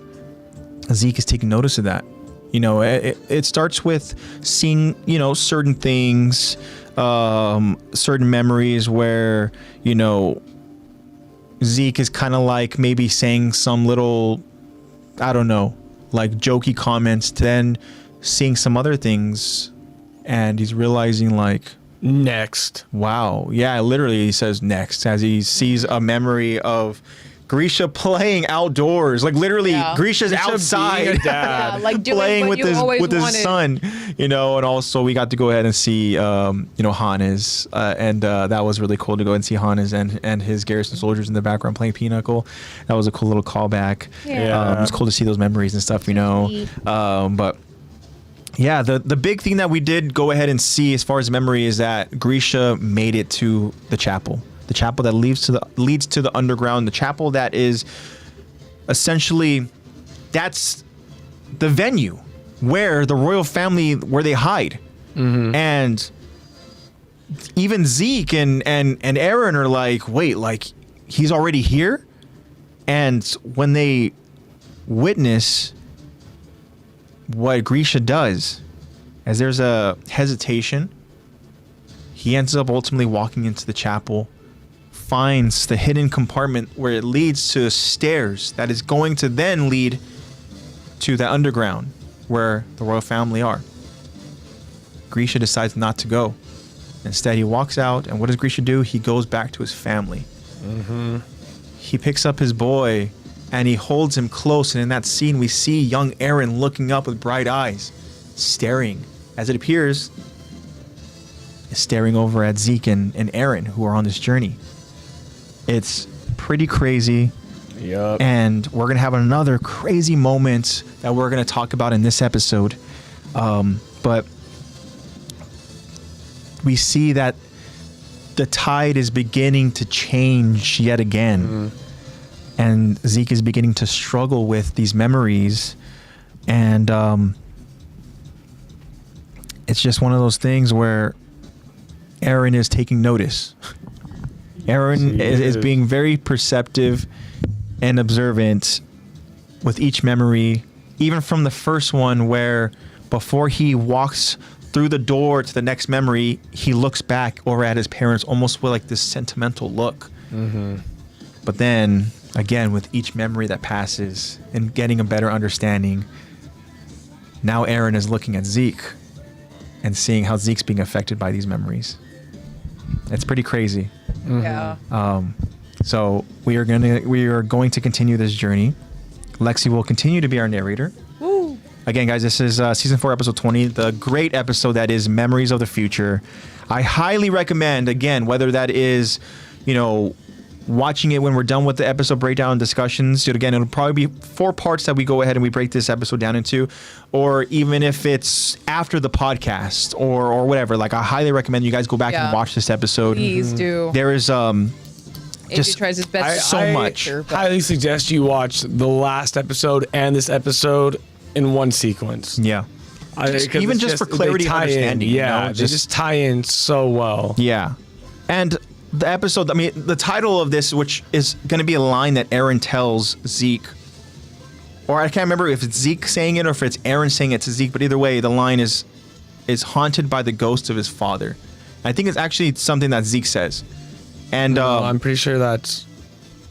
Speaker 3: Zeke is taking notice of that. You know, it starts with seeing, you know, certain things, certain memories where, you know, Zeke is kind of like maybe saying some little, I don't know, like jokey comments, then seeing some other things, and he's realizing like,
Speaker 2: next.
Speaker 3: Wow. Yeah, literally he says next as he sees a memory of Grisha playing outdoors. Like literally Grisha's outside
Speaker 1: like
Speaker 3: playing with his
Speaker 1: wanted.
Speaker 3: son, you know, and also we got to go ahead and see you know, Hannes, and that was really cool to go and see Hannes and his garrison soldiers in the background playing Pinochle. That was a cool little callback. It was cool to see those memories and stuff, you know. But yeah, the big thing that we did go ahead and see as far as memory is that Grisha made it to the chapel. The chapel that leads to the underground, the chapel that is essentially, that's the venue where the royal family, where they hide. And even Zeke and Eren are like, wait, like he's already here? And when they witness what Grisha does, as there's a hesitation, he ends up ultimately walking into the chapel, finds the hidden compartment where it leads to stairs that is going to then lead to the underground where the royal family are. Grisha decides not to go. Instead, he walks out, and what does Grisha do? He goes back to his family. He picks up his boy, and he holds him close, and in that scene, we see young Eren looking up with bright eyes, staring, as it appears, staring over at Zeke and Eren, who are on this journey. It's pretty crazy.
Speaker 2: Yep.
Speaker 3: And we're going to have another crazy moment that we're going to talk about in this episode. But we see that the tide is beginning to change yet again. And Zeke is beginning to struggle with these memories. And it's just one of those things where Eren is taking notice. Eren is being very perceptive and observant with each memory, even from the first one where before he walks through the door to the next memory, he looks back over at his parents almost with like this sentimental look. But then again, with each memory that passes and getting a better understanding, now Eren is looking at Zeke and seeing how Zeke's being affected by these memories. It's pretty crazy. So we are going to continue this journey. Lexy will continue to be our narrator.
Speaker 1: Woo.
Speaker 3: Again, guys, this is season 4, episode 20, the great episode that is Memories of the Future. I highly recommend, again, whether that is, you know, watching it when we're done with the episode breakdown discussions. Again, it'll probably be 4 parts that we go ahead and we break this episode down into, or even if it's after the podcast or whatever. Like, I highly recommend you guys go back and watch this episode.
Speaker 1: Please do.
Speaker 3: There is just
Speaker 1: tries his best.
Speaker 3: so much.
Speaker 2: Highly suggest you watch the last episode and this episode in one sequence.
Speaker 3: Yeah. Even just for clarity and understanding.
Speaker 2: Yeah,
Speaker 3: you know,
Speaker 2: they just tie in so well.
Speaker 3: Yeah. And the episode, I mean, the title of this, which is going to be a line that Eren tells Zeke, or I can't remember if it's Zeke saying it or if it's Eren saying it to Zeke, but either way, the line is haunted by the ghost of his father. I think it's actually something that Zeke says. And
Speaker 2: I'm pretty sure that's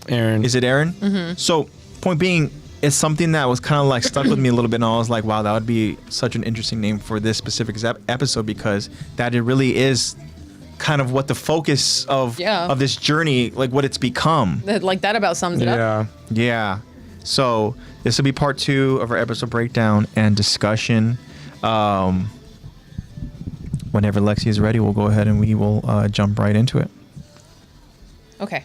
Speaker 2: Eren.
Speaker 3: Is it Eren? So, point being, it's something that was kind of like stuck with me a little bit, and I was like, wow, that would be such an interesting name for this specific episode, because that it really is kind of what the focus of this journey, like what it's become.
Speaker 1: Like that about sums it up.
Speaker 3: Yeah. So this will be part 2 of our episode breakdown and discussion. Whenever Lexy is ready, we'll go ahead and we will jump right into it.
Speaker 1: Okay.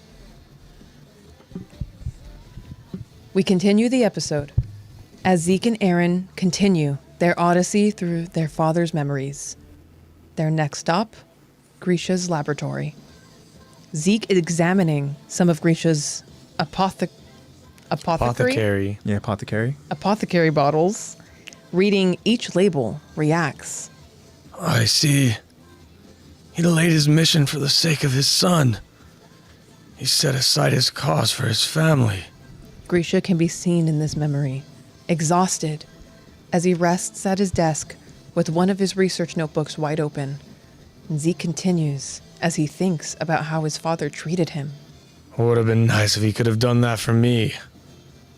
Speaker 1: We continue the episode as Zeke and Aaron continue their odyssey through their father's memories. Their next stop, Grisha's laboratory. Zeke is examining some of Grisha's apothecary
Speaker 3: Yeah, apothecary.
Speaker 1: bottles. Reading each label, reacts.
Speaker 2: I see. He delayed his mission for the sake of his son. He set aside his cause for his family.
Speaker 1: Grisha can be seen in this memory, exhausted, as he rests at his desk with one of his research notebooks wide open. Zeke continues as he thinks about how his father treated him.
Speaker 2: It would have been nice if he could have done that for me.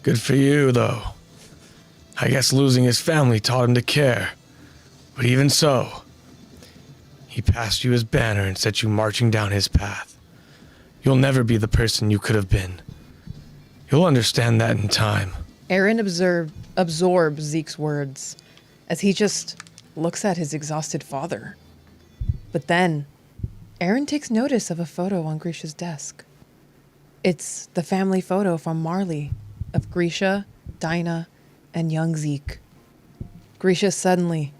Speaker 2: Good for you, though. I guess losing his family taught him to care. But even so, he passed you his banner and set you marching down his path. You'll never be the person you could have been. You'll understand that in time.
Speaker 1: Aaron absorbs Zeke's words as he just looks at his exhausted father. But then, Aaron takes notice of a photo on Grisha's desk. It's the family photo from Marley of Grisha, Dinah, and young Zeke. Grisha suddenly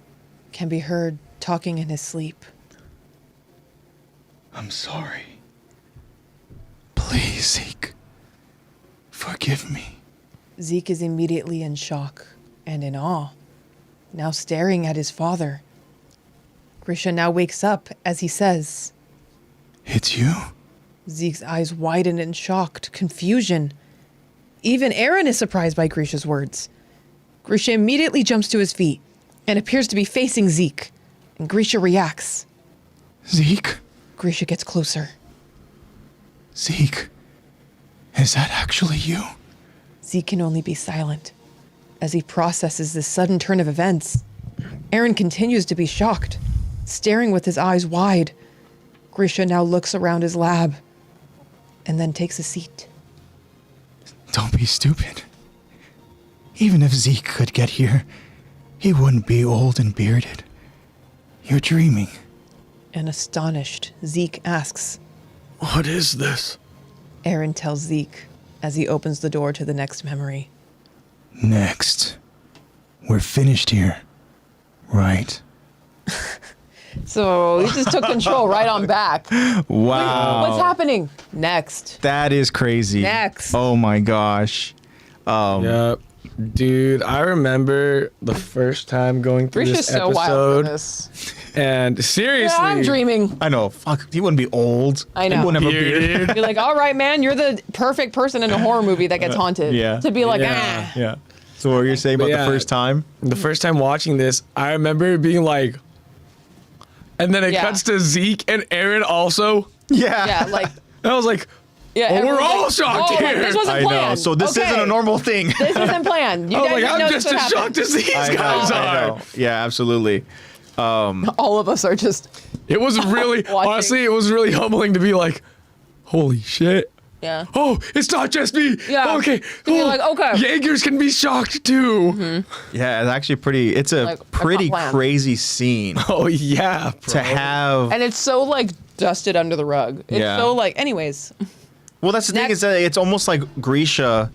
Speaker 1: can be heard talking in his sleep.
Speaker 3: I'm sorry. Please, Zeke. Forgive me.
Speaker 1: Zeke is immediately in shock and in awe, now staring at his father. Grisha now wakes up as he says,
Speaker 3: It's you?
Speaker 1: Zeke's eyes widen in shocked confusion. Even Aaron is surprised by Grisha's words. Grisha immediately jumps to his feet and appears to be facing Zeke, and Grisha reacts.
Speaker 3: Zeke?
Speaker 1: Grisha gets closer.
Speaker 3: Zeke? Is that actually you?
Speaker 1: Zeke can only be silent as he processes this sudden turn of events. Aaron continues to be shocked, staring with his eyes wide. Grisha now looks around his lab and then takes a seat.
Speaker 3: Don't be stupid. Even if Zeke could get here, he wouldn't be old and bearded. You're dreaming.
Speaker 1: And astonished, Zeke asks.
Speaker 2: What is this?
Speaker 1: Aaron tells Zeke as he opens the door to the next memory.
Speaker 3: Next. We're finished here. Right?
Speaker 1: So he just took control right on back.
Speaker 3: Wow.
Speaker 1: What's happening? Next.
Speaker 3: That is crazy.
Speaker 1: Next.
Speaker 3: Oh my gosh.
Speaker 2: Yep. Dude, I remember the first time going through
Speaker 1: Grisha's
Speaker 2: this
Speaker 1: so wild for
Speaker 2: episode,
Speaker 1: this.
Speaker 2: and seriously,
Speaker 1: Yeah, I'm dreaming.
Speaker 3: I know. Fuck. He wouldn't be old.
Speaker 1: I know.
Speaker 3: He wouldn't have a beard.
Speaker 1: You're like, all right, man, you're the perfect person in a horror movie that gets haunted.
Speaker 3: Yeah.
Speaker 1: To be like,
Speaker 2: Yeah.
Speaker 3: Yeah. So what were you saying about
Speaker 2: Yeah.
Speaker 3: the first time?
Speaker 2: The first time watching this, I remember being like, and then it
Speaker 1: Yeah.
Speaker 2: cuts to Zeke and Aaron also,
Speaker 1: Yeah, like,
Speaker 2: and I was like,
Speaker 1: yeah.
Speaker 2: Oh, we're
Speaker 1: everyone's
Speaker 2: all
Speaker 1: like,
Speaker 2: shocked
Speaker 1: like,
Speaker 2: here.
Speaker 1: this wasn't
Speaker 3: I know.
Speaker 1: planned.
Speaker 3: So this
Speaker 1: Okay.
Speaker 3: isn't a normal thing.
Speaker 1: This isn't planned. You
Speaker 2: I was
Speaker 1: guys
Speaker 2: like,
Speaker 1: didn't
Speaker 2: I'm
Speaker 1: know
Speaker 2: just
Speaker 1: this would
Speaker 2: as
Speaker 1: happen.
Speaker 2: shocked as these
Speaker 3: I
Speaker 2: guys
Speaker 3: know.
Speaker 2: are.
Speaker 3: Yeah, absolutely.
Speaker 1: All of us are just,
Speaker 2: It was really,
Speaker 1: Watching.
Speaker 2: honestly, it was really humbling to be like, holy shit.
Speaker 1: yeah.
Speaker 2: Oh, it's not just me.
Speaker 1: Yeah.
Speaker 2: Okay.
Speaker 1: be like, okay.
Speaker 2: Jaegers can be shocked too.
Speaker 3: Yeah, it's actually pretty. It's a
Speaker 1: Like,
Speaker 3: pretty
Speaker 1: planned.
Speaker 3: crazy scene
Speaker 2: Oh yeah. Bro.
Speaker 3: to have.
Speaker 1: And it's so like dusted under the rug. It's
Speaker 3: Yeah.
Speaker 1: so like, anyways.
Speaker 3: Well, that's the thing, is that it's almost like Grisha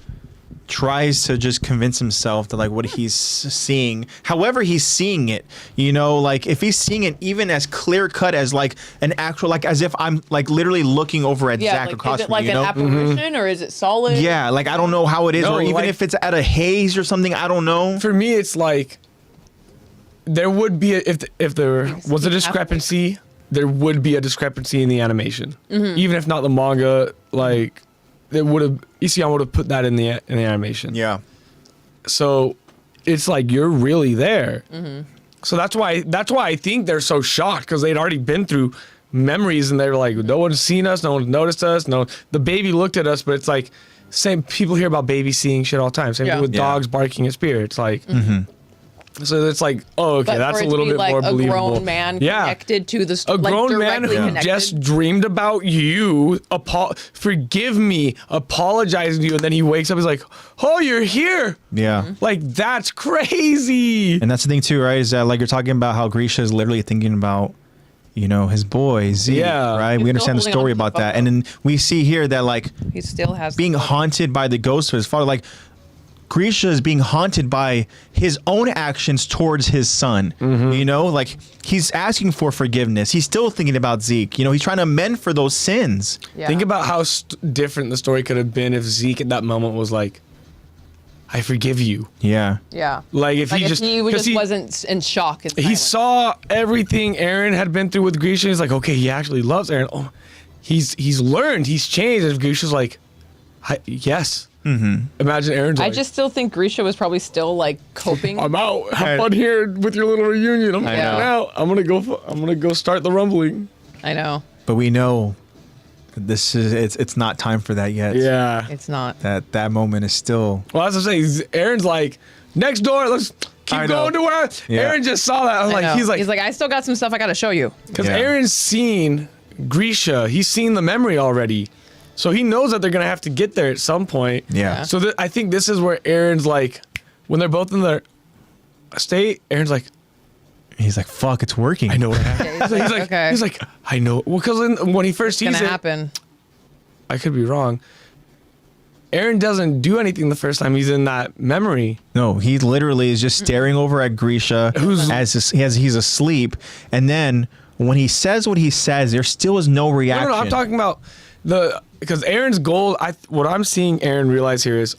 Speaker 3: tries to just convince himself that like what he's seeing, however he's seeing it, you know, like if he's seeing it even as clear cut as like an actual, like as if I'm like literally looking over at
Speaker 1: Yeah,
Speaker 3: Zach
Speaker 1: like,
Speaker 3: across
Speaker 1: is it
Speaker 3: from
Speaker 1: like
Speaker 3: me, you
Speaker 1: an
Speaker 3: know?
Speaker 1: apparition or is it solid?
Speaker 3: Yeah, like I don't know how it is,
Speaker 2: No,
Speaker 3: or even
Speaker 2: like-
Speaker 3: if it's at a haze or something, I don't know.
Speaker 2: For me, it's like there would be if there was a discrepancy, there would be a discrepancy in the animation, even if not the manga. Like it would have, Isian would have put that in the animation.
Speaker 3: Yeah.
Speaker 2: So it's like you're really there. So that's why I think they're so shocked, because they'd already been through memories and they were like, no one's seen us, no one's noticed us, no, the baby looked at us, but it's like same people hear about babies seeing shit all the time. Same
Speaker 1: Yeah.
Speaker 2: thing with
Speaker 3: Yeah.
Speaker 2: dogs barking at spirits. Like So it's like, oh, okay,
Speaker 1: But
Speaker 2: that's
Speaker 1: for
Speaker 2: a
Speaker 1: it to
Speaker 2: little
Speaker 1: be
Speaker 2: bit
Speaker 1: like
Speaker 2: more
Speaker 1: a
Speaker 2: believable.
Speaker 1: grown man
Speaker 2: Yeah.
Speaker 1: connected to the
Speaker 2: A grown man who
Speaker 1: connected.
Speaker 2: just dreamed about you, forgive me, apologizing to you, and then he wakes up, he's like, oh, you're here.
Speaker 3: Yeah.
Speaker 1: Mm-hmm.
Speaker 2: Like, that's crazy.
Speaker 3: And that's the thing too, right? Is that like you're talking about how Grisha is literally thinking about, you know, his boy Zeke,
Speaker 2: Yeah.
Speaker 3: right?
Speaker 1: He's
Speaker 3: We
Speaker 1: still
Speaker 3: understand the
Speaker 1: holding on
Speaker 3: story
Speaker 1: to the
Speaker 3: about that,
Speaker 1: photo.
Speaker 3: and then we see here that like
Speaker 1: He still has
Speaker 3: being
Speaker 1: the photo.
Speaker 3: haunted by the ghost of his father, like Grisha is being haunted by his own actions towards his son. You know, like he's asking for forgiveness. He's still thinking about Zeke. You know, he's trying to amend for those sins.
Speaker 1: Yeah.
Speaker 2: Think about how different the story could have been if Zeke at that moment was like, I forgive you.
Speaker 3: Yeah.
Speaker 1: Yeah.
Speaker 2: Like, if
Speaker 1: Like
Speaker 2: he
Speaker 1: if
Speaker 2: just,
Speaker 1: he
Speaker 2: 'cause
Speaker 1: wasn't in shock. and
Speaker 2: he
Speaker 1: silent.
Speaker 2: saw everything Aaron had been through with Grisha. He's like, okay, he actually loves Aaron. Oh, he's learned, he's changed. And Grisha's like, yes. Imagine Aaron's
Speaker 1: I
Speaker 2: like,
Speaker 1: just still think Grisha was probably still like coping.
Speaker 2: I'm out. Have fun here with your little reunion. I'm
Speaker 3: I
Speaker 2: getting
Speaker 3: know.
Speaker 2: out. I'm gonna go start the rumbling.
Speaker 1: I know.
Speaker 3: But we know this is it's not time for that yet.
Speaker 2: Yeah.
Speaker 1: It's not.
Speaker 3: That moment is still.
Speaker 2: Well, as I'm saying, Aaron's like, next door. Let's keep
Speaker 3: I know.
Speaker 2: going to where.
Speaker 3: Yeah.
Speaker 2: Aaron just saw that. I was
Speaker 1: I
Speaker 2: like,
Speaker 1: know.
Speaker 2: he's like,
Speaker 1: I still got some stuff I got to show you.
Speaker 2: because
Speaker 3: Yeah.
Speaker 2: Aaron's seen Grisha. He's seen the memory already. So he knows that they're going to have to get there at some point.
Speaker 3: Yeah.
Speaker 2: So I think this is where Aaron's like, when they're both in their state, Aaron's like,
Speaker 3: He's like, fuck, it's working.
Speaker 2: I know what happened.
Speaker 1: Okay.
Speaker 2: He's like, I know. Well, because when he first
Speaker 1: It's
Speaker 2: sees
Speaker 1: gonna
Speaker 2: it,
Speaker 1: happen.
Speaker 2: I could be wrong. Aaron doesn't do anything the first time he's in that memory.
Speaker 3: No, he literally is just staring over at Grisha he's asleep. And then when he says what he says, there still is no reaction.
Speaker 2: No, I'm talking about because Aaron's goal. What I'm seeing Aaron realize here is,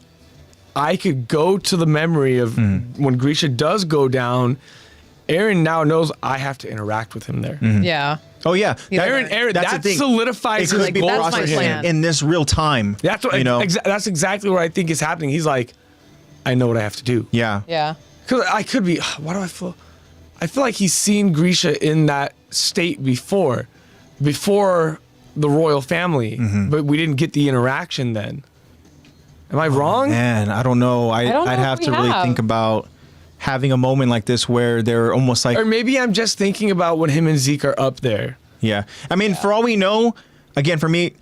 Speaker 2: I could go to the memory of when Grisha does go down. Aaron now knows I have to interact with him there.
Speaker 1: Yeah.
Speaker 3: Oh yeah,
Speaker 2: Aaron,
Speaker 3: that's the
Speaker 2: that
Speaker 3: thing.
Speaker 2: solidifies
Speaker 3: It
Speaker 2: his
Speaker 3: could be
Speaker 2: goal
Speaker 1: that's my
Speaker 2: for him.
Speaker 1: plan.
Speaker 3: in this real time.
Speaker 2: That's what
Speaker 3: you know.
Speaker 2: That's exactly what I think is happening. He's like, I know what I have to do.
Speaker 3: Yeah.
Speaker 1: Yeah.
Speaker 2: Because I could be. Why do I feel? I feel like he's seen Grisha in that state before the royal family, but we didn't get the interaction then. Am I wrong?
Speaker 3: Man, I don't know.
Speaker 1: don't know
Speaker 3: I'd
Speaker 1: if
Speaker 3: have
Speaker 1: we
Speaker 3: to really
Speaker 1: have.
Speaker 3: think about having a moment like this where they're almost like,
Speaker 2: Or maybe I'm just thinking about when him and Zeke are up there.
Speaker 3: yeah. I mean, for all we know, again, for me,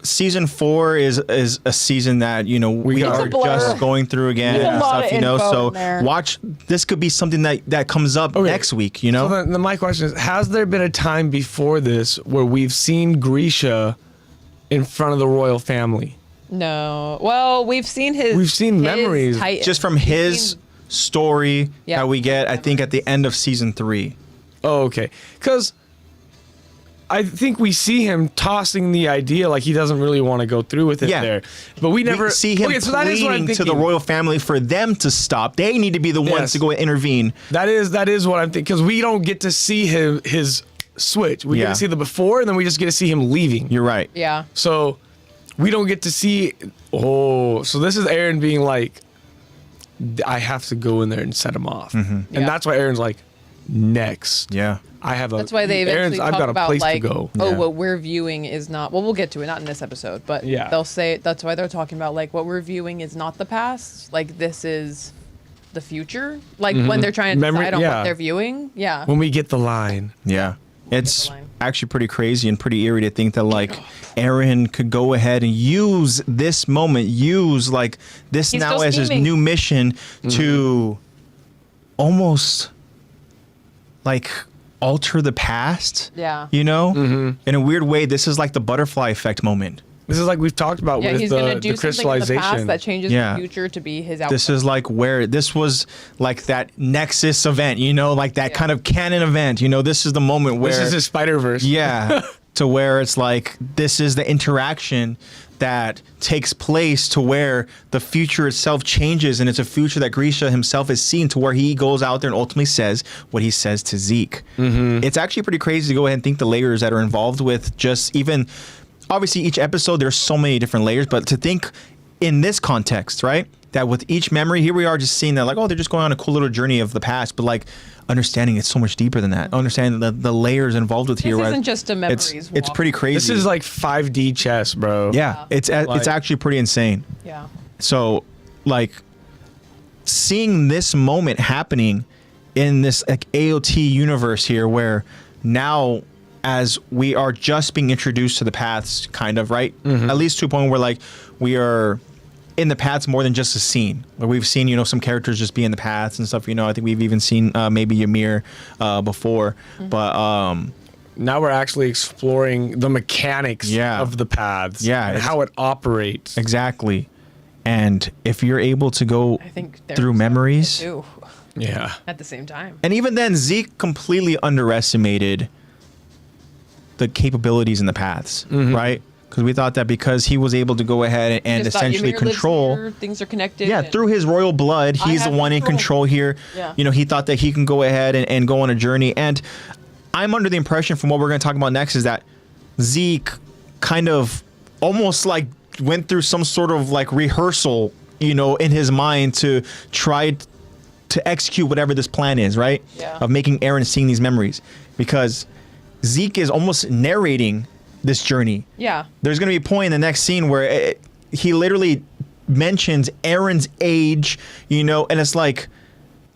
Speaker 3: season 4 is a season that, you know, we
Speaker 2: got-
Speaker 3: are
Speaker 2: It's a
Speaker 1: blur.
Speaker 3: just going through again
Speaker 1: There's a
Speaker 3: and
Speaker 1: lot
Speaker 3: stuff,
Speaker 1: of
Speaker 3: you know.
Speaker 1: info
Speaker 3: So
Speaker 1: in there.
Speaker 3: watch. This could be something that comes up
Speaker 2: Okay.
Speaker 3: next week. You know.
Speaker 2: So then my question is: has there been a time before this where we've seen Grisha in front of the royal family?
Speaker 1: No. Well, we've seen his.
Speaker 2: We've seen
Speaker 1: his
Speaker 2: memories.
Speaker 1: Titan.
Speaker 3: just from
Speaker 1: We've
Speaker 3: his
Speaker 1: seen-
Speaker 3: story
Speaker 1: Yeah.
Speaker 3: that we get, I think, at the end of season 3.
Speaker 2: Oh, okay. Because I think we see him tossing the idea like he doesn't really want to go through with it
Speaker 3: Yeah.
Speaker 2: there. But we never
Speaker 3: We see him
Speaker 2: okay, so that is what I'm
Speaker 3: pleading to the
Speaker 2: thinking.
Speaker 3: royal family for them to stop. They need to be the ones
Speaker 2: Yes.
Speaker 3: to go and intervene.
Speaker 2: That is what I'm thinking. Because we don't get to see his switch. We get
Speaker 3: Yeah.
Speaker 2: to see the before, and then we just get to see him leaving.
Speaker 3: You're right.
Speaker 1: Yeah.
Speaker 2: So we don't get to see. Oh, so this is Aaron being like, I have to go in there and set him off, and
Speaker 1: Yeah.
Speaker 2: that's why Aaron's like, next.
Speaker 3: Yeah.
Speaker 2: I have a.
Speaker 1: That's why they eventually
Speaker 2: I've
Speaker 1: talk
Speaker 2: got a
Speaker 1: about
Speaker 2: place
Speaker 1: like,
Speaker 2: to go.
Speaker 1: oh,
Speaker 3: Yeah.
Speaker 1: what we're viewing is not. Well, we'll get to it, not in this episode, but
Speaker 2: Yeah.
Speaker 1: they'll say that's why they're talking about like what we're viewing is not the past. Like this is the future. Like when they're trying to
Speaker 2: Memory-
Speaker 1: decide on
Speaker 2: yeah.
Speaker 1: what they're viewing. Yeah.
Speaker 2: When we get the line.
Speaker 3: Yeah. It's
Speaker 1: line.
Speaker 3: actually pretty crazy and pretty eerie to think that like Aaron could go ahead and use this moment, use like this
Speaker 1: He's
Speaker 3: now
Speaker 1: still
Speaker 3: as his
Speaker 1: scheming.
Speaker 3: new mission to almost like alter the past.
Speaker 1: Yeah.
Speaker 3: You know? In a weird way, this is like the butterfly effect moment.
Speaker 2: This is like we've talked about
Speaker 1: Yeah,
Speaker 2: with
Speaker 1: he's gonna
Speaker 2: the
Speaker 1: do something in the past
Speaker 2: crystallization.
Speaker 1: that changes
Speaker 3: Yeah.
Speaker 1: the future to be his outcome.
Speaker 3: This is like where this was like that Nexus event, you know, like that
Speaker 1: Yeah.
Speaker 3: kind of canon event. You know, this is the moment where
Speaker 2: This is his Spider-Verse.
Speaker 3: yeah, to where it's like this is the interaction that takes place to where the future itself changes, and it's a future that Grisha himself has seen to where he goes out there and ultimately says what he says to Zeke. It's actually pretty crazy to go ahead and think the layers that are involved with just even obviously each episode there's so many different layers, but to think in this context, right, that with each memory here we are just seeing that like, oh, they're just going on a cool little journey of the past, but like understanding it's so much deeper than that, understanding the layers involved with here, right?
Speaker 1: isn't just a memories
Speaker 3: It's
Speaker 1: walk.
Speaker 3: pretty crazy.
Speaker 2: This is like 5D chess, bro.
Speaker 3: yeah, it's
Speaker 2: Like-
Speaker 3: actually pretty insane.
Speaker 1: Yeah.
Speaker 3: So, like, seeing this moment happening in this like AOT universe here, where now as we are just being introduced to the paths, kind of, right? At least to a point where like we are in the paths more than just a scene. Where we've seen, you know, some characters just be in the paths and stuff. You know, I think we've even seen maybe Ymir before, but
Speaker 2: now we're actually exploring the mechanics of the paths, and how it operates.
Speaker 3: Exactly. And if you're able to go
Speaker 1: I think
Speaker 3: through memories,
Speaker 1: too,
Speaker 2: Yeah.
Speaker 1: at the same time.
Speaker 3: and even then, Zeke completely underestimated the capabilities in the paths, right? Because we thought that because he was able to go ahead and
Speaker 1: Just thought
Speaker 3: essentially
Speaker 1: Ymir lives
Speaker 3: control.
Speaker 1: here, things are connected.
Speaker 3: Yeah,
Speaker 1: and-
Speaker 3: through his royal blood, he's the
Speaker 1: have
Speaker 3: one in
Speaker 1: control.
Speaker 3: control here.
Speaker 1: Yeah.
Speaker 3: You know, he thought that he can go ahead and go on a journey. And I'm under the impression from what we're going to talk about next is that Zeke kind of almost like went through some sort of like rehearsal, you know, in his mind to try to execute whatever this plan is, right?
Speaker 1: Yeah.
Speaker 3: Of making Eren seeing these memories. Because Zeke is almost narrating this journey.
Speaker 1: Yeah.
Speaker 3: There's going to be a point in the next scene where he literally mentions Eren's age, you know, and it's like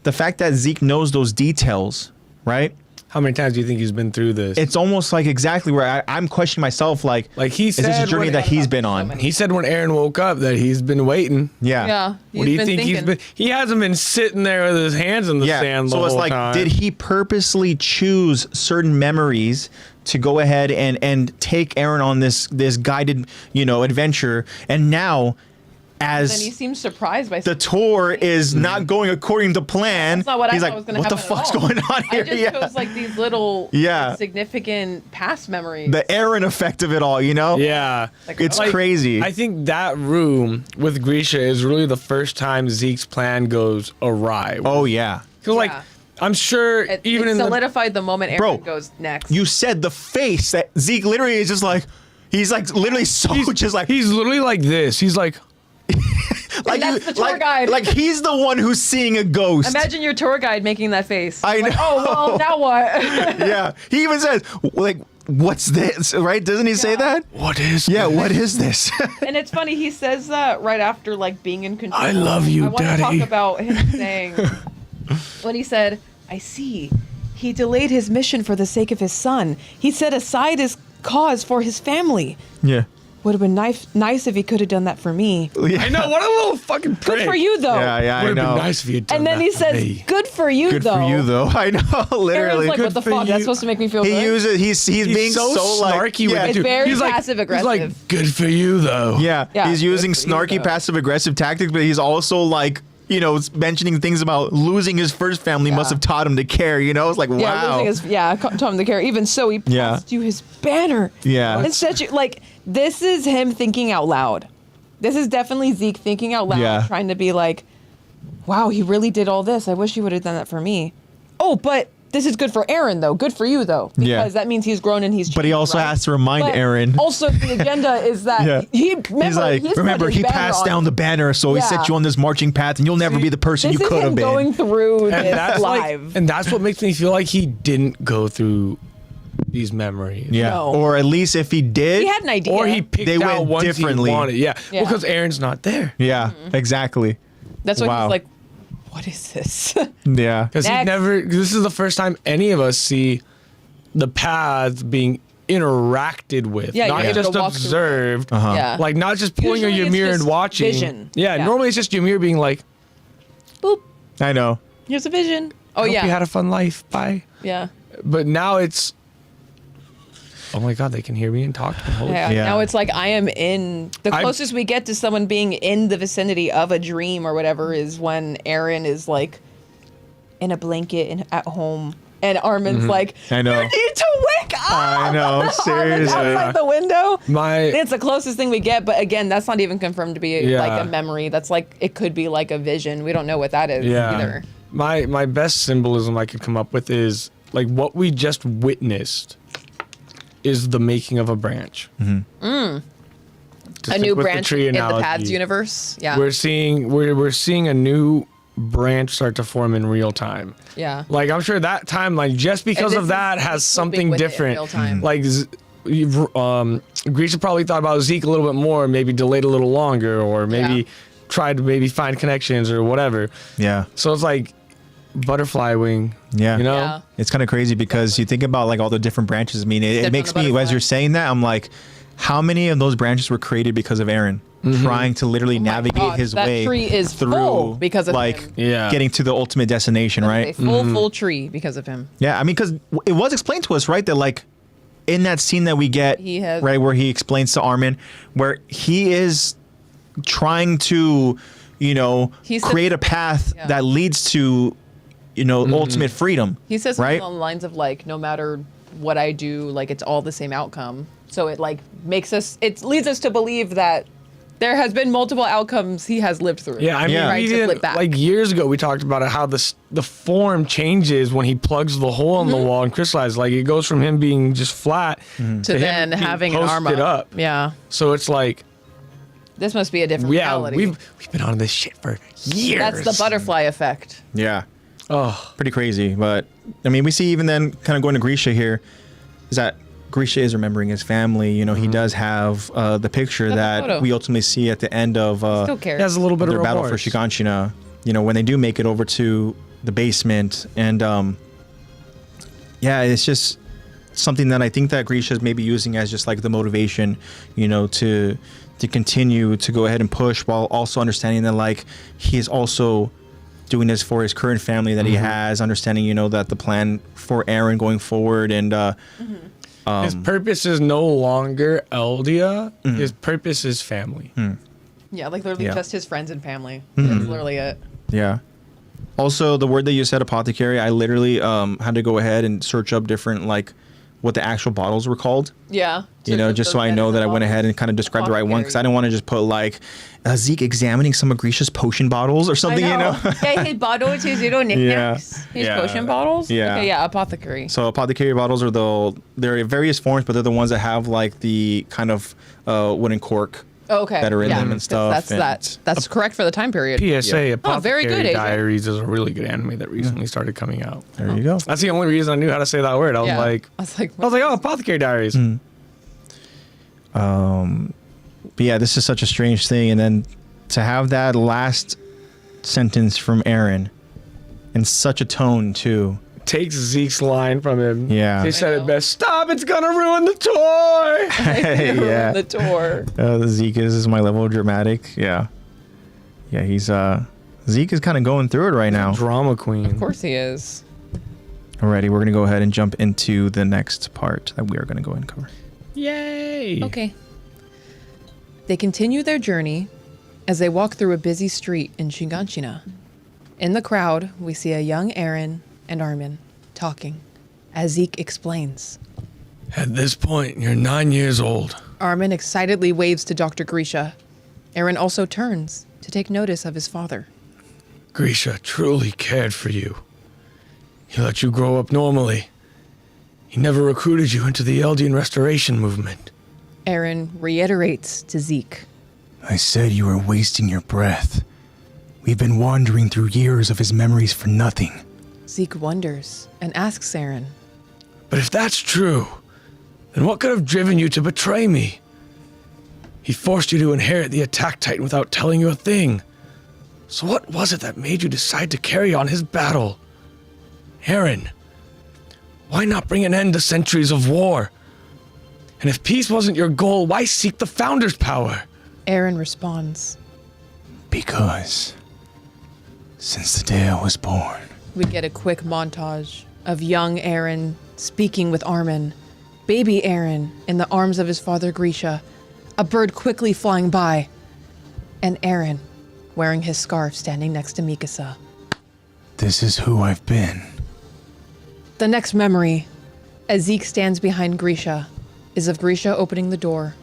Speaker 3: the fact that Zeke knows those details, right?
Speaker 2: How many times do you think he's been through this?
Speaker 3: It's almost like exactly where I'm questioning myself, like
Speaker 2: he
Speaker 3: is this a
Speaker 2: said
Speaker 3: journey
Speaker 2: when-
Speaker 3: that he's been on?
Speaker 2: He said when Eren woke up that he's been waiting.
Speaker 3: Yeah.
Speaker 1: Yeah.
Speaker 2: What do you think he's been? He hasn't been sitting there with his hands in the sand the
Speaker 3: So it's
Speaker 2: whole
Speaker 3: like,
Speaker 2: time.
Speaker 3: did he purposely choose certain memories to go ahead and take Eren on this guided, you know, adventure? And now,
Speaker 1: Then he
Speaker 3: as
Speaker 1: seems surprised by
Speaker 3: the tour is not going according to plan,
Speaker 1: That's not what
Speaker 3: he's
Speaker 1: I
Speaker 3: like,
Speaker 1: thought was going to
Speaker 3: what
Speaker 1: happen.
Speaker 3: the fuck's
Speaker 1: at all.
Speaker 3: going on here?
Speaker 1: I just chose like these little significant past memories.
Speaker 3: The Eren effect of it all, you know?
Speaker 2: Yeah.
Speaker 3: It's crazy.
Speaker 2: I think that room with Grisha is really the first time Zeke's plan goes awry.
Speaker 3: Oh, yeah.
Speaker 2: Because, like,
Speaker 1: Yeah.
Speaker 2: I'm sure
Speaker 1: it
Speaker 2: even in the...
Speaker 1: solidified the moment Eren
Speaker 3: Bro,
Speaker 1: goes next.
Speaker 3: You said the face that Zeke literally is just like, he's like literally so just like...
Speaker 2: He's literally like this. He's like...
Speaker 3: like
Speaker 1: that's the tour guide.
Speaker 3: Like he's the one who's seeing a ghost.
Speaker 1: Imagine your tour guide making that face.
Speaker 3: I
Speaker 1: Like,
Speaker 3: know.
Speaker 1: oh, well, now what?
Speaker 3: Yeah. He even says, like, what's this? Right? Doesn't he say that?
Speaker 2: What is
Speaker 3: Yeah, what is this?
Speaker 1: And it's funny, he says that right after like being in control.
Speaker 2: I love you,
Speaker 1: I want to
Speaker 2: Daddy.
Speaker 1: talk about him saying when he said, I see. He delayed his mission for the sake of his son. He set aside his cause for his family.
Speaker 3: Yeah.
Speaker 1: Would have been nice if he could have done that for me.
Speaker 2: I know, what a little fucking prick.
Speaker 1: Good for you, though.
Speaker 3: Yeah, I
Speaker 2: Would have
Speaker 3: know.
Speaker 2: been nice if you had done
Speaker 1: And then
Speaker 2: that
Speaker 1: he
Speaker 2: for
Speaker 1: says,
Speaker 2: me.
Speaker 1: good for you,
Speaker 3: Good
Speaker 1: though.
Speaker 3: for you, though. I know,
Speaker 1: Aaron's
Speaker 3: literally.
Speaker 1: like, what the
Speaker 2: for
Speaker 1: fuck?
Speaker 2: you.
Speaker 1: That's supposed to make me feel
Speaker 3: He
Speaker 1: good?
Speaker 3: uses, he's being so like,
Speaker 2: snarky with
Speaker 3: yeah,
Speaker 2: it,
Speaker 1: It's
Speaker 2: too.
Speaker 1: very
Speaker 2: He's like,
Speaker 1: passive-aggressive.
Speaker 2: He's like, good for you, though.
Speaker 3: Yeah,
Speaker 1: Yeah,
Speaker 3: he's using
Speaker 1: good for you,
Speaker 3: snarky
Speaker 1: though.
Speaker 3: passive-aggressive tactics, but he's also like, you know, mentioning things about losing his first family must have taught him to care, you know? It's like,
Speaker 1: Yeah,
Speaker 3: wow.
Speaker 1: losing his, taught him to care. Even so, he
Speaker 3: Yeah.
Speaker 1: passed you his banner.
Speaker 3: Yeah.
Speaker 1: It's such like, this is him thinking out loud. This is definitely Zeke thinking out loud,
Speaker 3: Yeah.
Speaker 1: trying to be like, wow, he really did all this. I wish he would have done that for me. Oh, but this is good for Eren, though. Good for you, though. Because
Speaker 3: Yeah.
Speaker 1: that means he's grown and he's changed,
Speaker 3: But he also
Speaker 1: right?
Speaker 3: has to remind
Speaker 1: But
Speaker 3: Eren.
Speaker 1: Also, the agenda is that
Speaker 3: Yeah. He's like,
Speaker 1: he's
Speaker 3: remember,
Speaker 1: put
Speaker 3: he
Speaker 1: his banner
Speaker 3: passed
Speaker 1: on
Speaker 3: down
Speaker 1: you.
Speaker 3: the banner, so he
Speaker 1: Yeah.
Speaker 3: set you on this marching path, and you'll never be the person
Speaker 1: This
Speaker 3: you
Speaker 1: is
Speaker 3: could have
Speaker 1: him
Speaker 3: been.
Speaker 1: going through
Speaker 2: And
Speaker 1: this
Speaker 2: that's
Speaker 1: live.
Speaker 2: and that's what makes me feel like he didn't go through these memories.
Speaker 3: Yeah.
Speaker 1: No.
Speaker 3: Or at least if he did.
Speaker 1: He had an idea.
Speaker 2: Or he picked
Speaker 3: They
Speaker 2: out
Speaker 3: went
Speaker 2: ones
Speaker 3: differently.
Speaker 2: he wanted. Yeah.
Speaker 1: Yeah.
Speaker 2: Because Aaron's not there.
Speaker 3: Yeah, exactly.
Speaker 1: That's why
Speaker 3: Wow.
Speaker 1: he's like, what is this?
Speaker 3: Yeah.
Speaker 2: Because he
Speaker 1: Next.
Speaker 2: never. This is the first time any of us see the paths being interacted with,
Speaker 1: Yeah,
Speaker 2: not
Speaker 1: you're able
Speaker 2: just
Speaker 1: to walk through it.
Speaker 2: observed.
Speaker 1: Yeah.
Speaker 2: Like not just pulling
Speaker 1: Usually
Speaker 2: a
Speaker 1: it's
Speaker 2: Ymir
Speaker 1: just
Speaker 2: and watching.
Speaker 1: vision.
Speaker 2: Yeah,
Speaker 1: Yeah.
Speaker 2: normally it's just Ymir being like,
Speaker 1: Boop.
Speaker 3: I know.
Speaker 1: Here's a vision. Oh,
Speaker 2: "Hope
Speaker 1: yeah.
Speaker 2: you had a fun life. Bye."
Speaker 1: Yeah.
Speaker 2: But now it's, oh my god, they can hear me and talk to me. Holy
Speaker 1: Yeah.
Speaker 3: Yeah.
Speaker 1: Now it's like I am in the
Speaker 2: I'm-
Speaker 1: closest we get to someone being in the vicinity of a dream or whatever is when Eren is like in a blanket and at home, and Armin's like,
Speaker 3: I know.
Speaker 1: "You need to wake up."
Speaker 3: I know,
Speaker 1: Armin's
Speaker 3: seriously.
Speaker 1: outside the window.
Speaker 2: My
Speaker 1: It's the closest thing we get, but again, that's not even confirmed to be
Speaker 2: Yeah.
Speaker 1: like a memory. That's like it could be like a vision. We don't know what that is either.
Speaker 2: My best symbolism I could come up with is like what we just witnessed is the making of a branch. To
Speaker 1: A
Speaker 2: stick
Speaker 1: new
Speaker 2: with
Speaker 1: branch
Speaker 2: tree
Speaker 1: in the
Speaker 2: analogy,
Speaker 1: Paths universe. Yeah.
Speaker 2: We're seeing a new branch start to form in real time.
Speaker 1: Yeah.
Speaker 2: Like I'm sure that timeline, just because
Speaker 1: this
Speaker 2: of
Speaker 1: is
Speaker 2: that, has
Speaker 1: flipping
Speaker 2: something
Speaker 1: with it in
Speaker 2: different.
Speaker 1: real time.
Speaker 2: Like Grisha probably thought about Zeke a little bit more, maybe delayed a little longer, or maybe tried to maybe find connections or whatever.
Speaker 3: Yeah.
Speaker 2: So it's like butterfly wing.
Speaker 3: Yeah.
Speaker 2: You know?
Speaker 1: Yeah.
Speaker 3: It's kind of crazy because you think about like all the different branches. I mean, it
Speaker 1: Stepped
Speaker 3: makes
Speaker 1: on the
Speaker 3: me, as
Speaker 1: butterfly.
Speaker 3: you're saying that, I'm like, how many of those branches were created because of Aaron trying to literally navigate
Speaker 1: God,
Speaker 3: his
Speaker 1: that
Speaker 3: way
Speaker 1: tree is
Speaker 3: through
Speaker 1: full because of
Speaker 3: like
Speaker 1: him.
Speaker 2: Yeah.
Speaker 3: getting to the ultimate destination,
Speaker 1: A
Speaker 3: right?
Speaker 1: full tree because of him.
Speaker 3: Yeah, I mean, because it was explained to us, right, that like in that scene that we get,
Speaker 1: He has-
Speaker 3: right, where he explains to Armin, where he is trying to, you know,
Speaker 1: He said-
Speaker 3: create a path
Speaker 1: Yeah.
Speaker 3: that leads to, you know, ultimate freedom.
Speaker 1: He says something
Speaker 3: right?
Speaker 1: along the lines of like, no matter what I do, like it's all the same outcome. So it like makes us, it leads us to believe that there has been multiple outcomes he has lived through.
Speaker 2: Yeah, I mean,
Speaker 3: Yeah.
Speaker 2: we
Speaker 1: Right, to
Speaker 2: didn't-
Speaker 1: flip back.
Speaker 2: like years ago, we talked about how the form changes when he plugs the hole in the wall and crystallizes. Like it goes from him being just flat
Speaker 1: to
Speaker 2: him
Speaker 1: then
Speaker 2: being
Speaker 1: having an arm
Speaker 2: posted
Speaker 1: up.
Speaker 2: up.
Speaker 1: Yeah,
Speaker 2: So it's like,
Speaker 1: this must be a different
Speaker 2: yeah,
Speaker 1: reality.
Speaker 2: we've been on this shit for years.
Speaker 1: That's the butterfly effect.
Speaker 3: Yeah.
Speaker 2: Oh,
Speaker 3: Pretty crazy. But, I mean, we see even then, kind of going to Grisha here, is that Grisha is remembering his family. You know, he does have the picture
Speaker 1: Got the
Speaker 3: that
Speaker 1: photo.
Speaker 3: we ultimately see at the end of
Speaker 1: Still
Speaker 2: he
Speaker 1: cares.
Speaker 2: has a little bit
Speaker 3: their
Speaker 2: of
Speaker 3: battle for
Speaker 2: remorse.
Speaker 3: Shiganshina, you know, when they do make it over to the basement. And yeah, it's just something that I think that Grisha is maybe using as just like the motivation, you know, to continue to go ahead and push, while also understanding that like he is also doing this for his current family that he has, understanding, you know, that the plan for Aaron going forward and
Speaker 2: His purpose is no longer Eldia. His purpose is family.
Speaker 1: Yeah, like literally
Speaker 3: Yeah.
Speaker 1: just his friends and family. That's literally it.
Speaker 3: yeah. Also, the word that you said, apothecary, I literally had to go ahead and search up different like what the actual bottles were called.
Speaker 1: Yeah.
Speaker 3: You know, just so I know that I went ahead and kind of described the right one, because I didn't want to just put like Zeke examining some of Grisha's potion bottles or something, you know?
Speaker 1: Yeah, his bottles, his little knickknacks. His
Speaker 3: Yeah.
Speaker 1: potion bottles?
Speaker 3: Yeah.
Speaker 1: Okay, yeah, apothecary.
Speaker 3: So apothecary bottles are they're in various forms, but they're the ones that have like the kind of wooden cork
Speaker 1: Oh, okay.
Speaker 3: that are in
Speaker 1: yeah.
Speaker 3: them and stuff.
Speaker 1: That's
Speaker 3: and-
Speaker 1: That's correct for the time period.
Speaker 2: PSA,
Speaker 3: Yeah.
Speaker 2: Apothecary
Speaker 1: Oh, very good, AJ.
Speaker 2: Diaries is a really good anime that recently started coming out.
Speaker 3: There you go.
Speaker 2: That's the only reason I knew how to say that word. I was
Speaker 1: Yeah.
Speaker 2: like,
Speaker 1: I was like,
Speaker 2: oh, Apothecary Diaries.
Speaker 3: But yeah, this is such a strange thing. And then to have that last sentence from Aaron in such a tone too.
Speaker 2: Takes Zeke's line from him.
Speaker 3: Yeah.
Speaker 2: He said
Speaker 1: I
Speaker 2: it
Speaker 1: know.
Speaker 2: best. Stop! It's gonna ruin the toy.
Speaker 3: Yeah.
Speaker 1: the tour.
Speaker 3: The Zeke is my level of dramatic. Yeah. Yeah, he's Zeke is kind of going through it right now.
Speaker 2: Drama queen.
Speaker 1: Of course he is.
Speaker 3: Alrighty, we're gonna go ahead and jump into the next part that we are gonna go and cover.
Speaker 2: Yay!
Speaker 1: Okay. They continue their journey as they walk through a busy street in Shiganshina. In the crowd, we see a young Aaron and Armin talking, as Zeke explains.
Speaker 2: At this point, you're 9 years old.
Speaker 1: Armin excitedly waves to Dr. Grisha. Aaron also turns to take notice of his father.
Speaker 2: Grisha truly cared for you. He let you grow up normally. He never recruited you into the Eldian restoration movement.
Speaker 1: Aaron reiterates to Zeke.
Speaker 4: I said you were wasting your breath. We've been wandering through years of his memories for nothing.
Speaker 1: Zeke wonders and asks Aaron.
Speaker 2: But if that's true, then what could have driven you to betray me? He forced you to inherit the AttackOnTitan without telling you a thing. So what was it that made you decide to carry on his battle? Aaron, why not bring an end to centuries of war? And if peace wasn't your goal, why seek the Founder's power?
Speaker 1: Aaron responds.
Speaker 4: Because since the day I was born,
Speaker 1: We get a quick montage of young Aaron speaking with Armin, baby Aaron in the arms of his father Grisha, a bird quickly flying by, and Aaron wearing his scarf standing next to Mikasa.
Speaker 4: this is who I've been.
Speaker 1: The next memory, as Zeke stands behind Grisha, is of Grisha opening the door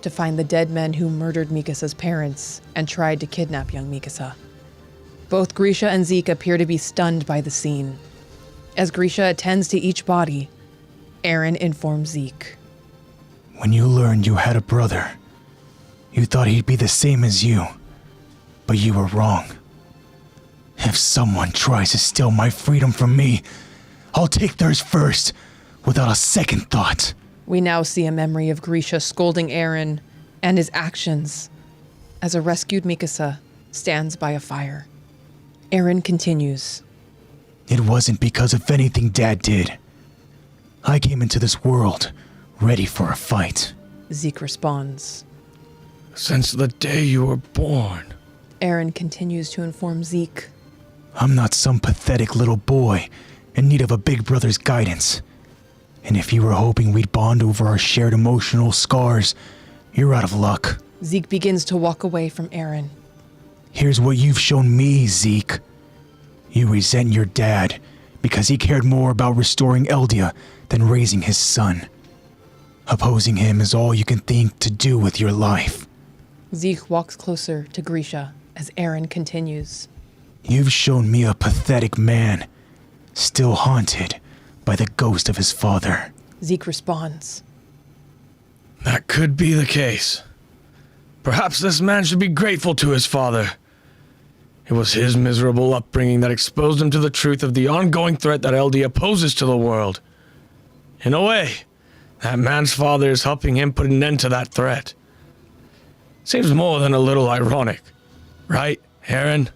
Speaker 1: to find the dead men who murdered Mikasa's parents and tried to kidnap young Mikasa. Both Grisha and Zeke appear to be stunned by the scene. As Grisha attends to each body, Aaron informs Zeke.
Speaker 4: When you learned you had a brother, you thought he'd be the same as you. But you were wrong. If someone tries to steal my freedom from me, I'll take theirs first, without a second thought.
Speaker 1: We now see a memory of Grisha scolding Aaron and his actions. As a rescued Mikasa, stands by a fire. Aaron continues.
Speaker 4: It wasn't because of anything Dad did. I came into this world ready for a fight.
Speaker 1: Zeke responds.
Speaker 2: Since the day you were born.
Speaker 1: Aaron continues to inform Zeke.
Speaker 4: I'm not some pathetic little boy in need of a big brother's guidance. And if you were hoping we'd bond over our shared emotional scars, you're out of luck.
Speaker 1: Zeke begins to walk away from Aaron.
Speaker 4: Here's what you've shown me, Zeke. You resent your dad because he cared more about restoring Eldia than raising his son. Opposing him is all you can think to do with your life.
Speaker 1: Zeke walks closer to Grisha as Aaron continues.
Speaker 4: You've shown me a pathetic man, still haunted by the ghost of his father.
Speaker 1: Zeke responds.
Speaker 2: That could be the case. Perhaps this man should be grateful to his father. It was his miserable upbringing that exposed him to the truth of the ongoing threat that Eldia poses to the world. In a way, that man's father is helping him put an end to that threat. Seems more than a little ironic. Right, Aaron?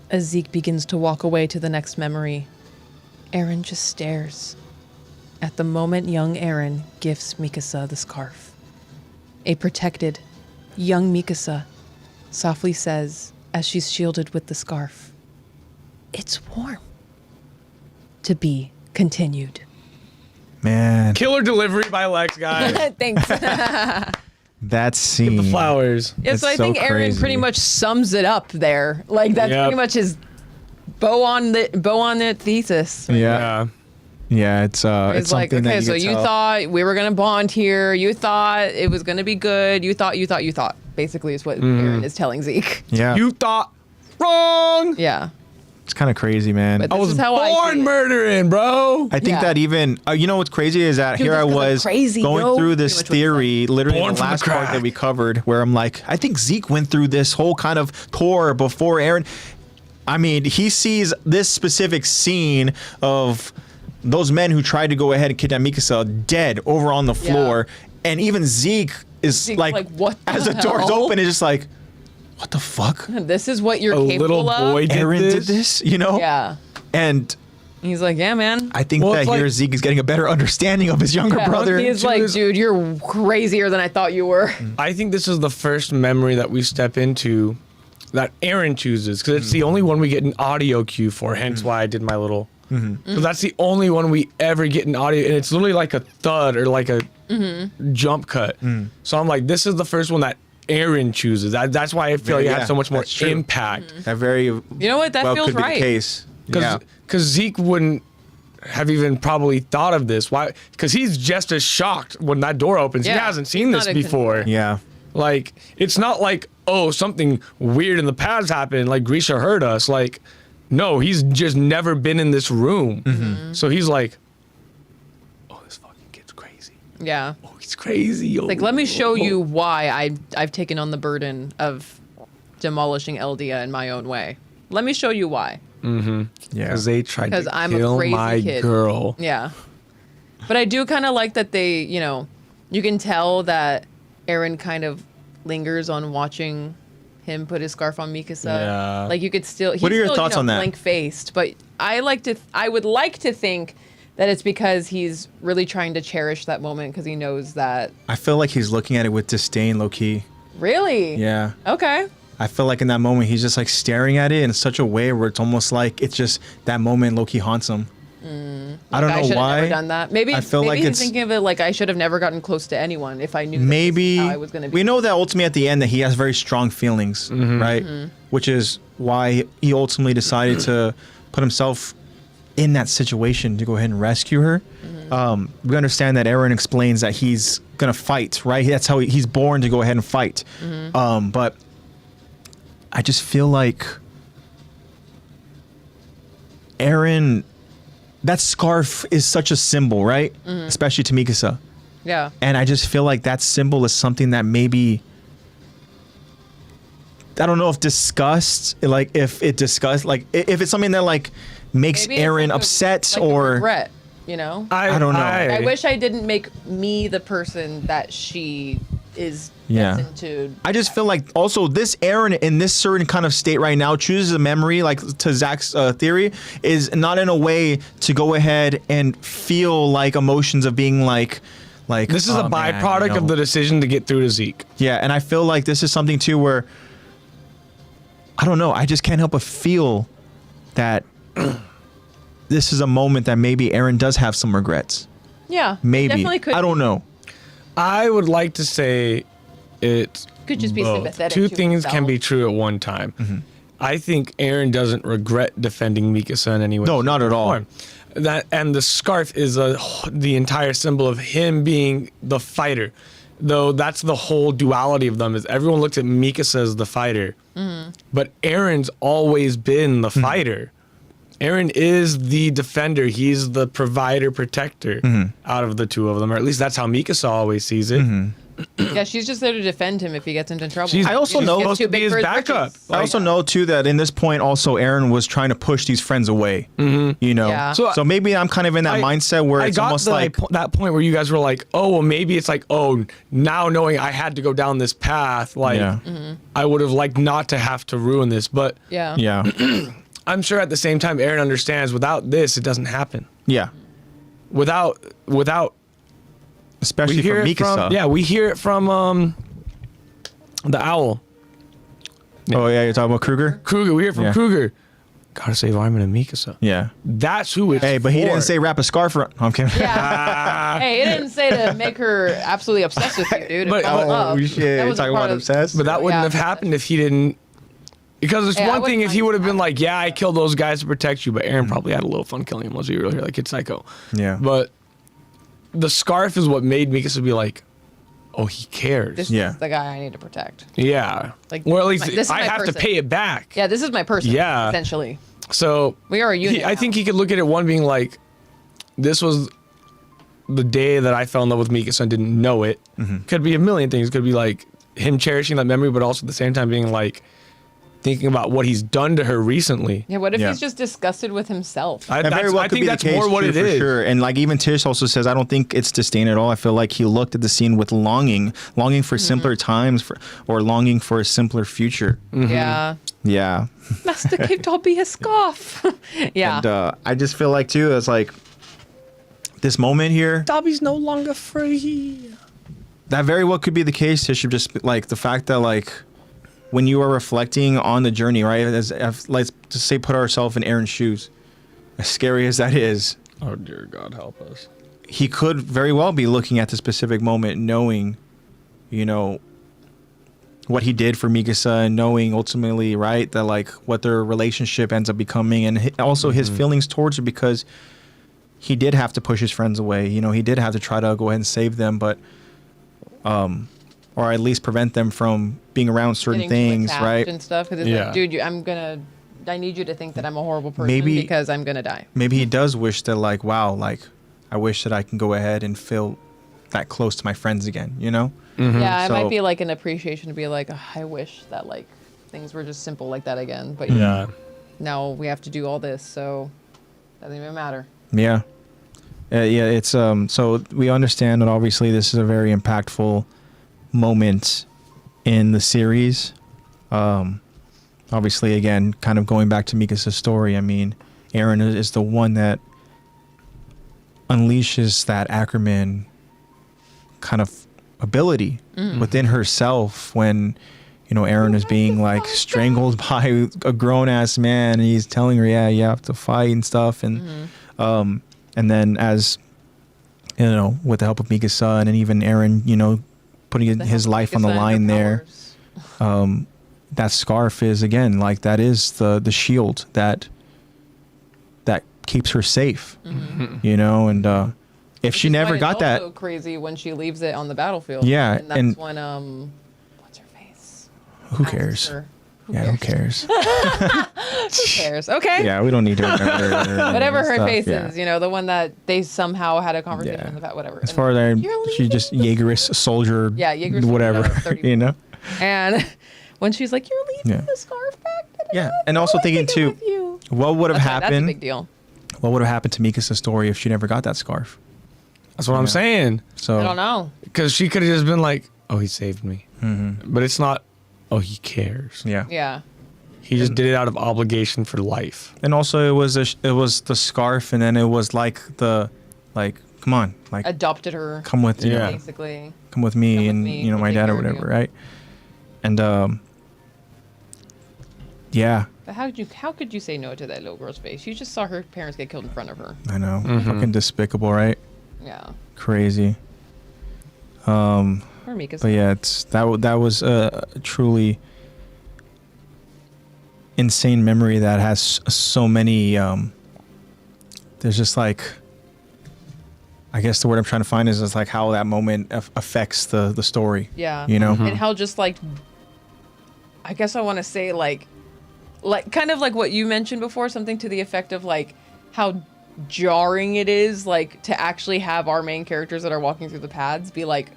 Speaker 1: As Zeke begins to walk away to the next memory, Aaron just stares. At the moment, young Aaron gifts Mikasa the scarf. A protected, young Mikasa softly says, as she's shielded with the scarf, "It's warm." To be continued.
Speaker 3: Man,
Speaker 2: Killer delivery by Lex, guys.
Speaker 1: Thanks.
Speaker 3: that scene.
Speaker 2: The flowers.
Speaker 1: Yeah, so I think Aaron
Speaker 3: crazy.
Speaker 1: pretty much sums it up there. Like that's
Speaker 2: Yep.
Speaker 1: pretty much his bow on the thesis.
Speaker 3: Yeah. Yeah, it's
Speaker 1: It's like,
Speaker 3: something
Speaker 1: okay,
Speaker 3: that
Speaker 1: so you
Speaker 3: tell.
Speaker 1: thought we were gonna bond here. You thought it was gonna be good. You thought. Basically, is what Aaron is telling Zeke.
Speaker 3: Yeah,
Speaker 2: You thought wrong.
Speaker 1: Yeah,
Speaker 3: it's kind of crazy, man.
Speaker 1: but
Speaker 2: I
Speaker 1: this
Speaker 2: was
Speaker 1: is how I see
Speaker 2: born
Speaker 1: it.
Speaker 2: murdering, bro.
Speaker 3: I think
Speaker 1: Yeah.
Speaker 3: that even you know what's crazy is that
Speaker 1: Dude,
Speaker 3: here I
Speaker 1: that's 'cause I'm
Speaker 3: was
Speaker 1: crazy,
Speaker 3: going
Speaker 1: yo.
Speaker 3: through this
Speaker 1: Pretty much what he
Speaker 3: theory, literally
Speaker 2: Born
Speaker 3: the
Speaker 2: from the
Speaker 3: last part
Speaker 2: crack.
Speaker 3: that we covered, where I'm like, I think Zeke went through this whole kind of tour before Aaron. I mean, he sees this specific scene of those men who tried to go ahead and kidnap Mikasa dead over on the floor, and even Zeke is
Speaker 1: Zeke's
Speaker 3: like,
Speaker 1: like, what the
Speaker 3: as the door's
Speaker 1: hell?
Speaker 3: open, it's just like, what the fuck?
Speaker 1: This is what you're
Speaker 2: A
Speaker 1: capable
Speaker 2: little
Speaker 1: of.
Speaker 2: boy did
Speaker 3: Aaron
Speaker 2: this.
Speaker 3: did this, you know?
Speaker 1: Yeah,
Speaker 3: And
Speaker 1: he's like, yeah, man.
Speaker 3: I think
Speaker 2: Well,
Speaker 3: that
Speaker 2: it's
Speaker 3: here
Speaker 2: like-
Speaker 3: Zeke is getting a better understanding of his younger
Speaker 1: Yeah,
Speaker 3: brother.
Speaker 1: He's like,
Speaker 2: is-
Speaker 1: dude, you're crazier than I thought you were.
Speaker 2: I think this is the first memory that we step into that Aaron chooses because it's the only one we get an audio cue for. Hence why I did my little. So that's the only one we ever get an audio, and it's literally like a thud or like a jump cut. So I'm like, this is the first one that Aaron chooses. That's why I feel like it
Speaker 3: Yeah,
Speaker 2: had so much more
Speaker 3: that's true.
Speaker 2: impact.
Speaker 3: That very
Speaker 1: You know what? That
Speaker 3: well
Speaker 1: feels
Speaker 3: could be
Speaker 1: right.
Speaker 3: the case.
Speaker 2: Because
Speaker 3: Yeah.
Speaker 2: Zeke wouldn't have even probably thought of this. Why? Because he's just as shocked when that door opens. He
Speaker 1: Yeah,
Speaker 2: hasn't
Speaker 1: he's
Speaker 2: seen
Speaker 1: not
Speaker 2: this
Speaker 1: a
Speaker 2: before.
Speaker 3: Yeah.
Speaker 2: Like, it's not like, oh, something weird in the past happened, like Grisha heard us. Like, no, he's just never been in this room. So he's like, oh, this fucking kid's crazy.
Speaker 1: Yeah.
Speaker 2: Oh, he's crazy. Oh,
Speaker 1: Like, let me show you why I've taken on the burden of demolishing Eldia in my own way. Let me show you why.
Speaker 3: Yeah.
Speaker 2: Because they tried
Speaker 1: 'Cause
Speaker 2: to
Speaker 1: I'm a
Speaker 2: kill
Speaker 1: crazy
Speaker 2: my
Speaker 1: kid.
Speaker 2: girl.
Speaker 1: Yeah. But I do kind of like that they, you can tell that Aaron kind of lingers on watching him put his scarf on Mikasa.
Speaker 2: Yeah.
Speaker 1: Like you could still.
Speaker 3: What are your thoughts on that?
Speaker 1: Blank faced, but I would like to think that it's because he's really trying to cherish that moment because he knows that.
Speaker 3: I feel like he's looking at it with disdain, low key.
Speaker 1: Really.
Speaker 3: Yeah.
Speaker 1: Okay.
Speaker 3: I feel like in that moment he's just like staring at it in such a way where it's almost like it's just that moment low key haunts him. I don't
Speaker 1: I
Speaker 3: know
Speaker 1: should have
Speaker 3: why.
Speaker 1: never done that. Maybe
Speaker 3: I feel
Speaker 1: maybe
Speaker 3: like
Speaker 1: he's
Speaker 3: it's
Speaker 1: thinking of it like I should have never gotten close to anyone if I knew that
Speaker 3: maybe
Speaker 1: this is how I was going to be.
Speaker 3: we know that ultimately at the end that he has very strong feelings, right? Which is why he ultimately decided to put himself in that situation to go ahead and rescue her. We understand that Aaron explains that he's gonna fight, right? That's how he's born to go ahead and fight. But I just feel like Aaron, that scarf is such a symbol, right? Especially to Mikasa.
Speaker 1: Yeah.
Speaker 3: And I just feel like that symbol is something that maybe, I don't know if disgust, like if it disgusts, like if it's something that like makes
Speaker 1: Maybe it's
Speaker 3: Aaron
Speaker 1: like a-
Speaker 3: upset
Speaker 1: like a
Speaker 3: or
Speaker 1: regret,
Speaker 3: I don't know.
Speaker 1: I wish I didn't make me the person that she is
Speaker 3: Yeah.
Speaker 1: gets into.
Speaker 3: I just feel like also this Aaron in this certain kind of state right now chooses a memory, like to Zach's theory, is not in a way to go ahead and feel like emotions of being like
Speaker 2: This is
Speaker 3: oh,
Speaker 2: a
Speaker 3: man,
Speaker 2: byproduct
Speaker 3: you know.
Speaker 2: of the decision to get through to Zeke.
Speaker 3: Yeah, and I feel like this is something too where I don't know, I just can't help but feel that this is a moment that maybe Aaron does have some regrets.
Speaker 1: Yeah,
Speaker 3: Maybe.
Speaker 1: definitely could.
Speaker 3: I don't know.
Speaker 2: I would like to say it's
Speaker 1: Could just be
Speaker 2: both.
Speaker 1: sympathetic.
Speaker 2: Two
Speaker 1: to
Speaker 2: things can
Speaker 1: himself.
Speaker 2: be true at one time. I think Aaron doesn't regret defending Mikasa in any way.
Speaker 3: No, not at all.
Speaker 2: form. That and the scarf is the entire symbol of him being the fighter. Though that's the whole duality of them is everyone looks at Mikasa as the fighter, but Aaron's always been the fighter. Aaron is the defender. He's the provider, protector out of the two of them, or at least that's how Mikasa always sees it.
Speaker 1: Yeah, she's just there to defend him if he gets into trouble.
Speaker 2: She's-
Speaker 3: I also
Speaker 1: He just
Speaker 3: know-
Speaker 1: gets
Speaker 2: supposed
Speaker 1: too
Speaker 2: to be
Speaker 1: big
Speaker 2: his
Speaker 1: for
Speaker 2: backup.
Speaker 1: britches.
Speaker 3: I also know too that in this point also Aaron was trying to push these friends away. You know,
Speaker 1: Yeah.
Speaker 3: so maybe I'm kind of in that mindset where it's almost like
Speaker 2: that point where you guys were like, oh, well, maybe it's like, oh, now knowing I had to go down this path, like
Speaker 3: Yeah.
Speaker 2: I would have liked not to have to ruin this, but
Speaker 1: Yeah.
Speaker 3: yeah,
Speaker 2: I'm sure at the same time Aaron understands without this it doesn't happen.
Speaker 3: yeah,
Speaker 2: Without
Speaker 3: especially
Speaker 2: we hear
Speaker 3: from
Speaker 2: it
Speaker 3: Mikasa.
Speaker 2: from we hear it from the owl.
Speaker 3: Oh yeah, you're talking about Kruger.
Speaker 2: Kruger, we hear it from
Speaker 3: Yeah.
Speaker 2: Kruger. Gotta save Armin and Mikasa.
Speaker 3: Yeah.
Speaker 2: That's who it's
Speaker 3: Hey, but he
Speaker 2: for.
Speaker 3: didn't say wrap a scarf around. I'm kidding.
Speaker 1: Yeah. Hey, it didn't say to make her absolutely obsessed with you, dude.
Speaker 2: But-
Speaker 1: It fell in
Speaker 2: oh,
Speaker 1: love.
Speaker 3: shit,
Speaker 1: That was a
Speaker 3: talking
Speaker 1: part
Speaker 3: about
Speaker 1: of-
Speaker 3: obsessed.
Speaker 2: But that wouldn't
Speaker 1: Yeah.
Speaker 2: have happened if he didn't. Because it's
Speaker 1: Yeah, I
Speaker 2: one thing
Speaker 1: wouldn't
Speaker 2: if he
Speaker 1: mind
Speaker 2: would have been
Speaker 1: that.
Speaker 2: like, yeah, I killed those guys to protect you, but Aaron probably had a little fun killing him. Was he really like it's psycho?
Speaker 3: Yeah.
Speaker 2: But the scarf is what made Mikasa be like, oh, he cares.
Speaker 1: This
Speaker 3: Yeah.
Speaker 1: is the guy I need to protect.
Speaker 2: Yeah.
Speaker 1: Like,
Speaker 2: or at
Speaker 1: this
Speaker 2: least
Speaker 1: is
Speaker 2: I
Speaker 1: my
Speaker 2: have to
Speaker 1: person.
Speaker 2: pay it back.
Speaker 1: Yeah, this is my person.
Speaker 2: Yeah.
Speaker 1: Essentially.
Speaker 2: So
Speaker 1: We are a unit.
Speaker 2: I think he could look at it one being like, this was the day that I fell in love with Mikasa and didn't know it. Could be a million things. Could be like him cherishing that memory, but also at the same time being like thinking about what he's done to her recently.
Speaker 1: Yeah, what if
Speaker 3: Yeah.
Speaker 1: he's just disgusted with himself?
Speaker 2: I
Speaker 3: That very well
Speaker 2: I
Speaker 3: could
Speaker 2: think
Speaker 3: be
Speaker 2: that's
Speaker 3: the case
Speaker 2: more what
Speaker 3: too,
Speaker 2: it
Speaker 3: for
Speaker 2: is.
Speaker 3: sure. And like even Tish also says, I don't think it's disdain at all. I feel like he looked at the scene with longing for simpler times, or longing for a simpler future.
Speaker 1: Yeah.
Speaker 3: Yeah.
Speaker 1: Masticate I'll be a scoff. Yeah.
Speaker 3: And I just feel like too, it's like this moment here,
Speaker 2: Dobby's no longer free.
Speaker 3: that very well could be the case. Tish, just like the fact that like when you are reflecting on the journey, right? Let's just say put ourselves in Aaron's shoes, as scary as that is.
Speaker 2: Oh dear God, help us.
Speaker 3: He could very well be looking at the specific moment, knowing, you know, what he did for Mikasa, and knowing ultimately, right, that like what their relationship ends up becoming, and also his feelings towards her, because he did have to push his friends away. You know, he did have to try to go ahead and save them, but, or at least prevent them from being around certain
Speaker 1: Getting too
Speaker 3: things,
Speaker 1: attached
Speaker 3: right?
Speaker 1: And stuff. Because it's
Speaker 2: Yeah.
Speaker 1: like, dude, I need you to think that I'm a horrible person
Speaker 3: Maybe-
Speaker 1: because I'm gonna die.
Speaker 3: Maybe he does wish that, like, wow, like, I wish that I can go ahead and feel that close to my friends again, you know?
Speaker 1: Yeah, it
Speaker 3: So-
Speaker 1: might be like an appreciation to be like, "Ugh, I wish that like things were just simple like that again. But
Speaker 2: Yeah.
Speaker 1: now we have to do all this, so doesn't even matter.
Speaker 3: Yeah. Yeah, it's so we understand that obviously this is a very impactful moment in the series. Obviously, again, kind of going back to Mikasa's story, I mean, Aaron is the one that unleashes that Ackerman kind of ability within herself when, you know, Aaron is being like strangled by a grown ass man, and he's telling her, yeah, you have to fight and stuff, and then as you know, with the help of Mikasa and then even Aaron, you know, putting his life on the line there, that scarf is again like that is the shield that keeps her safe, you know, and if she never got
Speaker 1: It's
Speaker 3: that,
Speaker 1: also crazy when she leaves it on the battlefield.
Speaker 3: Yeah,
Speaker 1: and that's
Speaker 3: and-
Speaker 1: when what's her face?
Speaker 3: who
Speaker 1: Asks
Speaker 3: cares?
Speaker 1: her.
Speaker 3: Yeah, who cares?
Speaker 1: Who cares? Okay.
Speaker 3: Yeah, we don't need to remember her
Speaker 1: Whatever her
Speaker 3: stuff,
Speaker 1: face
Speaker 3: yeah.
Speaker 1: is, you know, the one that they somehow had a conversation
Speaker 3: Yeah.
Speaker 1: in the past, whatever.
Speaker 3: As
Speaker 1: And
Speaker 3: far as I,
Speaker 1: you're
Speaker 3: she
Speaker 1: leaving
Speaker 3: just
Speaker 1: the-
Speaker 3: Jaegerist soldier,
Speaker 1: Yeah, Jaegerist soldier,
Speaker 3: whatever,
Speaker 1: 30.
Speaker 3: you know.
Speaker 1: And when she's like, "You're leaving
Speaker 3: Yeah.
Speaker 1: the scarf back,"
Speaker 3: Yeah, and also thinking
Speaker 1: take it
Speaker 3: too,
Speaker 1: with you.
Speaker 3: what would have
Speaker 1: That's a
Speaker 3: happened?
Speaker 1: big deal.
Speaker 3: What would have happened to Mikasa's story if she never got that scarf?
Speaker 2: That's what I'm saying.
Speaker 3: So
Speaker 1: I don't know.
Speaker 2: Because she could have just been like, oh, he saved me. But it's not, oh, he cares.
Speaker 3: Yeah.
Speaker 1: Yeah.
Speaker 2: He just did it out of obligation for life.
Speaker 3: And also, it was the scarf, and then it was like come on, like
Speaker 1: Adopted her.
Speaker 3: come with you
Speaker 2: Yeah.
Speaker 3: know,
Speaker 1: Basically.
Speaker 3: come with me,
Speaker 1: Come with
Speaker 3: and
Speaker 1: me,
Speaker 3: you know
Speaker 1: we'll
Speaker 3: my
Speaker 1: take
Speaker 3: dad or
Speaker 1: care of
Speaker 3: whatever,
Speaker 1: you.
Speaker 3: right? And yeah,
Speaker 1: But how could you say no to that little girl's face? You just saw her parents get killed in front of her.
Speaker 3: I know, fucking despicable, right?
Speaker 1: Yeah.
Speaker 3: Crazy.
Speaker 1: Or Mika's.
Speaker 3: But yeah, that was a truly insane memory that has so many. There's just like, I guess the word I'm trying to find is just like how that moment affects the story.
Speaker 1: Yeah.
Speaker 3: You know.
Speaker 1: And how just like, I guess I want to say like kind of like what you mentioned before, something to the effect of like how jarring it is like to actually have our main characters that are walking through the paths be like,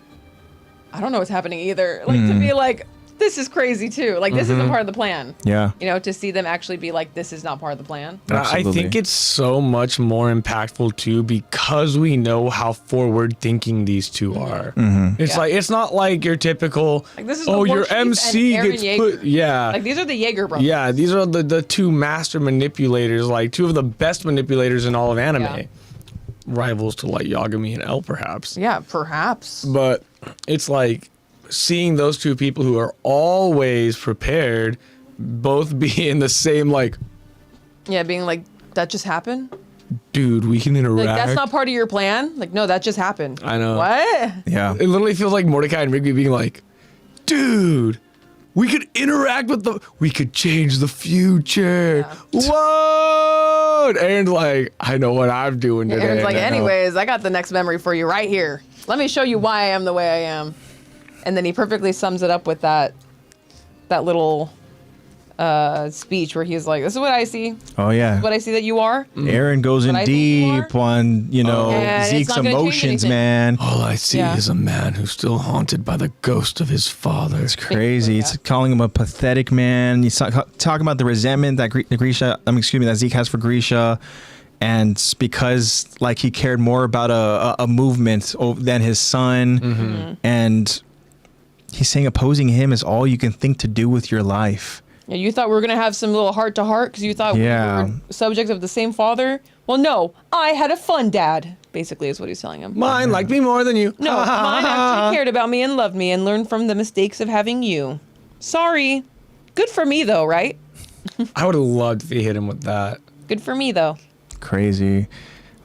Speaker 1: I don't know what's happening either. Like to be like, this is crazy too. Like this isn't part of the plan.
Speaker 3: Yeah.
Speaker 1: You know, to see them actually be like, this is not part of the plan.
Speaker 2: I
Speaker 3: Absolutely.
Speaker 2: think it's so much more impactful too because we know how forward thinking these two are. It's
Speaker 1: Yeah.
Speaker 2: like it's not like your typical
Speaker 1: Like, this is the
Speaker 2: oh your
Speaker 1: War Chief
Speaker 2: MC
Speaker 1: and Eren
Speaker 2: gets
Speaker 1: Yeager.
Speaker 2: put
Speaker 1: Like these are the Jaeger brothers.
Speaker 2: yeah these are the two master manipulators, like two of the best manipulators in all of anime.
Speaker 1: Yeah.
Speaker 2: Rivals to like Yagami and L perhaps.
Speaker 1: Yeah, perhaps.
Speaker 2: But it's like seeing those two people who are always prepared both be in the same like,
Speaker 1: Yeah, being like, that just happened?
Speaker 2: dude, we can interact.
Speaker 1: Like, that's not part of your plan? Like, no, that just happened.
Speaker 2: I know.
Speaker 1: What?
Speaker 3: Yeah.
Speaker 2: It literally feels like Mordecai and Rigby being like, dude, we could interact with we could change the future.
Speaker 1: Yeah.
Speaker 2: Whoa! And Aaron's like, I know what I'm doing today.
Speaker 1: Aaron's like,
Speaker 2: now."
Speaker 1: anyways, I got the next memory for you right here. Let me show you why I am the way I am. And then he perfectly sums it up with that little speech where he's like, this is what I see.
Speaker 3: Oh yeah.
Speaker 1: What I see that you are.
Speaker 3: Aaron goes in
Speaker 1: What I think you
Speaker 3: deep on, you know,
Speaker 1: And it's
Speaker 3: Zeke's
Speaker 1: not gonna change
Speaker 3: emotions,
Speaker 1: anything.
Speaker 3: man.
Speaker 2: All I see
Speaker 1: Yeah.
Speaker 2: is a man who's still haunted by the ghost of his father.
Speaker 3: It's crazy.
Speaker 1: Yeah.
Speaker 3: It's calling him a pathetic man. He's talking about the resentment that that Zeke has for Grisha, and it's because like he cared more about a movement than his son, and he's saying opposing him is all you can think to do with your life.
Speaker 1: Yeah, you thought we were going to have some little heart to heart because you thought
Speaker 3: Yeah.
Speaker 1: we were subjects of the same father? Well, no, I had a fun dad, basically is what he's telling him.
Speaker 2: Mine liked me more than you.
Speaker 1: No, mine actually cared about me and loved me and learned from the mistakes of having you. Sorry. Good for me, though, right?
Speaker 2: I would have loved if he hit him with that.
Speaker 1: Good for me, though.
Speaker 3: Crazy.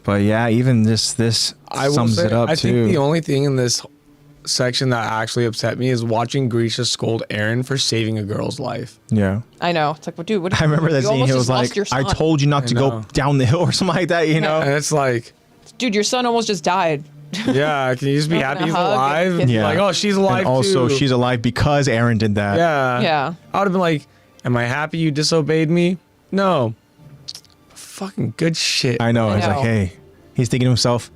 Speaker 3: But yeah, even this sums it up
Speaker 2: I
Speaker 3: too.
Speaker 2: think the only thing in this section that actually upset me is watching Grisha scold Aaron for saving a girl's life.
Speaker 3: Yeah.
Speaker 1: I know. It's like, well, dude, what?
Speaker 3: I remember that
Speaker 1: you
Speaker 3: scene.
Speaker 1: almost
Speaker 3: He was
Speaker 1: just lost
Speaker 3: like,
Speaker 1: your
Speaker 3: I
Speaker 1: son.
Speaker 3: told you not to go
Speaker 2: know.
Speaker 3: down the hill or something like that, you know?
Speaker 2: And it's like,
Speaker 1: Dude, your son almost just died.
Speaker 2: yeah, can you just be
Speaker 1: Not
Speaker 2: happy
Speaker 1: gonna
Speaker 2: he's
Speaker 1: hug and
Speaker 2: alive?
Speaker 1: kiss
Speaker 3: Yeah.
Speaker 2: Like, oh, she's alive
Speaker 3: And also,
Speaker 2: too.
Speaker 3: she's alive because Aaron did that.
Speaker 2: Yeah.
Speaker 1: Yeah.
Speaker 2: I would have been like, am I happy you disobeyed me? No. Fucking good shit.
Speaker 3: I know.
Speaker 1: I
Speaker 3: It's like,
Speaker 1: know.
Speaker 3: hey, he's thinking to himself,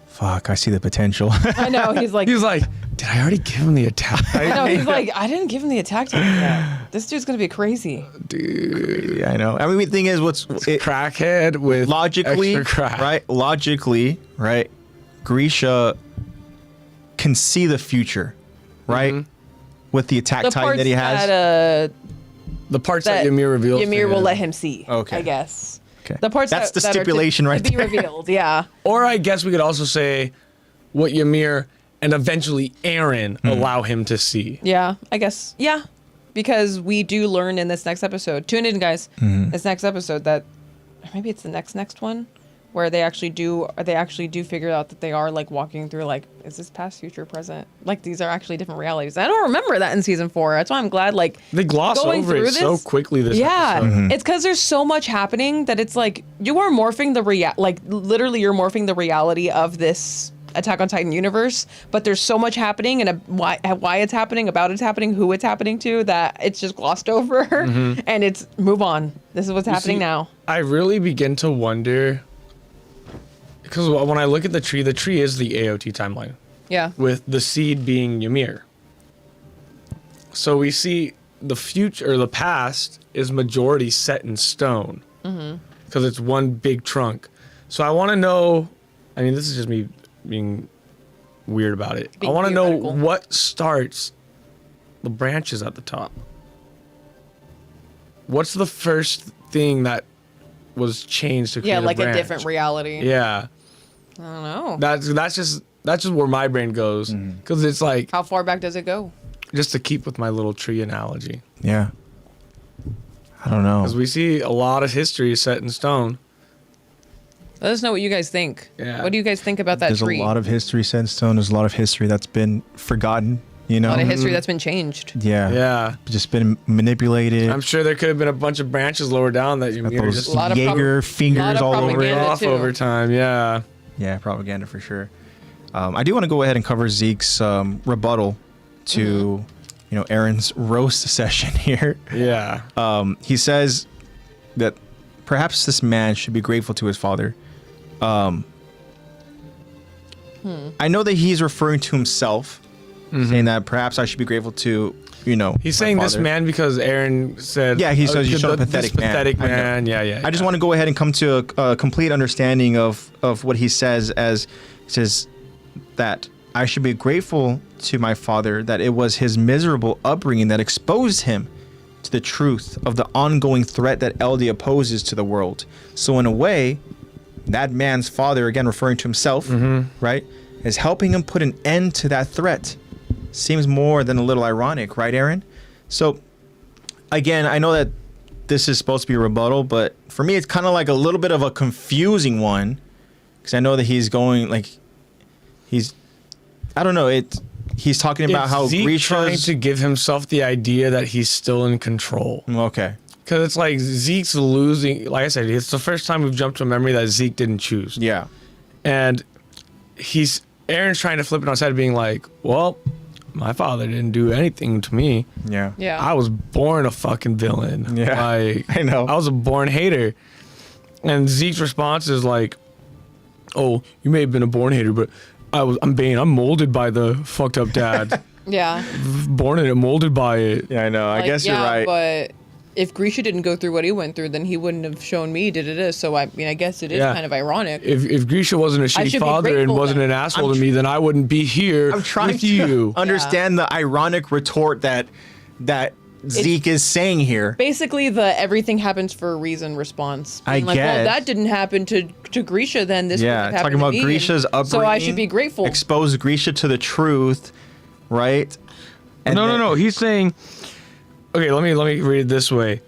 Speaker 3: fuck, I see the potential.
Speaker 1: I know. He's like,
Speaker 2: He was like, did I already give him the attack?
Speaker 1: I know. He's like, I didn't give him the attack time yet. This dude's going to be crazy.
Speaker 2: Dude.
Speaker 3: Yeah, I know. I mean, the thing is,
Speaker 2: Crackhead with
Speaker 3: logically,
Speaker 2: extra crack.
Speaker 3: right? Logically, right? Grisha can see the future, right? With the attack
Speaker 1: The
Speaker 3: titan
Speaker 1: parts
Speaker 3: that he has.
Speaker 1: that,
Speaker 2: The parts that
Speaker 1: that
Speaker 2: Ymir reveals. to
Speaker 1: Ymir will
Speaker 2: him.
Speaker 1: let him see.
Speaker 3: Okay.
Speaker 1: I guess.
Speaker 3: Okay.
Speaker 1: The parts
Speaker 3: That's the
Speaker 1: that are
Speaker 3: stipulation right
Speaker 1: to be
Speaker 3: there.
Speaker 1: revealed. Yeah.
Speaker 2: Or I guess we could also say what Ymir and eventually Aaron allow him to see.
Speaker 1: Yeah. I guess. Yeah. Because we do learn in this next episode. Tune in, guys. This next episode that, or maybe it's the next one, where they actually do figure out that they are like walking through like, is this past, future, present? Like these are actually different realities. I don't remember that in season 4. That's why I'm glad like
Speaker 2: They gloss
Speaker 1: going
Speaker 2: over
Speaker 1: through
Speaker 2: it so
Speaker 1: this-
Speaker 2: quickly this
Speaker 1: Yeah,
Speaker 2: episode.
Speaker 1: it's because there's so much happening that it's like you are morphing like literally you're morphing the reality of this Attack on Titan universe, but there's so much happening and why it's happening, about it's happening, who it's happening to, that it's just glossed over and it's move on. This is what's happening
Speaker 2: See,
Speaker 1: now.
Speaker 2: I really begin to wonder, because when I look at the tree is the AOT timeline,
Speaker 1: Yeah.
Speaker 2: with the seed being Ymir. So we see the future, or the past, is majority set in stone. Because it's one big trunk. So I want to know, I mean, this is just me being weird about it.
Speaker 1: Being
Speaker 2: I want to know
Speaker 1: theoretical.
Speaker 2: what starts the branches at the top. What's the first thing that was changed to create
Speaker 1: Yeah,
Speaker 2: a
Speaker 1: like a
Speaker 2: branch?
Speaker 1: different reality.
Speaker 2: Yeah,
Speaker 1: I don't know.
Speaker 2: that's just where my brain goes, because it's like
Speaker 1: How far back does it go?
Speaker 2: just to keep with my little tree analogy,
Speaker 3: Yeah. I don't know.
Speaker 2: because we see a lot of history set in stone.
Speaker 1: Let us know what you guys think.
Speaker 2: Yeah.
Speaker 1: What do you guys think about that
Speaker 3: There's
Speaker 1: tree?
Speaker 3: a lot of history set in stone. There's a lot of history that's been forgotten. You know.
Speaker 1: A lot of history that's been changed.
Speaker 3: Yeah.
Speaker 2: Yeah,
Speaker 3: Just been manipulated.
Speaker 2: I'm sure there could have been a bunch of branches lower down that you
Speaker 3: Got
Speaker 2: were
Speaker 3: those
Speaker 2: just
Speaker 1: A lot of
Speaker 3: Jaeger
Speaker 1: lot
Speaker 3: fingers
Speaker 1: of
Speaker 3: all over it.
Speaker 1: propaganda.
Speaker 2: off
Speaker 1: too.
Speaker 2: over time. Yeah.
Speaker 3: Yeah, propaganda for sure. I do want to go ahead and cover Zeke's rebuttal to, Aaron's roast session here.
Speaker 2: Yeah.
Speaker 3: He says that perhaps this man should be grateful to his father. I know that he's referring to himself, saying that perhaps I should be grateful to,
Speaker 2: He's saying this man because Aaron said.
Speaker 3: Yeah, he says you showed a
Speaker 2: this
Speaker 3: pathetic man.
Speaker 2: pathetic
Speaker 3: I know.
Speaker 2: man. Yeah.
Speaker 3: I just want to go ahead and come to a complete understanding of what he says, as he says that I should be grateful to my father that it was his miserable upbringing that exposed him to the truth of the ongoing threat that Eldia poses to the world. So in a way, that man's father, again referring to himself, right, is helping him put an end to that threat. Seems more than a little ironic, right, Aaron? So again, I know that this is supposed to be a rebuttal, but for me, it's kind of like a little bit of a confusing one, because I know that he's going I don't know. He's talking about how
Speaker 2: Zeke trying
Speaker 3: Grisha's
Speaker 2: to give himself the idea that he's still in control.
Speaker 3: okay.
Speaker 2: Because it's like Zeke's losing. Like I said, it's the first time we've jumped to a memory that Zeke didn't choose.
Speaker 3: Yeah.
Speaker 2: And Aaron's trying to flip it on its head, being like, well, my father didn't do anything to me.
Speaker 3: Yeah.
Speaker 1: Yeah.
Speaker 2: I was born a fucking villain.
Speaker 3: Yeah.
Speaker 2: Like,
Speaker 3: I know.
Speaker 2: I was a born hater. And Zeke's response is like, oh, you may have been a born hater, but I'm molded by the fucked up dad.
Speaker 1: Yeah.
Speaker 2: Born in it, molded by it.
Speaker 3: Yeah, I know. I
Speaker 1: Like,
Speaker 3: guess you're right.
Speaker 1: But if Grisha didn't go through what he went through, then he wouldn't have shown me da-da-da. So, I mean, I guess it is
Speaker 2: Yeah.
Speaker 1: kind of ironic.
Speaker 2: If Grisha wasn't a
Speaker 1: I
Speaker 2: shitty
Speaker 1: should be
Speaker 2: father and
Speaker 1: grateful
Speaker 2: wasn't
Speaker 1: then.
Speaker 2: an asshole to me, then I wouldn't be here
Speaker 3: I'm trying
Speaker 2: with
Speaker 3: to
Speaker 2: you.
Speaker 3: understand the ironic retort that Zeke is saying here.
Speaker 1: Basically, the everything happens for a reason response.
Speaker 3: I
Speaker 1: Being like, well,
Speaker 3: guess.
Speaker 1: that didn't happen to Grisha, then this
Speaker 3: Yeah,
Speaker 1: wouldn't have
Speaker 3: talking
Speaker 1: happened
Speaker 3: about
Speaker 1: to me,
Speaker 3: Grisha's
Speaker 1: and
Speaker 3: upbringing.
Speaker 1: So I should be grateful.
Speaker 3: Expose Grisha to the truth, right? And then-
Speaker 2: No. He's saying, okay, let me read it this way.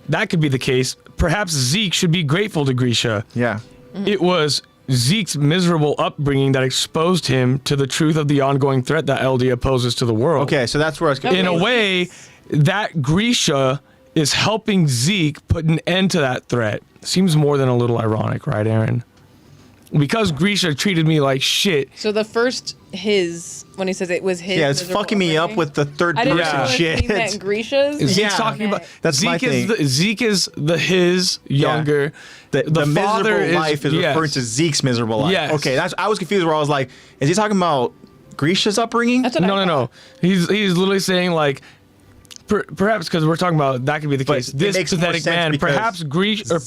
Speaker 2: That could be the case. Perhaps Zeke should be grateful to Grisha.
Speaker 3: Yeah.
Speaker 2: It was Zeke's miserable upbringing that exposed him to the truth of the ongoing threat that Eldia poses to the world.
Speaker 3: Okay, so that's where I was going.
Speaker 2: In a way, that Grisha is helping Zeke put an end to that threat. Seems more than a little ironic, right, Aaron? Because Grisha treated me like shit.
Speaker 1: So the first when he says it was his.
Speaker 3: Yeah, it's
Speaker 1: miserable
Speaker 3: fucking me up
Speaker 1: upbringing,
Speaker 3: with the third
Speaker 1: I didn't
Speaker 3: person
Speaker 1: know if
Speaker 3: shit.
Speaker 1: he meant Grisha's.
Speaker 2: Zeke's
Speaker 3: Yeah.
Speaker 2: talking about
Speaker 3: That's my thing.
Speaker 2: Zeke is his younger.
Speaker 3: The
Speaker 2: father
Speaker 3: miserable life is
Speaker 2: yes.
Speaker 3: referring to Zeke's miserable life.
Speaker 2: Yes.
Speaker 3: Okay, I was confused where I was like, is he talking about Grisha's upbringing?
Speaker 1: That's what I
Speaker 2: No.
Speaker 1: thought.
Speaker 2: He's literally saying like, perhaps because we're talking about that could be the
Speaker 3: But
Speaker 2: case.
Speaker 3: it
Speaker 2: This
Speaker 3: makes more
Speaker 2: pathetic
Speaker 3: sense
Speaker 2: man,
Speaker 3: because
Speaker 2: perhaps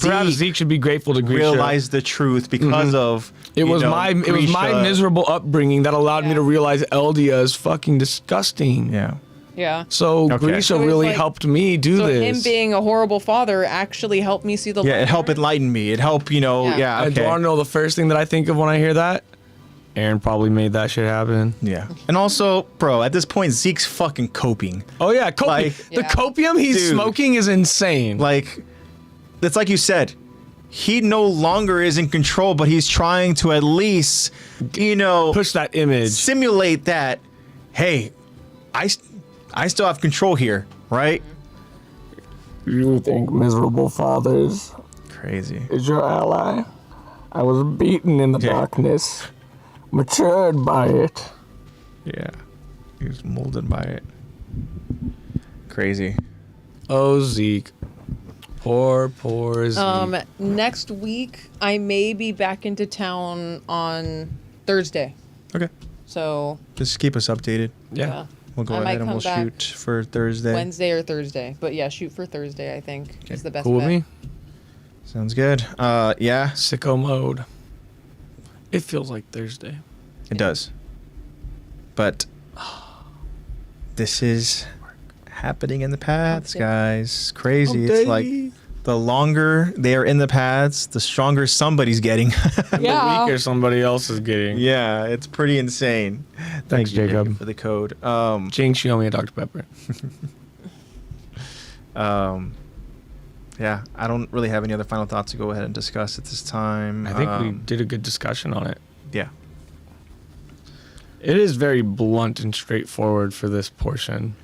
Speaker 2: perhaps Zeke should be grateful to Grisha.
Speaker 3: Realize the truth because of
Speaker 2: It was my
Speaker 3: Grisha.
Speaker 2: miserable upbringing that allowed me
Speaker 1: Yeah.
Speaker 2: to realize Eldia is fucking disgusting.
Speaker 3: Yeah.
Speaker 1: Yeah.
Speaker 2: So
Speaker 3: Okay.
Speaker 2: Grisha
Speaker 1: So it's
Speaker 2: really
Speaker 1: like-
Speaker 2: helped me do
Speaker 1: So
Speaker 2: this.
Speaker 1: him being a horrible father actually helped me see the
Speaker 3: Yeah,
Speaker 1: light.
Speaker 3: it helped enlighten me. It helped,
Speaker 1: Yeah.
Speaker 3: yeah,
Speaker 2: And do you
Speaker 3: okay.
Speaker 2: want to know the first thing that I think of when I hear that? Aaron probably made that shit happen.
Speaker 3: Yeah. And also, bro, at this point, Zeke's fucking coping.
Speaker 2: Oh yeah, copium.
Speaker 3: Like-
Speaker 2: The
Speaker 1: Yeah.
Speaker 2: copium he's
Speaker 3: Dude.
Speaker 2: smoking is insane.
Speaker 3: Like, it's like you said, he no longer is in control, but he's trying to at least,
Speaker 2: Push that image.
Speaker 3: simulate that, hey, I still have control here, right?
Speaker 2: You think miserable fathers
Speaker 3: Crazy.
Speaker 2: is your ally? I was beaten in the
Speaker 3: Yeah.
Speaker 2: darkness, matured by it.
Speaker 3: Yeah. He was molded by it. Crazy.
Speaker 2: Oh, Zeke. Poor Zeke.
Speaker 1: Next week I may be back into town on Thursday.
Speaker 3: Okay.
Speaker 1: So
Speaker 3: Just keep us updated.
Speaker 2: yeah.
Speaker 3: We'll go
Speaker 1: I might
Speaker 3: ahead and
Speaker 1: come
Speaker 3: we'll
Speaker 1: back
Speaker 3: shoot for Thursday.
Speaker 1: Wednesday or Thursday. But yeah, shoot for Thursday, I think. Is the best
Speaker 2: Cool with
Speaker 1: bet.
Speaker 2: me?
Speaker 3: Sounds good. Yeah,
Speaker 2: Sicko mode. It feels like Thursday.
Speaker 3: it does. But this is happening in the paths, guys. Crazy.
Speaker 2: Oh,
Speaker 3: It's like the longer they are in the paths, the stronger somebody's getting.
Speaker 1: Yeah.
Speaker 2: The weaker somebody else is getting.
Speaker 3: Yeah, it's pretty insane.
Speaker 2: Thanks,
Speaker 3: Thank you,
Speaker 2: Jacob.
Speaker 3: for the code.
Speaker 2: Jinx, you owe me a Dr. Pepper.
Speaker 3: Yeah, I don't really have any other final thoughts to go ahead and discuss at this time.
Speaker 2: I think we did a good discussion on it.
Speaker 3: Yeah.
Speaker 2: It is very blunt and straightforward for this portion.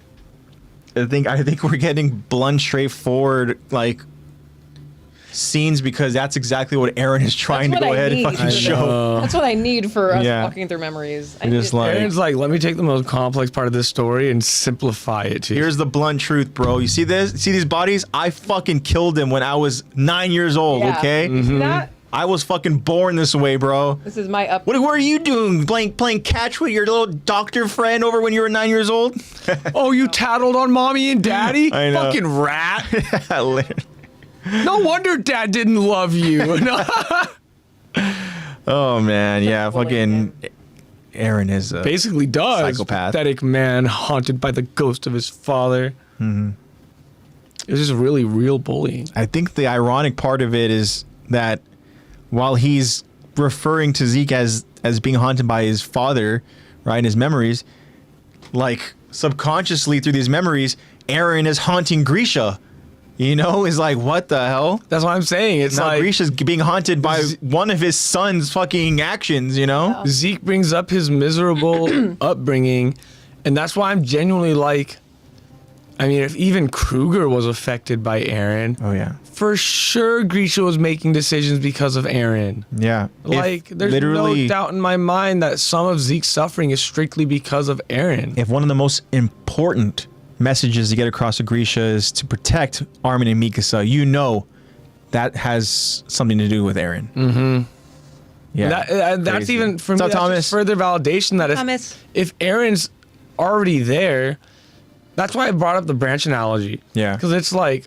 Speaker 3: I think we're getting blunt, straightforward, like scenes because that's exactly what Aaron is trying to
Speaker 1: That's
Speaker 3: go
Speaker 1: what I
Speaker 3: ahead and
Speaker 1: need
Speaker 3: fucking
Speaker 1: for
Speaker 3: show.
Speaker 1: That's what I need for us
Speaker 3: Yeah.
Speaker 1: walking through memories. I
Speaker 3: It is
Speaker 1: need-
Speaker 3: like,
Speaker 2: Aaron's like, let me take the most complex part of this story and simplify it to you.
Speaker 3: here's the blunt truth, bro. You see this? See these bodies? I fucking killed them when I was 9 years old.
Speaker 1: Yeah.
Speaker 3: Okay,
Speaker 1: See that?
Speaker 3: I was fucking born this way, bro.
Speaker 1: This is my up.
Speaker 3: What are you doing? Playing catch with your little doctor friend over when you were 9 years old?
Speaker 2: Oh, you tattled on mommy and daddy?
Speaker 3: I know.
Speaker 2: Fucking rat.
Speaker 3: Literally.
Speaker 2: No wonder dad didn't love you. No.
Speaker 3: Oh man, yeah,
Speaker 1: Bullying
Speaker 3: fucking Aaron is a
Speaker 2: Basically does.
Speaker 3: Psychopath.
Speaker 2: Pathetic man haunted by the ghost of his father. It was just really real bullying.
Speaker 3: I think the ironic part of it is that while he's referring to Zeke as being haunted by his father, right, in his memories, like subconsciously through these memories, Aaron is haunting Grisha. You know, is like, what the hell?
Speaker 2: That's what I'm saying. It's
Speaker 3: Now
Speaker 2: like
Speaker 3: Grisha's being haunted by one of his son's fucking actions, you know?
Speaker 2: Zeke brings up his miserable upbringing, and that's why I'm genuinely like, I mean, if even Kruger was affected by Aaron,
Speaker 3: Oh yeah.
Speaker 2: for sure Grisha was making decisions because of Aaron.
Speaker 3: Yeah.
Speaker 2: Like,
Speaker 3: If
Speaker 2: there's no doubt in my mind that some of Zeke's suffering is strictly because of Aaron.
Speaker 3: if one of the most important messages to get across to Grisha is to protect Armin and Mikasa, you know that has something to do with Aaron. Mm-hmm. Yeah.
Speaker 2: That's
Speaker 3: Crazy.
Speaker 2: even, for
Speaker 3: What's
Speaker 2: me,
Speaker 3: up,
Speaker 2: that's
Speaker 3: Thomas?
Speaker 2: just further validation that
Speaker 1: Thomas.
Speaker 2: if Aaron's already there, that's why I brought up the branch analogy.
Speaker 3: Yeah.
Speaker 2: Because it's like,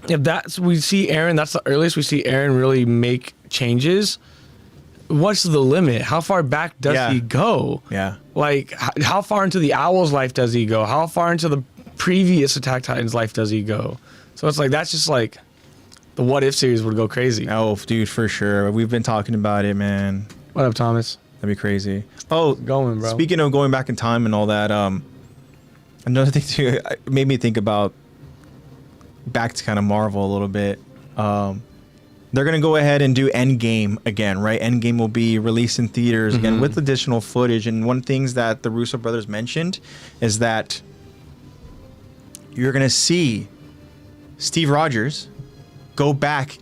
Speaker 2: if we see Aaron, that's the earliest we see Aaron really make changes. What's the limit? How far back does
Speaker 3: Yeah.
Speaker 2: he go?
Speaker 3: Yeah.
Speaker 2: Like, how far into the Owl's life does he go? How far into the previous Attack Titan's life does he go? So it's like, that's just like, the What If series would go crazy.
Speaker 3: Oh, dude, for sure. We've been talking about it, man.
Speaker 2: What up, Thomas?
Speaker 3: That'd be crazy. Oh,
Speaker 2: Going, bro.
Speaker 3: Speaking of going back in time and all that, another thing too, it made me think about back to kind of Marvel a little bit. They're gonna go ahead and do Endgame again, right? Endgame will be released in theaters again with additional footage. And one of the things that the Russo brothers mentioned is that you're gonna see Steve Rogers go back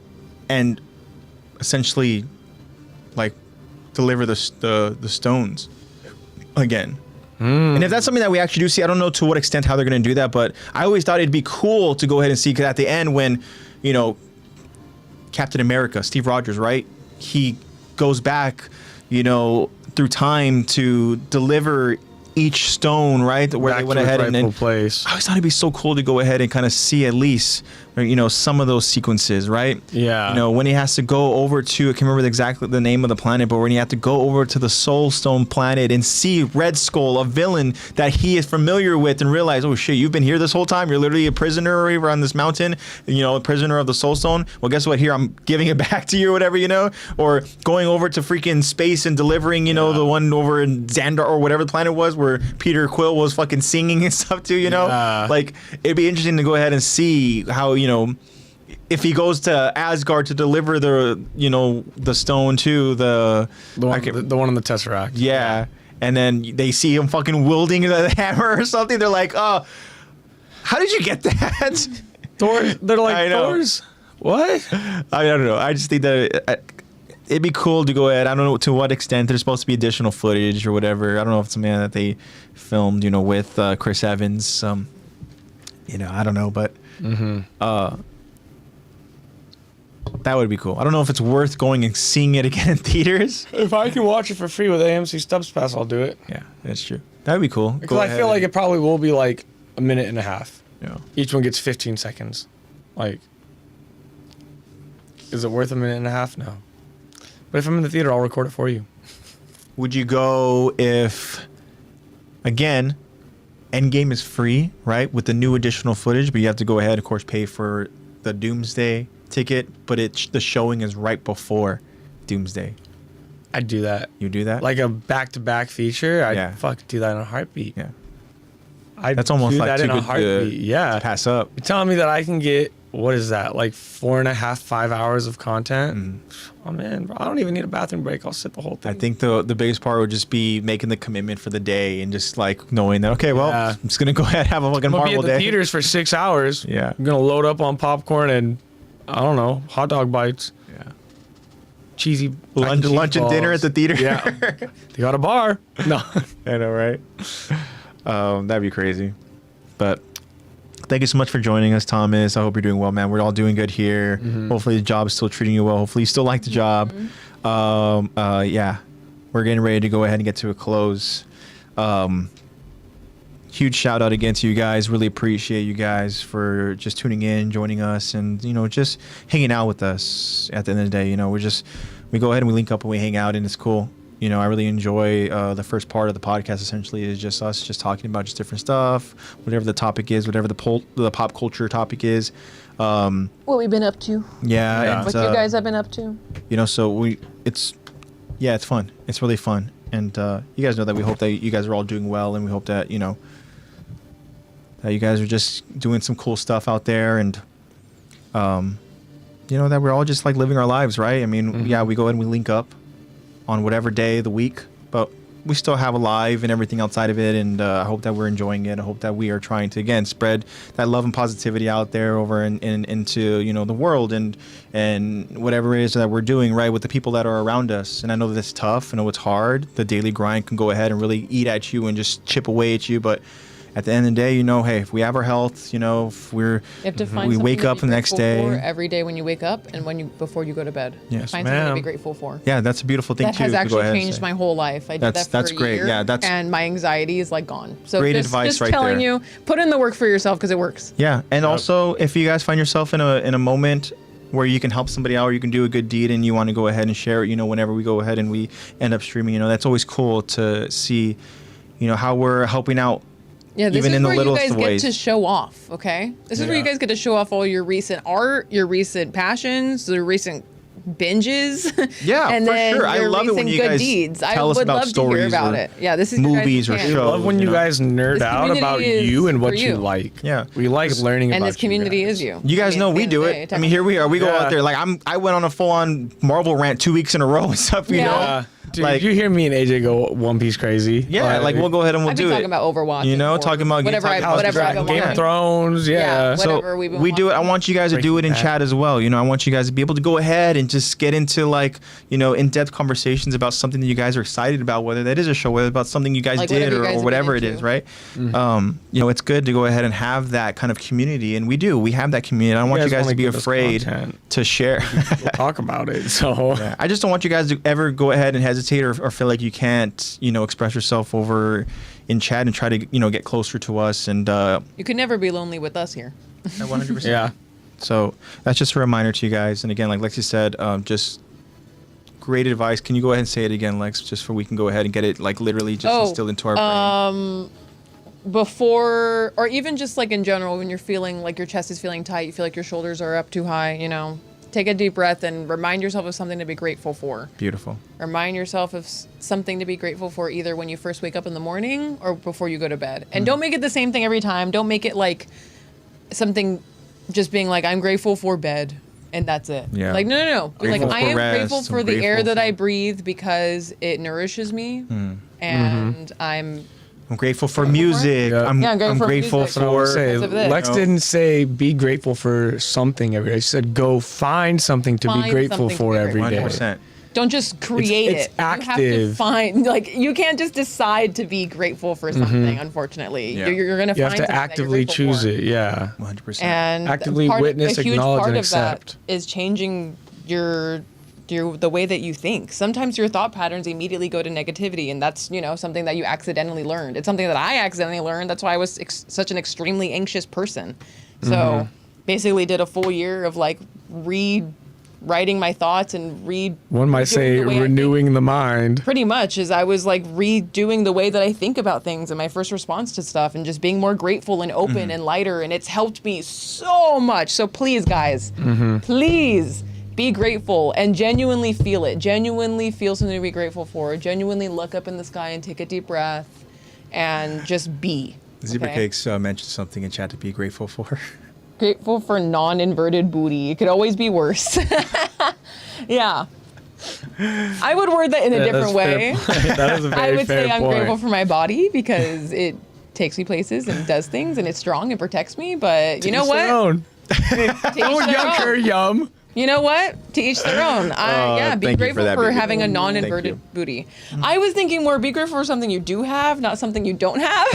Speaker 3: and essentially like deliver the stones again. And if that's something that we actually do see, I don't know to what extent how they're going to do that, but I always thought it'd be cool to go ahead and see, because at the end when, you know, Captain America, Steve Rogers, right? He goes back, you know, through time to deliver each stone, right? Where
Speaker 2: Back
Speaker 3: they went
Speaker 2: to its
Speaker 3: ahead and then
Speaker 2: rightful place.
Speaker 3: I always thought it'd be so cool to go ahead and kind of see at least, you know, some of those sequences, right?
Speaker 2: Yeah.
Speaker 3: You know, when he has to go over to, I can't remember exactly the name of the planet, but when he had to go over to the Soul Stone planet and see Red Skull, a villain that he is familiar with, and realize, oh shit, you've been here this whole time. You're literally a prisoner over on this mountain, you know, a prisoner of the Soul Stone. Well, guess what? Here, I'm giving it back to you or whatever, you know? Or going over to freaking space and delivering, you know, the one over in Xandar or whatever the planet was where Peter Quill was fucking singing and stuff too, you know?
Speaker 2: Yeah.
Speaker 3: Like, it'd be interesting to go ahead and see how, you know, if he goes to Asgard to deliver the, you know, the stone to the
Speaker 2: The one on the Tesseract.
Speaker 3: yeah, and then they see him fucking wielding the hammer or something. They're like, oh, how did you get that?
Speaker 2: Thor, they're like,
Speaker 3: I know.
Speaker 2: Thor's? What?
Speaker 3: I don't know. I just think that it'd be cool to go ahead. I don't know to what extent there's supposed to be additional footage or whatever. I don't know if it's something that they filmed, you know, with Chris Evans. You know, I don't know, but that would be cool. I don't know if it's worth going and seeing it again in theaters.
Speaker 2: If I can watch it for free with AMC Stubs Pass, I'll do it.
Speaker 3: Yeah, that's true. That'd be cool.
Speaker 2: Because I feel like it probably will be like a minute and a half.
Speaker 3: Yeah.
Speaker 2: Each one gets 15 seconds. Like, is it worth a minute and a half? No. But if I'm in the theater, I'll record it for you.
Speaker 3: Would you go if, again, Endgame is free, right, with the new additional footage, but you have to go ahead, of course, pay for the Doomsday ticket, but the showing is right before Doomsday.
Speaker 2: I'd do that.
Speaker 3: You do that?
Speaker 2: Like a back-to-back feature, I'd
Speaker 3: Yeah.
Speaker 2: fuck do that in a heartbeat.
Speaker 3: Yeah.
Speaker 2: I'd
Speaker 3: That's almost
Speaker 2: do
Speaker 3: like
Speaker 2: that
Speaker 3: too
Speaker 2: in a
Speaker 3: good
Speaker 2: heartbeat.
Speaker 3: to
Speaker 2: Yeah.
Speaker 3: pass up.
Speaker 2: You're telling me that I can get, what is that, like 4.5, 5 hours of content? Oh man, bro, I don't even need a bathroom break. I'll sit the whole
Speaker 3: I
Speaker 2: thing.
Speaker 3: think the biggest part would just be making the commitment for the day and just like knowing that, okay, well,
Speaker 2: Yeah.
Speaker 3: I'm just going to go ahead and have a fucking
Speaker 2: I'm gonna be
Speaker 3: Marvel
Speaker 2: at the
Speaker 3: day.
Speaker 2: theaters for 6 hours.
Speaker 3: Yeah.
Speaker 2: I'm gonna load up on popcorn and, I don't know, hot dog bites,
Speaker 3: Yeah.
Speaker 2: cheesy mac
Speaker 3: Lunch,
Speaker 2: cheese
Speaker 3: lunch and dinner
Speaker 2: balls.
Speaker 3: at the theater.
Speaker 2: Yeah. They got a bar. No.
Speaker 3: I know, right? That'd be crazy. But thank you so much for joining us, Thomas. I hope you're doing well, man. We're all doing good here. Hopefully the job's still treating you well. Hopefully you still like the job. Yeah, we're getting ready to go ahead and get to a close. Huge shout out again to you guys. Really appreciate you guys for just tuning in, joining us, and just hanging out with us. At the end of the day, we go ahead and we link up and we hang out, and it's cool. I really enjoy the first part of the podcast. Essentially, is just us just talking about just different stuff, whatever the topic is, whatever the pop culture topic is.
Speaker 1: What we've been up to.
Speaker 3: Yeah, and,
Speaker 1: What you guys have been up to.
Speaker 3: so it's fun. It's really fun, and you guys know that we hope that you guys are all doing well, and we hope that that you guys are just doing some cool stuff out there, and that we're all just like living our lives, right? I mean, yeah, we go ahead and we link up on whatever day of the week, but we still have a live and everything outside of it, and I hope that we're enjoying it. I hope that we are trying to, again, spread that love and positivity out there over into the world and whatever it is that we're doing, right, with the people that are around us. And I know that it's tough. I know it's hard. The daily grind can go ahead and really eat at you and just chip away at you, but at the end of the day, hey, if we have our health, if
Speaker 1: You have to find
Speaker 3: we
Speaker 1: something
Speaker 3: wake
Speaker 1: to
Speaker 3: up
Speaker 1: be
Speaker 3: the next
Speaker 1: grateful
Speaker 3: day.
Speaker 1: for every day when you wake up and before you go to bed.
Speaker 3: Yes,
Speaker 1: find something to
Speaker 2: ma'am.
Speaker 1: be grateful for.
Speaker 3: Yeah, that's a beautiful thing
Speaker 1: That
Speaker 3: too.
Speaker 1: has
Speaker 3: to go
Speaker 1: actually
Speaker 3: ahead and
Speaker 1: changed
Speaker 3: say.
Speaker 1: my whole life. I did that for
Speaker 3: That's
Speaker 1: a
Speaker 3: great.
Speaker 1: year,
Speaker 3: Yeah, that's
Speaker 1: and my anxiety is like gone. So
Speaker 3: great
Speaker 1: just,
Speaker 3: advice
Speaker 1: just
Speaker 3: right
Speaker 1: telling
Speaker 3: there.
Speaker 1: you, put in the work for yourself because it works.
Speaker 3: Yeah, and also if you guys find yourself in a moment where you can help somebody out or you can do a good deed and you want to go ahead and share it, whenever we go ahead and we end up streaming, that's always cool to see, how we're helping out.
Speaker 1: Yeah, this
Speaker 3: Even
Speaker 1: is
Speaker 3: in the
Speaker 1: where you
Speaker 3: littlest
Speaker 1: guys
Speaker 3: of
Speaker 1: get
Speaker 3: ways.
Speaker 1: to show off, okay? This is where you guys get to show off all your recent art, your recent passions, your recent binges.
Speaker 3: Yeah,
Speaker 1: and
Speaker 3: for
Speaker 1: then
Speaker 3: sure. I
Speaker 1: your
Speaker 3: love it when
Speaker 1: recent
Speaker 3: you
Speaker 1: good
Speaker 3: guys
Speaker 1: deeds. I
Speaker 3: tell us
Speaker 1: would
Speaker 3: about
Speaker 1: love to hear
Speaker 3: stories
Speaker 1: about
Speaker 3: or
Speaker 1: it. Yeah, this is your
Speaker 3: movies
Speaker 1: guys'
Speaker 3: or
Speaker 1: chance.
Speaker 3: shows.
Speaker 2: I love when you guys nerd
Speaker 1: This
Speaker 2: out about
Speaker 1: community
Speaker 2: you
Speaker 1: is
Speaker 2: and what
Speaker 1: for
Speaker 2: you
Speaker 1: you.
Speaker 2: like.
Speaker 3: Yeah.
Speaker 2: We like learning
Speaker 1: And
Speaker 2: about
Speaker 1: this community
Speaker 2: you guys.
Speaker 1: is you.
Speaker 3: You guys know
Speaker 1: at the
Speaker 3: we
Speaker 1: end
Speaker 3: do
Speaker 1: of the
Speaker 3: it.
Speaker 1: day,
Speaker 3: I mean, here we are. We go
Speaker 2: Yeah.
Speaker 3: out there like I went on a full on Marvel rant 2 weeks in a row and stuff. You
Speaker 1: Yeah.
Speaker 3: know,
Speaker 2: Dude,
Speaker 3: like
Speaker 2: you hear me and AJ go One Piece crazy.
Speaker 3: yeah, like we'll go ahead and we'll
Speaker 1: I've
Speaker 3: do
Speaker 1: been
Speaker 3: it.
Speaker 1: talking about Overwatch.
Speaker 3: You know,
Speaker 1: and
Speaker 3: talking about
Speaker 1: whatever
Speaker 3: talking
Speaker 1: I
Speaker 3: about
Speaker 1: whatever I've been
Speaker 2: Game of
Speaker 1: watching.
Speaker 2: Thrones. Yeah.
Speaker 1: Yeah,
Speaker 3: So
Speaker 1: whatever we've been
Speaker 3: we do it. I
Speaker 1: watching.
Speaker 3: want you guys to do it in
Speaker 2: Breaking
Speaker 3: chat as well. I want you guys to be able to go ahead and just get into like in-depth conversations about something that you guys are excited about, whether that is a show, whether about something you guys
Speaker 1: Like
Speaker 3: did
Speaker 1: whatever you guys
Speaker 3: or
Speaker 1: have
Speaker 3: whatever
Speaker 1: been
Speaker 3: it is,
Speaker 1: into.
Speaker 3: right? It's good to go ahead and have that kind of community, and we have that community. I don't want you
Speaker 2: guys
Speaker 3: guys
Speaker 2: wanna
Speaker 3: to be
Speaker 2: give us
Speaker 3: afraid
Speaker 2: content.
Speaker 3: to share.
Speaker 2: We'll talk about it. So
Speaker 3: Yeah, I just don't want you guys to ever go ahead and hesitate or feel like you can't, express yourself over in chat and try to, get closer to us. And
Speaker 1: You could never be lonely with us here.
Speaker 3: 100%.
Speaker 2: yeah.
Speaker 3: So that's just a reminder to you guys. And again, like Lexy said, just great advice. Can you go ahead and say it again, Lex, just so we can go ahead and get it like literally just instilled into our brain?
Speaker 1: Before, or even just like in general, when you're feeling like your chest is feeling tight, you feel like your shoulders are up too high, take a deep breath and remind yourself of something to be grateful for.
Speaker 3: Beautiful.
Speaker 1: Remind yourself of something to be grateful for either when you first wake up in the morning or before you go to bed. And don't make it the same thing every time. Don't make it like something just being like, I'm grateful for bed and that's it.
Speaker 3: Yeah.
Speaker 1: Like, no.
Speaker 3: Grateful
Speaker 1: Like, I
Speaker 3: for
Speaker 1: am
Speaker 3: rest,
Speaker 1: grateful
Speaker 3: I'm
Speaker 1: for the air
Speaker 3: grateful
Speaker 1: that I
Speaker 3: for-
Speaker 1: breathe because it nourishes me. And
Speaker 3: I'm grateful for music.
Speaker 2: Yeah.
Speaker 3: I'm,
Speaker 1: Yeah, I'm grateful
Speaker 3: I'm
Speaker 1: for
Speaker 3: grateful
Speaker 1: music.
Speaker 2: I would
Speaker 3: for.
Speaker 2: say,
Speaker 1: Because of this.
Speaker 2: Lex didn't say be grateful for something every day. She said go find something to be
Speaker 1: Find
Speaker 2: grateful
Speaker 1: something to
Speaker 2: for
Speaker 1: be
Speaker 2: every
Speaker 1: grateful
Speaker 2: day.
Speaker 3: 100%.
Speaker 1: don't just create
Speaker 2: it's
Speaker 1: it. You have to
Speaker 2: active.
Speaker 1: find, like, you can't just decide to be grateful for something, unfortunately.
Speaker 3: Yeah.
Speaker 1: You're going to
Speaker 2: You
Speaker 1: find
Speaker 2: have to
Speaker 1: something that you're
Speaker 2: actively
Speaker 1: grateful
Speaker 2: choose
Speaker 1: for.
Speaker 2: it. Yeah.
Speaker 3: 100%.
Speaker 1: And
Speaker 2: Actively
Speaker 1: part of-
Speaker 2: witness,
Speaker 1: a huge
Speaker 2: acknowledge,
Speaker 1: part
Speaker 2: and
Speaker 1: of that
Speaker 2: accept.
Speaker 1: is changing the way that you think. Sometimes your thought patterns immediately go to negativity, and that's something that you accidentally learned. It's something that I accidentally learned. That's why I was such an extremely anxious person. So basically, did a full year of like writing my thoughts and
Speaker 2: One might say renewing the mind.
Speaker 1: Pretty much, as I was like redoing the way that I think about things and my first response to stuff and just being more grateful and open and lighter. And it's helped me so much. So please, guys, please be grateful and genuinely feel it. Genuinely feel something to be grateful for. Genuinely look up in the sky and take a deep breath and just be.
Speaker 3: Zebra Cakes mentioned something in chat to be grateful for.
Speaker 1: Grateful for non-inverted booty. It could always be worse. Yeah. I would word that in a different way.
Speaker 2: That is a very
Speaker 1: I would say I'm
Speaker 2: point.
Speaker 1: grateful for my body because it takes me places and does things and it's strong and protects me. But you know what?
Speaker 2: Own.
Speaker 1: To each their own.
Speaker 2: Yum.
Speaker 1: You know what? To each their own. Yeah, be
Speaker 3: thank you
Speaker 1: grateful
Speaker 3: for that,
Speaker 1: for
Speaker 3: baby.
Speaker 1: having a
Speaker 3: Thank
Speaker 1: non-inverted
Speaker 3: you.
Speaker 1: booty. I was thinking more be grateful for something you do have, not something you don't have.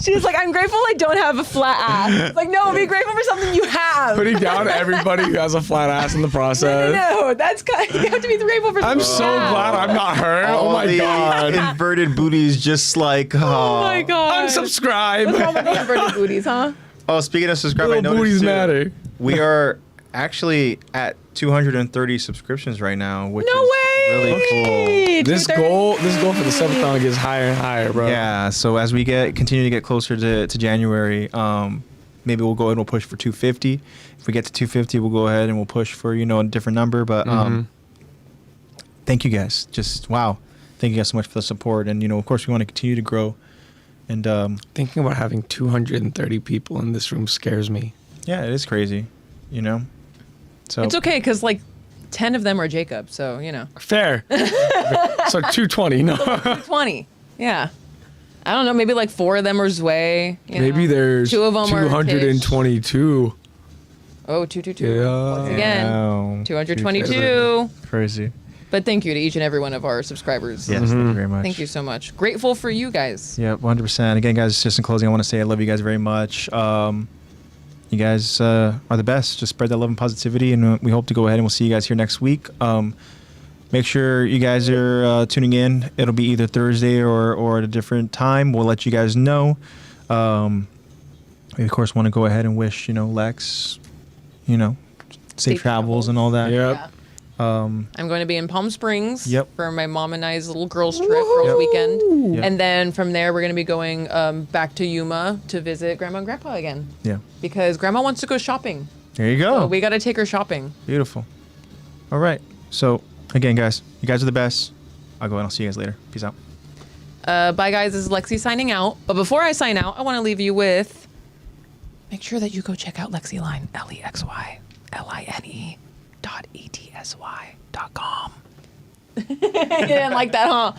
Speaker 1: She's like, I'm grateful I don't have a flat ass. It's like, no, be grateful for something you have.
Speaker 2: Putting down everybody who has a flat ass in the process.
Speaker 1: No, that's kind you have to be grateful for something
Speaker 2: I'm
Speaker 1: you
Speaker 2: so
Speaker 1: have.
Speaker 2: glad I'm not her. Oh my
Speaker 3: the
Speaker 2: god.
Speaker 3: inverted booties, just like.
Speaker 1: Oh my god.
Speaker 2: Unsubscribe.
Speaker 1: What's wrong with those inverted booties, huh?
Speaker 3: Oh, speaking of subscribe, I
Speaker 2: Little
Speaker 3: noticed
Speaker 2: booties
Speaker 3: too,
Speaker 2: matter.
Speaker 3: we are actually at 230 subscriptions right now, which
Speaker 1: No
Speaker 3: is
Speaker 1: way.
Speaker 3: really cool.
Speaker 2: This
Speaker 1: 230.
Speaker 2: goal for the subathon gets higher and higher, bro.
Speaker 3: Yeah, so as we continue to get closer to January, maybe we'll go ahead and we'll push for 250. If we get to 250, we'll go ahead and we'll push for, a different number. But thank you guys. Just wow. Thank you guys so much for the support. And, of course, we want to continue to grow. And
Speaker 2: Thinking about having 230 people in this room scares me.
Speaker 3: yeah, it is crazy, So
Speaker 1: It's okay, because like 10 of them are Jacob, so
Speaker 2: Fair. So 220. No.
Speaker 1: 20. Yeah. I don't know, maybe like 4 of them are Zway.
Speaker 2: Maybe there's
Speaker 1: 2 of them are
Speaker 2: 222.
Speaker 1: Oh, 222.
Speaker 2: Yeah.
Speaker 1: Once again,
Speaker 3: Wow.
Speaker 1: 222.
Speaker 3: Crazy.
Speaker 1: But thank you to each and every one of our subscribers.
Speaker 3: Yes, thank you very much.
Speaker 1: Thank you so much. Grateful for you guys.
Speaker 3: Yeah, 100%. Again, guys, just in closing, I want to say I love you guys very much. You guys are the best. Just spread that love and positivity, and we hope to go ahead and we'll see you guys here next week. Make sure you guys are tuning in. It'll be either Thursday or at a different time. We'll let you guys know. We, of course, want to go ahead and wish, Lex, safe travels and all that.
Speaker 2: Yep.
Speaker 1: Yeah. I'm going to be in Palm Springs
Speaker 3: Yep.
Speaker 1: for my mom and I's little girls trip, girls weekend.
Speaker 3: Yep.
Speaker 1: And then from there, we're going to be going back to Yuma to visit Grandma and Grandpa again.
Speaker 3: Yeah.
Speaker 1: Because Grandma wants to go shopping.
Speaker 3: There you go.
Speaker 1: So we got to take her shopping.
Speaker 3: Beautiful. All right. So, again, guys, you guys are the best. I'll go and I'll see you guys later. Peace out.
Speaker 1: Bye, guys. This is Lexy signing out. But before I sign out, I want to leave you with make sure that you go check out Lexy Line, LexyLine.ETSY.com. You didn't like that, huh?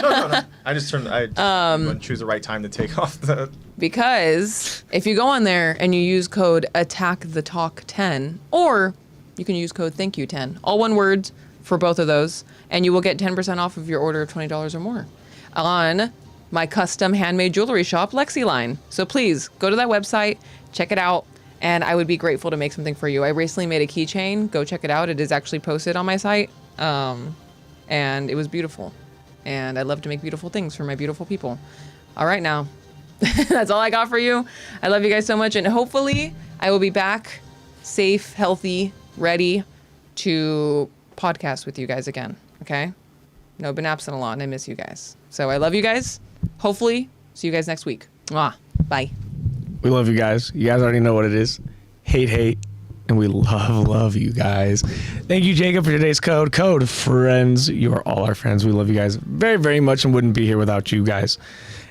Speaker 3: No. I just choose the right time to take off the.
Speaker 1: Because if you go on there and you use code AttackTheTalk10, or you can use code ThankYou10, all one word for both of those, and you will get 10% off of your order of $20 or more on my custom handmade jewelry shop, Lexy Line. So please go to that website, check it out, and I would be grateful to make something for you. I recently made a keychain. Go check it out. It is actually posted on my site, and it was beautiful. And I love to make beautiful things for my beautiful people. All right, now. That's all I got for you. I love you guys so much, and hopefully I will be back safe, healthy, ready to podcast with you guys again, okay? No, been absent a lot, and I miss you guys. So I love you guys. Hopefully, see you guys next week. Mwah. Bye.
Speaker 2: We love you guys. You guys already know what it is. Hate. And we love you guys. Thank you, Jacob, for today's code. Code friends. You are all our friends. We love you guys very, very much and wouldn't be here without you guys.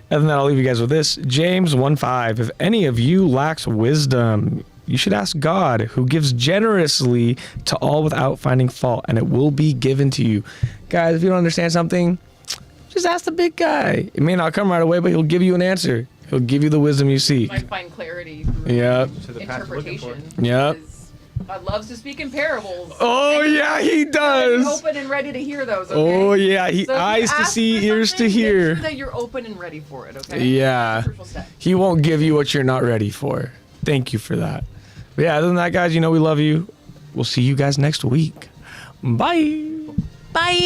Speaker 2: Other than that, I'll leave you guys with this. James 1:5. If any of you lacks wisdom, you should ask God, who gives generously to all without finding fault, and it will be given to you. Guys, if you don't understand something, just ask the big guy. It may not come right away, but he'll give you an answer. He'll give you the wisdom you seek.
Speaker 1: Might find clarity through
Speaker 2: Yep.
Speaker 1: interpretation.
Speaker 2: Yep.
Speaker 1: because God loves to speak in parables.
Speaker 2: Oh, yeah, he
Speaker 1: Be
Speaker 2: does.
Speaker 1: open and ready to hear those, okay?
Speaker 2: Oh, yeah. He
Speaker 1: So if you
Speaker 2: eyes to
Speaker 1: ask
Speaker 2: see,
Speaker 1: for
Speaker 2: ears to
Speaker 1: something,
Speaker 2: hear.
Speaker 1: Make sure that you're open and ready for it, okay?
Speaker 2: Yeah.
Speaker 1: That's a crucial step.
Speaker 2: He won't give you what you're not ready for. Thank you for that. But yeah, other than that, guys, we love you. We'll see you guys next week. Bye.
Speaker 1: Bye.